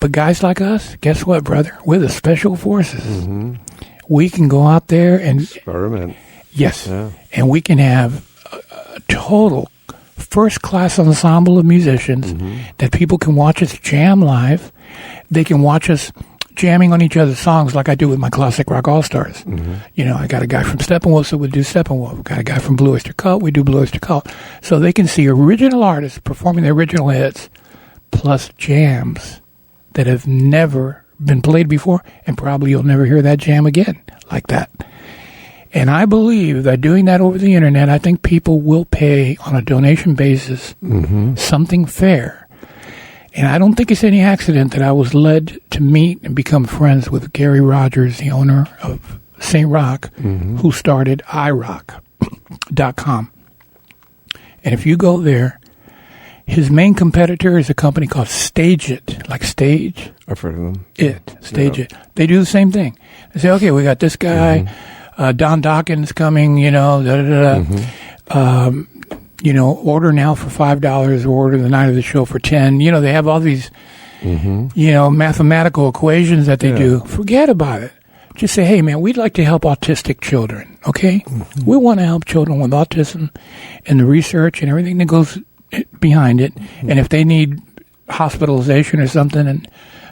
But guys like us, guess what, brother? We're the special forces. We can go out there and
experiment.
Yes. Yeah. And we can have a total first-class ensemble of musicians that people can watch us jam live. They can watch us jamming on each other's songs like I do with my Classic Rock All-Stars. I got a guy from Steppenwolf, so we do Steppenwolf. Got a guy from Blue Oyster Cult, we do Blue Oyster Cult. So they can see original artists performing their original hits, plus jams that have never been played before, and probably you'll never hear that jam again like that. And I believe that doing that over the internet, I think people will pay on a donation basis something fair. And I don't think it's any accident that I was led to meet and become friends with Gary Rogers, the owner of St. Rock, who started iRock.com. And if you go there, his main competitor is a company called Stage It, like stage.
I've heard of them.
Stage It. They do the same thing. They say, okay, we got this guy, Don Dawkins coming, order now for $5, or order the night of the show for $10. They have all these, mathematical equations that they do. Forget about it. Just say, hey, man, we'd like to help autistic children, okay? We want to help children with autism and the research and everything that goes behind it. And if they need hospitalization or something and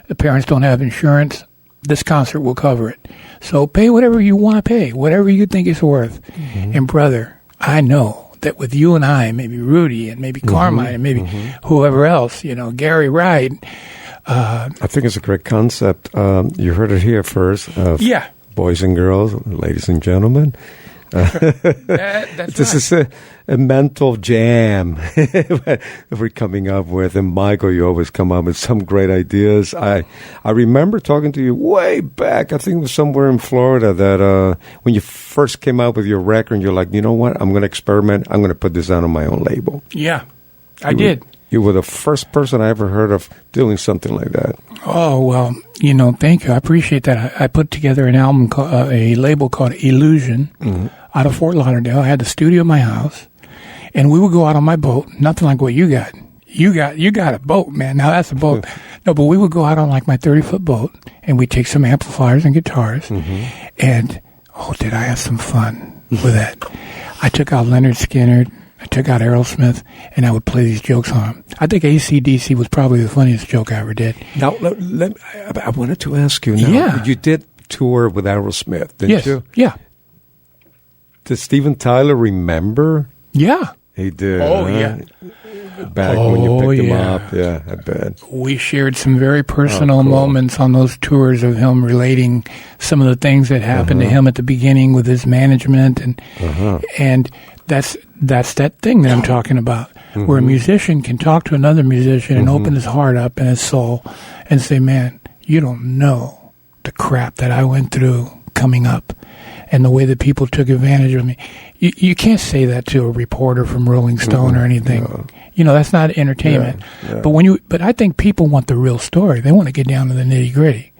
the parents don't have insurance, this concert will cover it. So pay whatever you want to pay, whatever you think it's worth. And, brother, I know that with you and I, maybe Rudy and maybe Carmine and maybe whoever else, Gary Wright.
I think it's a great concept. You heard it here first. Boys and girls, ladies and gentlemen. This is a mental jam we're coming up with. And Michael, you always come up with some great ideas. I remember talking to you way back. I think it was somewhere in Florida that when you first came out with your record, you're like, you know what? I'm going to experiment. I'm going to put this out on my own label.
Yeah, I did.
You were the first person I ever heard of doing something like that.
Oh, well, thank you. I appreciate that. I put together an album, a label called Illusion, out of Fort Lauderdale. I had the studio in my house, and we would go out on my boat, nothing like what you got. You got a boat, man. Now that's a boat. No, but we would go out on like my 30-foot boat, and we'd take some amplifiers and guitars, and, did I have some fun with that. I took out Leonard Skinner, I took out Aerosmith, and I would play these jokes on them. I think AC/DC was probably the funniest joke I ever did.
Now, I wanted to ask you, you did tour with Aerosmith, didn't you?
Yeah.
Did Steven Tyler remember?
Yeah.
He did.
Oh, yeah.
Back when you picked him up. Yeah, I bet.
We shared some very personal moments on those tours of him relating some of the things that happened to him at the beginning with his management. And that's that thing that I'm talking about, where a musician can talk to another musician and open his heart up and his soul and say, man, you don't know the crap that I went through coming up and the way that people took advantage of me. You can't say that to a reporter from Rolling Stone or anything. No. That's not entertainment. Yeah. But I think people want the real story. They want to get down to the nitty gritty.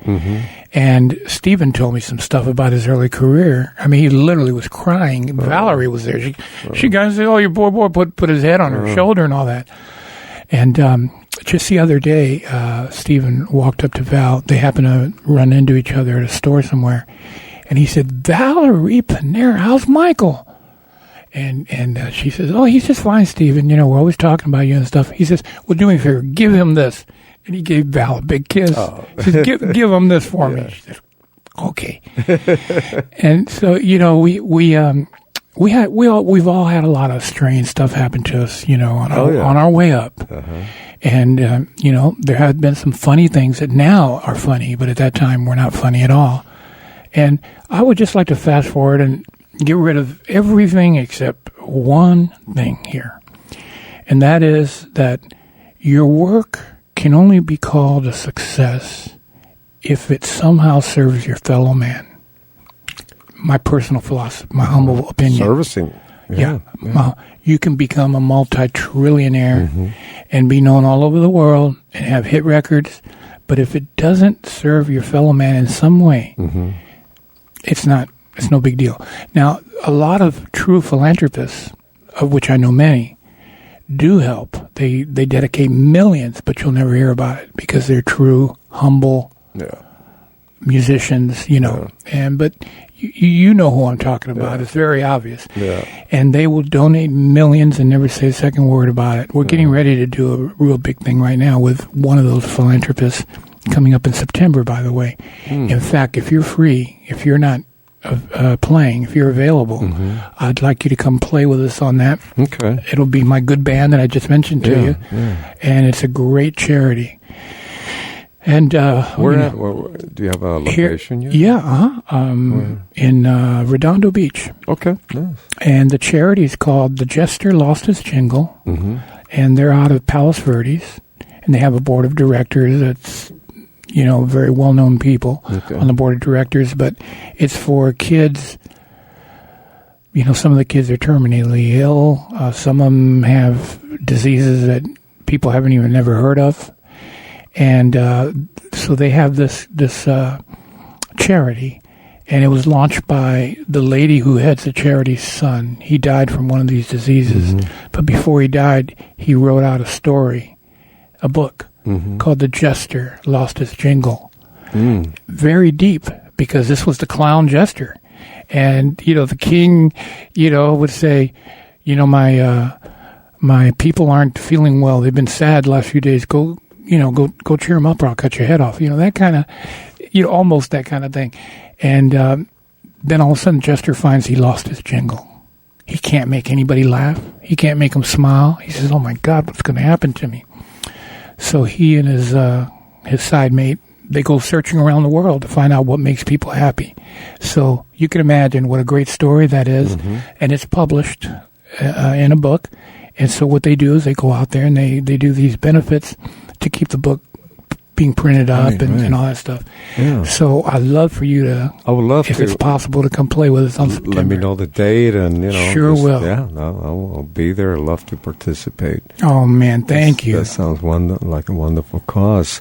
And Stephen told me some stuff about his early career. I mean, he literally was crying. Valerie was there. She got to say, "Oh, your boy put his head on her shoulder and all that." And just the other day, Stephen walked up to Val. They happened to run into each other at a store somewhere. And he said, "Valerie Pinera, how's Michael?" And she says, "Oh, he's just fine, Stephen. We're always talking about you and stuff." He says, "Well, do me a favor, give him this." And he gave Val a big kiss. He says, give him this for me. She said, "Okay." And so, we've all had a lot of strange stuff happen to us, on our way up. And there have been some funny things that now are funny, but at that time were not funny at all. And I would just like to fast forward and get rid of everything except one thing here. And that is that your work can only be called a success if it somehow serves your fellow man. My personal philosophy, my humble opinion.
Servicing.
Yeah. You can become a multi-trillionaire and be known all over the world and have hit records, but if it doesn't serve your fellow man in some way, it's no big deal. Now, a lot of true philanthropists, of which I know many, do help. They dedicate millions, but you'll never hear about it because they're true, humble musicians, but you know who I'm talking about. It's very obvious. And they will donate millions and never say a second word about it. We're getting ready to do a real big thing right now with one of those philanthropists coming up in September, by the way. In fact, if you're free, if you're not playing, if you're available, I'd like you to come play with us on that.
Okay.
It'll be my good band that I just mentioned to you. And it's a great charity. And
where do you have a location yet?
In Redondo Beach.
Okay, nice.
And the charity is called The Jester Lost His Jingle, and they're out of Palos Verdes. and they have a board of directors that's, very well-known people on the board of directors, but it's for kids. Some of the kids are terminally ill. Some of them have diseases that people haven't even never heard of. And so they have this charity, and it was launched by the lady who heads the charity's son. He died from one of these diseases. But before he died, he wrote out a book called The Jester Lost His Jingle. Very deep, because this was the clown jester. And, the king, would say, my people aren't feeling well. They've been sad the last few days. Go cheer them up or I'll cut your head off. That kind of, almost that kind of thing. And then all of a sudden, Jester finds he lost his jingle. He can't make anybody laugh. He can't make them smile. He says, oh, my God, what's going to happen to me? So he and his side mate, they go searching around the world to find out what makes people happy. So you can imagine what a great story that is. And it's published in a book. And so what they do is they go out there and they do these benefits to keep the book being printed up and all that stuff. Yeah. So I'd love for you to,
I would love
if it's possible, to come play with us on September.
Let me know the date and,
Sure will.
Yeah, I'll be there. I'd love to participate.
Oh, man, thank you.
That sounds like a wonderful cause.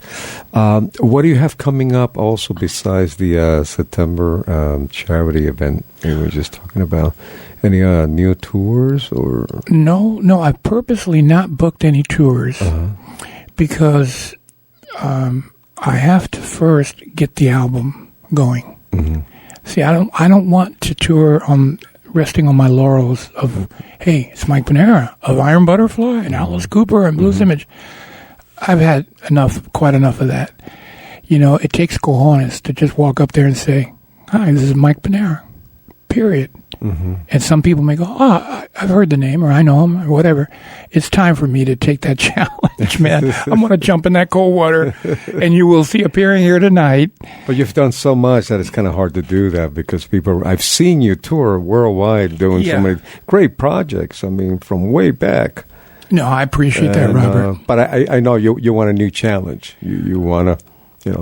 What do you have coming up also besides the September charity event we were just talking about? Any new tours or?
No, I've purposely not booked any tours because I have to first get the album going. See, I don't want to tour on resting on my laurels of, hey, it's Mike Pinera of Iron Butterfly and Alice Cooper and Blues Image. I've had quite enough of that. It takes cojones to just walk up there and say, hi, this is Mike Pinera, period. And some people may go, I've heard the name, or I know him, or whatever. It's time for me to take that challenge, man. I'm going to jump in that cold water, and you will see appearing here tonight.
But you've done so much that it's kind of hard to do that because I've seen you tour worldwide doing so many great projects, from way back.
No, I appreciate that, Robert.
But I know you want a new challenge. You want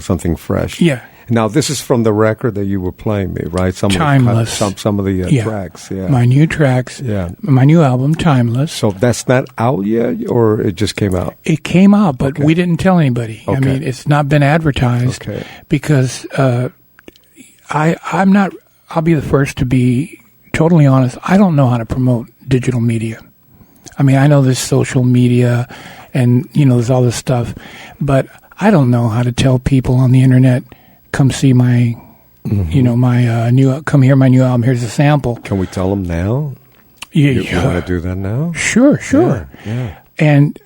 something fresh.
Yeah.
Now, this is from the record that you were playing me, right?
Timeless.
Some of the tracks, yeah.
My new tracks.
Yeah.
My new album, Timeless.
So that's not out yet, or it just came out?
It came out, but we didn't tell anybody.
Okay.
It's not been advertised because I'm not, I'll be the first to be totally honest. I don't know how to promote digital media. I know there's social media and, there's all this stuff, but I don't know how to tell people on the internet, come see my, come hear my new album. Here's a sample.
Can we tell them now?
You
want to do that now?
Sure.
Yeah.
And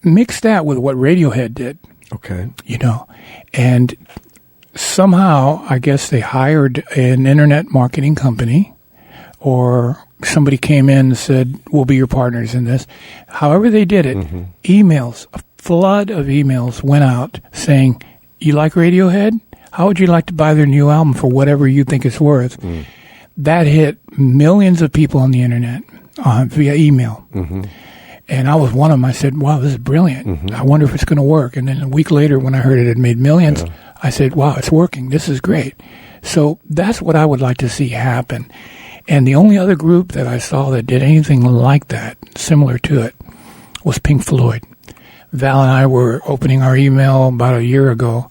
mix that with what Radiohead did.
Okay.
And somehow, I guess they hired an internet marketing company, or somebody came in and said, we'll be your partners in this. However they did it, emails, a flood of emails went out saying, you like Radiohead? How would you like to buy their new album for whatever you think it's worth? That hit millions of people on the internet via email. And I was one of them. I said, wow, this is brilliant. I wonder if it's going to work. And then a week later, when I heard it had made millions, I said, wow, it's working. This is great. So that's what I would like to see happen. And the only other group that I saw that did anything like that, similar to it, was Pink Floyd. Val and I were opening our email about a year ago,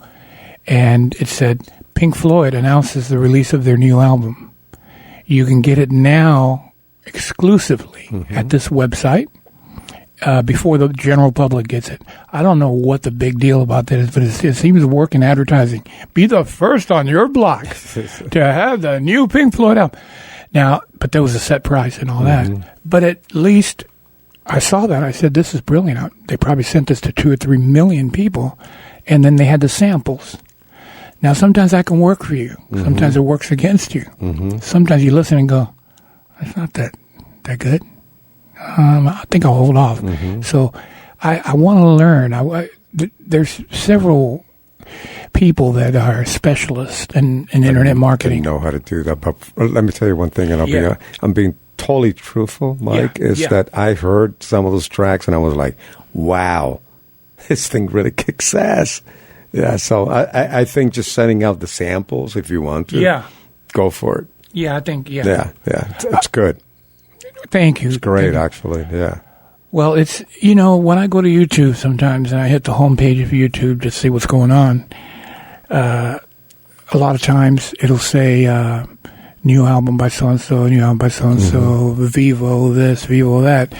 and it said, Pink Floyd announces the release of their new album. You can get it now exclusively at this website before the general public gets it. I don't know what the big deal about that is, but it seems to work in advertising. Be the first on your block to have the new Pink Floyd album. Now, but there was a set price and all that. But at least I saw that. I said, this is brilliant. They probably sent this to 2 or 3 million people, and then they had the samples. Now, sometimes that can work for you. Sometimes it works against you. Sometimes you listen and go, it's not that good. I think I'll hold off. So I want to learn. There's several people that are specialists in internet marketing.
Know how to do that. But let me tell you one thing, and I'm being totally truthful, Mike, is that I heard some of those tracks and I was like, wow, this thing really kicks ass. Yeah, so I think just sending out the samples if you want to. Go for it.
Yeah, I think,
Yeah, it's good.
Thank you.
It's great, actually, yeah.
Well, it's, when I go to YouTube sometimes and I hit the homepage of YouTube to see what's going on, a lot of times it'll say new album by so-and-so, new album by so-and-so, Vivo this, Vivo that.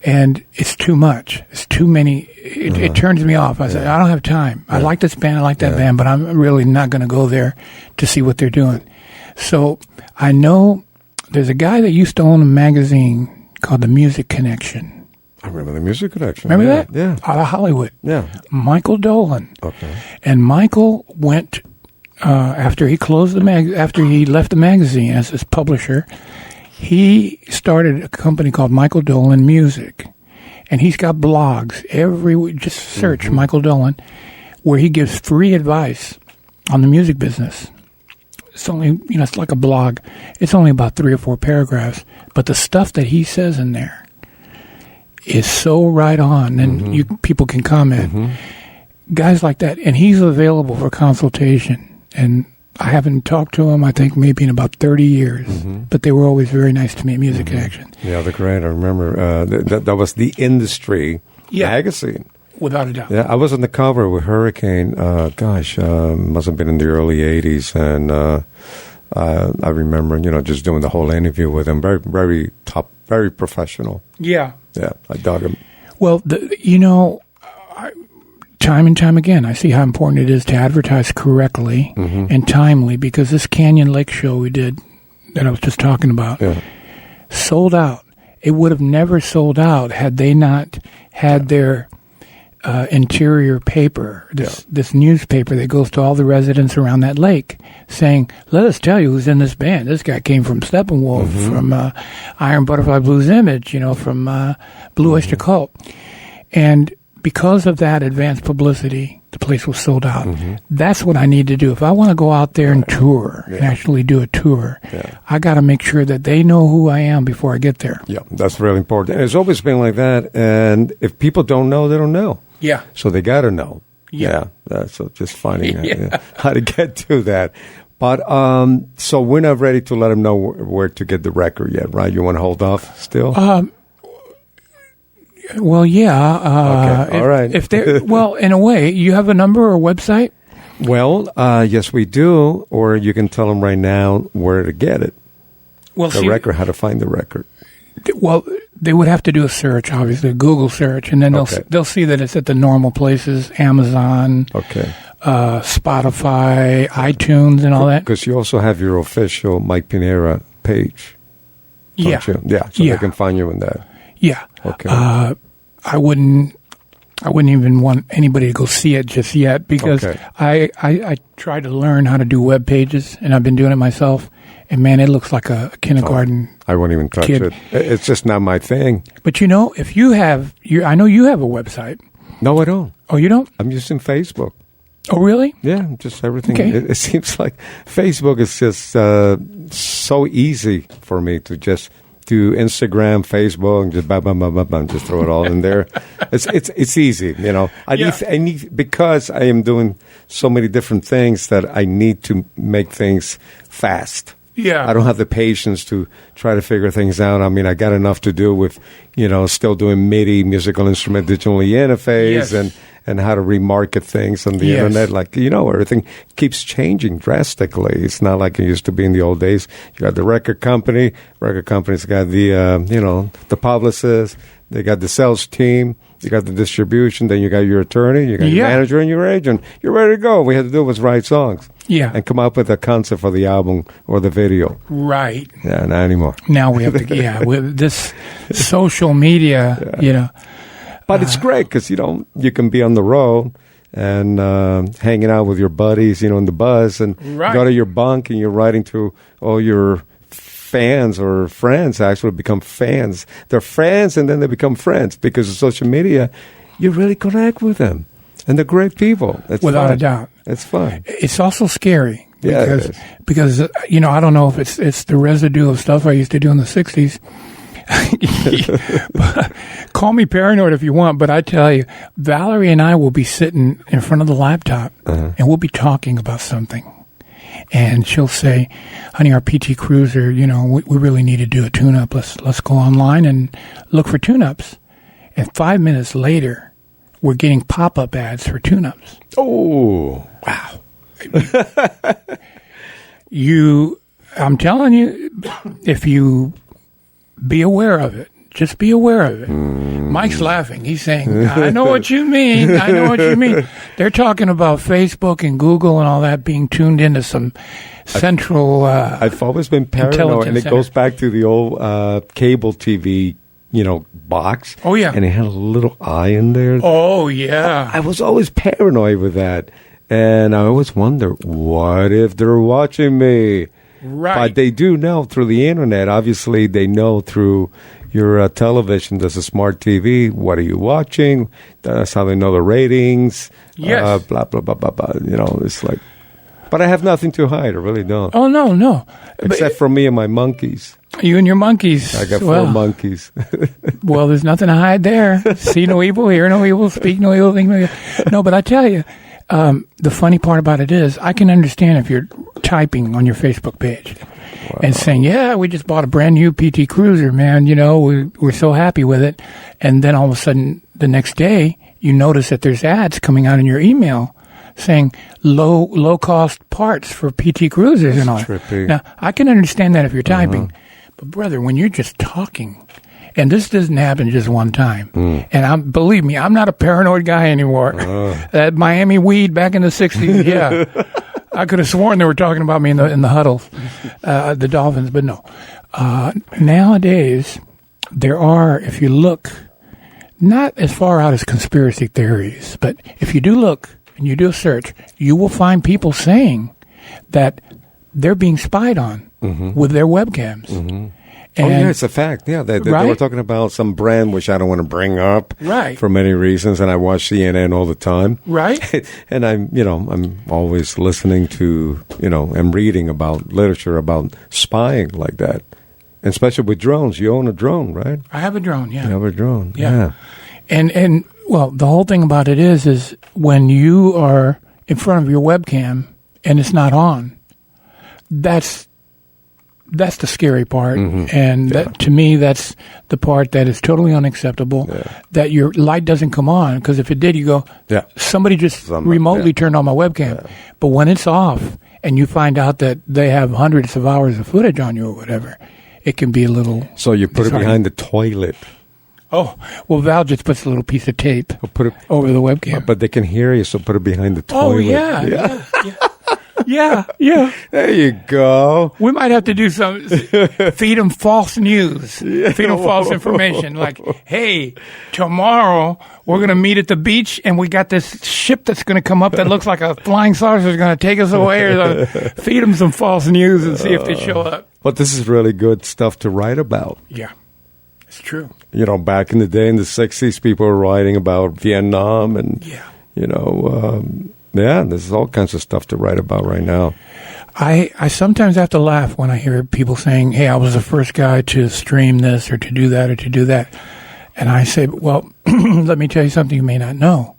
And it's too much. It's too many. It turns me off. I say, I don't have time. I like this band. I like that band, but I'm really not going to go there to see what they're doing. So I know there's a guy that used to own a magazine called The Music Connection.
I remember The Music Connection.
Remember that?
Yeah.
Out of Hollywood.
Yeah.
Michael Dolan.
Okay.
And Michael went, after he closed after he left the magazine as his publisher, he started a company called Michael Dolan Music, and he's got blogs every week. Just search Michael Dolan, where he gives free advice on the music business. It's only, it's like a blog. It's only about 3 or 4 paragraphs, but the stuff that he says in there is so right on, and people can comment. Guys like that, and he's available for consultation, and I haven't talked to him, I think, maybe in about 30 years. But they were always very nice to me at Music Connection. Yeah,
they're great. I remember that was the industry magazine.
Without a doubt.
Yeah, I was on the cover with Hurricane, must have been in the early 80s. And I remember, just doing the whole interview with him. Very, very top, very professional.
Yeah.
Yeah, I dug him.
Well, time and time again, I see how important it is to advertise correctly and timely, because this Canyon Lake show we did that I was just talking about sold out. It would have never sold out had they not had their interior paper, this newspaper that goes to all the residents around that lake, saying, let us tell you who's in this band. This guy came from Steppenwolf, from Iron Butterfly Blues Image, from Blue Oyster Cult. And because of that advanced publicity, the place was sold out. That's what I need to do. If I want to go out there and tour, and actually do a tour, I got to make sure that they know who I am before I get there.
Yeah, that's really important. And it's always been like that. And if people don't know, they don't know.
Yeah.
So they got to know. So just finding how to get to that. But so we're not ready to let them know where to get the record yet, right? You want to hold off still?
Well, yeah.
Okay. All right.
If they, well, in a way, you have a number or a website?
Well, yes, we do. Or you can tell them right now where to get it.
Well,
the record, how to find the record.
Well, they would have to do a search, obviously, a Google search, and then they'll see that it's at the normal places, Amazon, Spotify, iTunes, and all that.
Because you also have your official Mike Pinera page.
Yeah.
You? Yeah. So they can find you in that.
Yeah.
Okay.
I wouldn't even want anybody to go see it just yet, because I try to learn how to do web pages, and I've been doing it myself. And man, it looks like a kindergarten.
I won't even touch it. It's just not my thing.
But if you have, I know you have a website.
No, I don't.
Oh, you don't?
I'm using Facebook.
Oh, really?
Yeah, just everything.
Okay.
It seems like Facebook is just so easy for me to just do Instagram, Facebook, and just just throw it all in there. It's easy, I need because I am doing so many different things that I need to make things fast.
Yeah.
I don't have the patience to try to figure things out. I mean, I got enough to do with, still doing MIDI, musical instrument digitally interface, and how to remarket things on the internet. Like, everything keeps changing drastically. It's not like it used to be in the old days. You got the record company. Record company's got the, the publicist. They got the sales team. You got the distribution. Then you got your attorney. You got your manager and your agent. You're ready to go. What we had to do was write songs.
Yeah.
And come up with a concept for the album or the video.
Right.
Yeah, not anymore.
Now we have to, with this social media,
But it's great because, you can be on the road and hanging out with your buddies, in the bus, and go to your bunk and you're writing to all your fans or friends, actually become fans. They're fans and then they become friends because of social media. You really connect with them. And they're great people. It's
Without
fun.
a doubt.
It's fun.
It's also scary.
Yeah,
because I don't know if it's the residue of stuff I used to do in the 60s. Call me paranoid if you want, but I tell you, Valerie and I will be sitting in front of the laptop, and we'll be talking about something. And she'll say, honey, our PT Cruiser, we really need to do a tune-up. Let's go online and look for tune-ups. And 5 minutes later, we're getting pop-up ads for tune-ups.
Oh, wow.
I'm telling you, if you be aware of it, just be aware of it. Mike's laughing. He's saying, I know what you mean. I know what you mean. They're talking about Facebook and Google and all that being tuned into some central
I've always been paranoid, and it goes back to the old cable TV, box.
Oh, yeah.
And it had a little eye in there.
Oh, yeah.
I was always paranoid with that. And I always wonder, what if they're watching me?
Right.
But they do know through the internet. Obviously, they know through your television. There's a smart TV. What are you watching? That's how they know the ratings.
Yes.
Blah, blah, blah, blah, blah. It's like... But I have nothing to hide. I really don't.
Oh, no.
Except for me and my monkeys.
You and your monkeys.
I got 4 monkeys.
Well, there's nothing to hide there. See no evil, hear no evil, speak no evil, think no evil. No, but I tell you, the funny part about it is I can understand if you're typing on your Facebook page and saying, yeah, we just bought a brand new PT Cruiser, man. We're so happy with it. And then all of a sudden, the next day, you notice that there's ads coming out in your email saying low cost parts for PT Cruisers and all that.
Trippy.
Now, I can understand that if you're typing, but brother, when you're just talking, and this doesn't happen just one time, and believe me, I'm not a paranoid guy anymore. That Miami weed back in the 60s, yeah. I could have sworn they were talking about me in the huddles, the Dolphins, but no. Nowadays, there are, if you look, not as far out as conspiracy theories, but if you do look, and you do a search, you will find people saying that they're being spied on with their webcams. And,
it's a fact. Yeah, they were talking about some brand which I don't want to bring up, for many reasons. And I watch CNN all the time, and I'm always listening to and reading about literature about spying like that, and especially with drones. You own a drone, right?
I have a drone. Yeah,
you have a drone. Yeah.
And well, the whole thing about it is when you are in front of your webcam and it's not on, that's the scary part. And that, to me, that's the part that is totally unacceptable, that your light doesn't come on. Because if it did, you go, somebody just remotely turned on my webcam. But when it's off and you find out that they have hundreds of hours of footage on you or whatever, it can be a little...
So you put it behind the toilet.
Oh, well, Val just puts a little piece of tape over the webcam.
But they can hear you, so put it behind the toilet.
Oh, yeah.
There you go.
We might have to do some, feed them false news, feed them false information. Like, hey, tomorrow we're going to meet at the beach and we got this ship that's going to come up that looks like a flying saucer is going to take us away. Or feed them some false news and see if they show up.
But this is really good stuff to write about.
Yeah. It's true.
Back in the day in the 60s, people were writing about Vietnam and, there's all kinds of stuff to write about right now.
I sometimes have to laugh when I hear people saying, hey, I was the first guy to stream this or to do that or to do that. And I say, well, let me tell you something you may not know.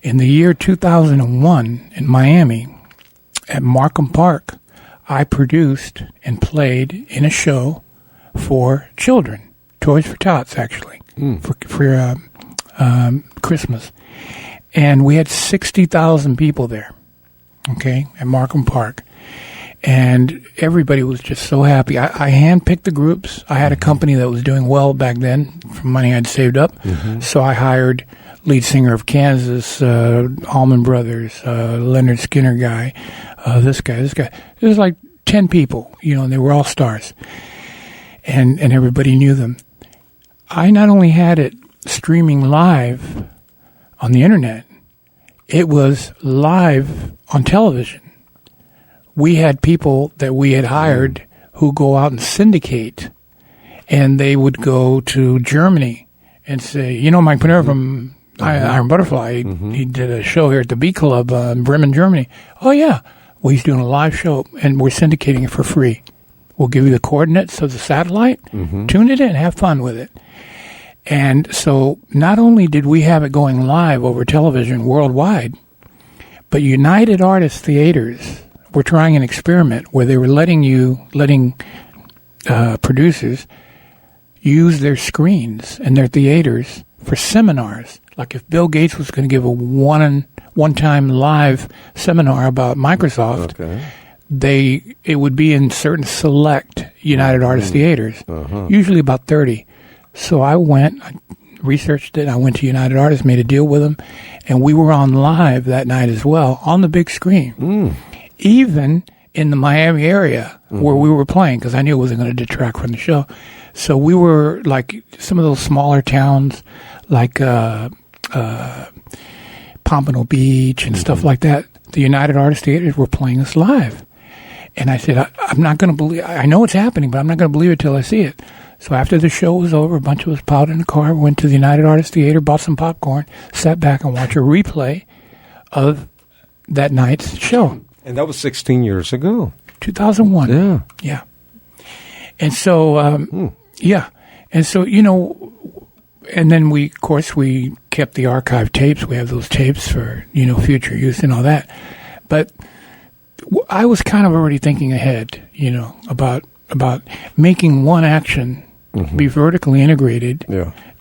In the year 2001 in Miami at Markham Park, I produced and played in a show for children. Toys for Tots, actually, for Christmas. And we had 60,000 people there, at Markham Park. And everybody was just so happy. I handpicked the groups. I had a company that was doing well back then from money I'd saved up. So I hired lead singer of Kansas, Allman Brothers, Leonard Skinner guy, this guy. It was like 10 people, and they were all stars. And everybody knew them. I not only had it streaming live on the internet, it was live on television. We had people that we had hired who go out and syndicate, and they would go to Germany and say, Mike Pinera from Iron Butterfly, he did a show here at the Bee Club in Bremen, Germany. Oh, yeah. Well, he's doing a live show, and we're syndicating it for free. We'll give you the coordinates of the satellite. Tune it in. Have fun with it. And so not only did we have it going live over television worldwide, but United Artists Theaters were trying an experiment where they were letting producers use their screens and their theaters for seminars. Like if Bill Gates was going to give a one-time live seminar about Microsoft, it would be in certain select United Artists Theaters, usually about 30. So I researched it. I went to United Artists, made a deal with them, and we were on live that night as well on the big screen, even in the Miami area where we were playing, because I knew it wasn't going to detract from the show. So we were like some of those smaller towns, like Pompano Beach and stuff like that. The United Artists Theaters were playing us live. And I said, I'm not going to believe, I know it's happening, but I'm not going to believe it till I see it. So after the show was over, a bunch of us piled in the car, went to the United Artists Theater, bought some popcorn, sat back and watched a replay of that night's show.
And that was 16 years ago.
2001.
Yeah.
Yeah. And so, yeah. And so, and then we kept the archive tapes. We have those tapes for, future use and all that. But I was kind of already thinking ahead, about making one action be vertically integrated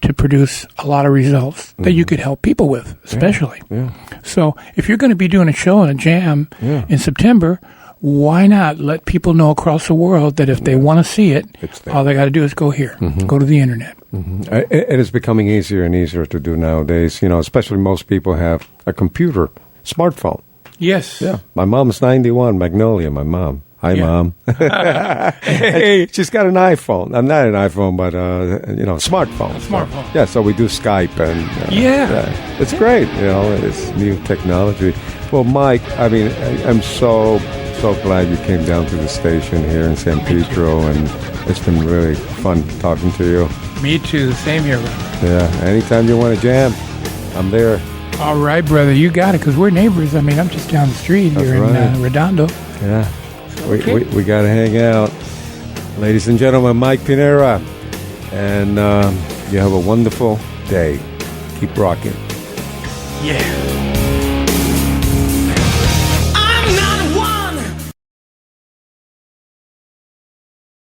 to produce a lot of results that you could help people with, especially. Yeah. So if you're going to be doing a show and a jam in September, why not let people know across the world that if they want to see it, all they got to do is go here, go to the internet.
It is becoming easier and easier to do nowadays, especially most people have a computer, smartphone.
Yes.
Yeah. My mom's 91, Magnolia, my mom. Hi, Mom. Hey, she's got an iPhone. I'm not an iPhone, but, smartphone.
A smartphone.
Yeah, so we do Skype. And it's great, it's new technology. Well, Mike, I'm so glad you came down to the station here in San Pedro, and it's been really fun talking to you.
Me too. Same here, brother.
Yeah, anytime you want to jam, I'm there.
All right, brother. You got it, because we're neighbors. I'm just down the street here in Redondo.
Yeah. We got to hang out. Ladies and gentlemen, Mike Pinera. And you have a wonderful day. Keep rocking.
Yeah.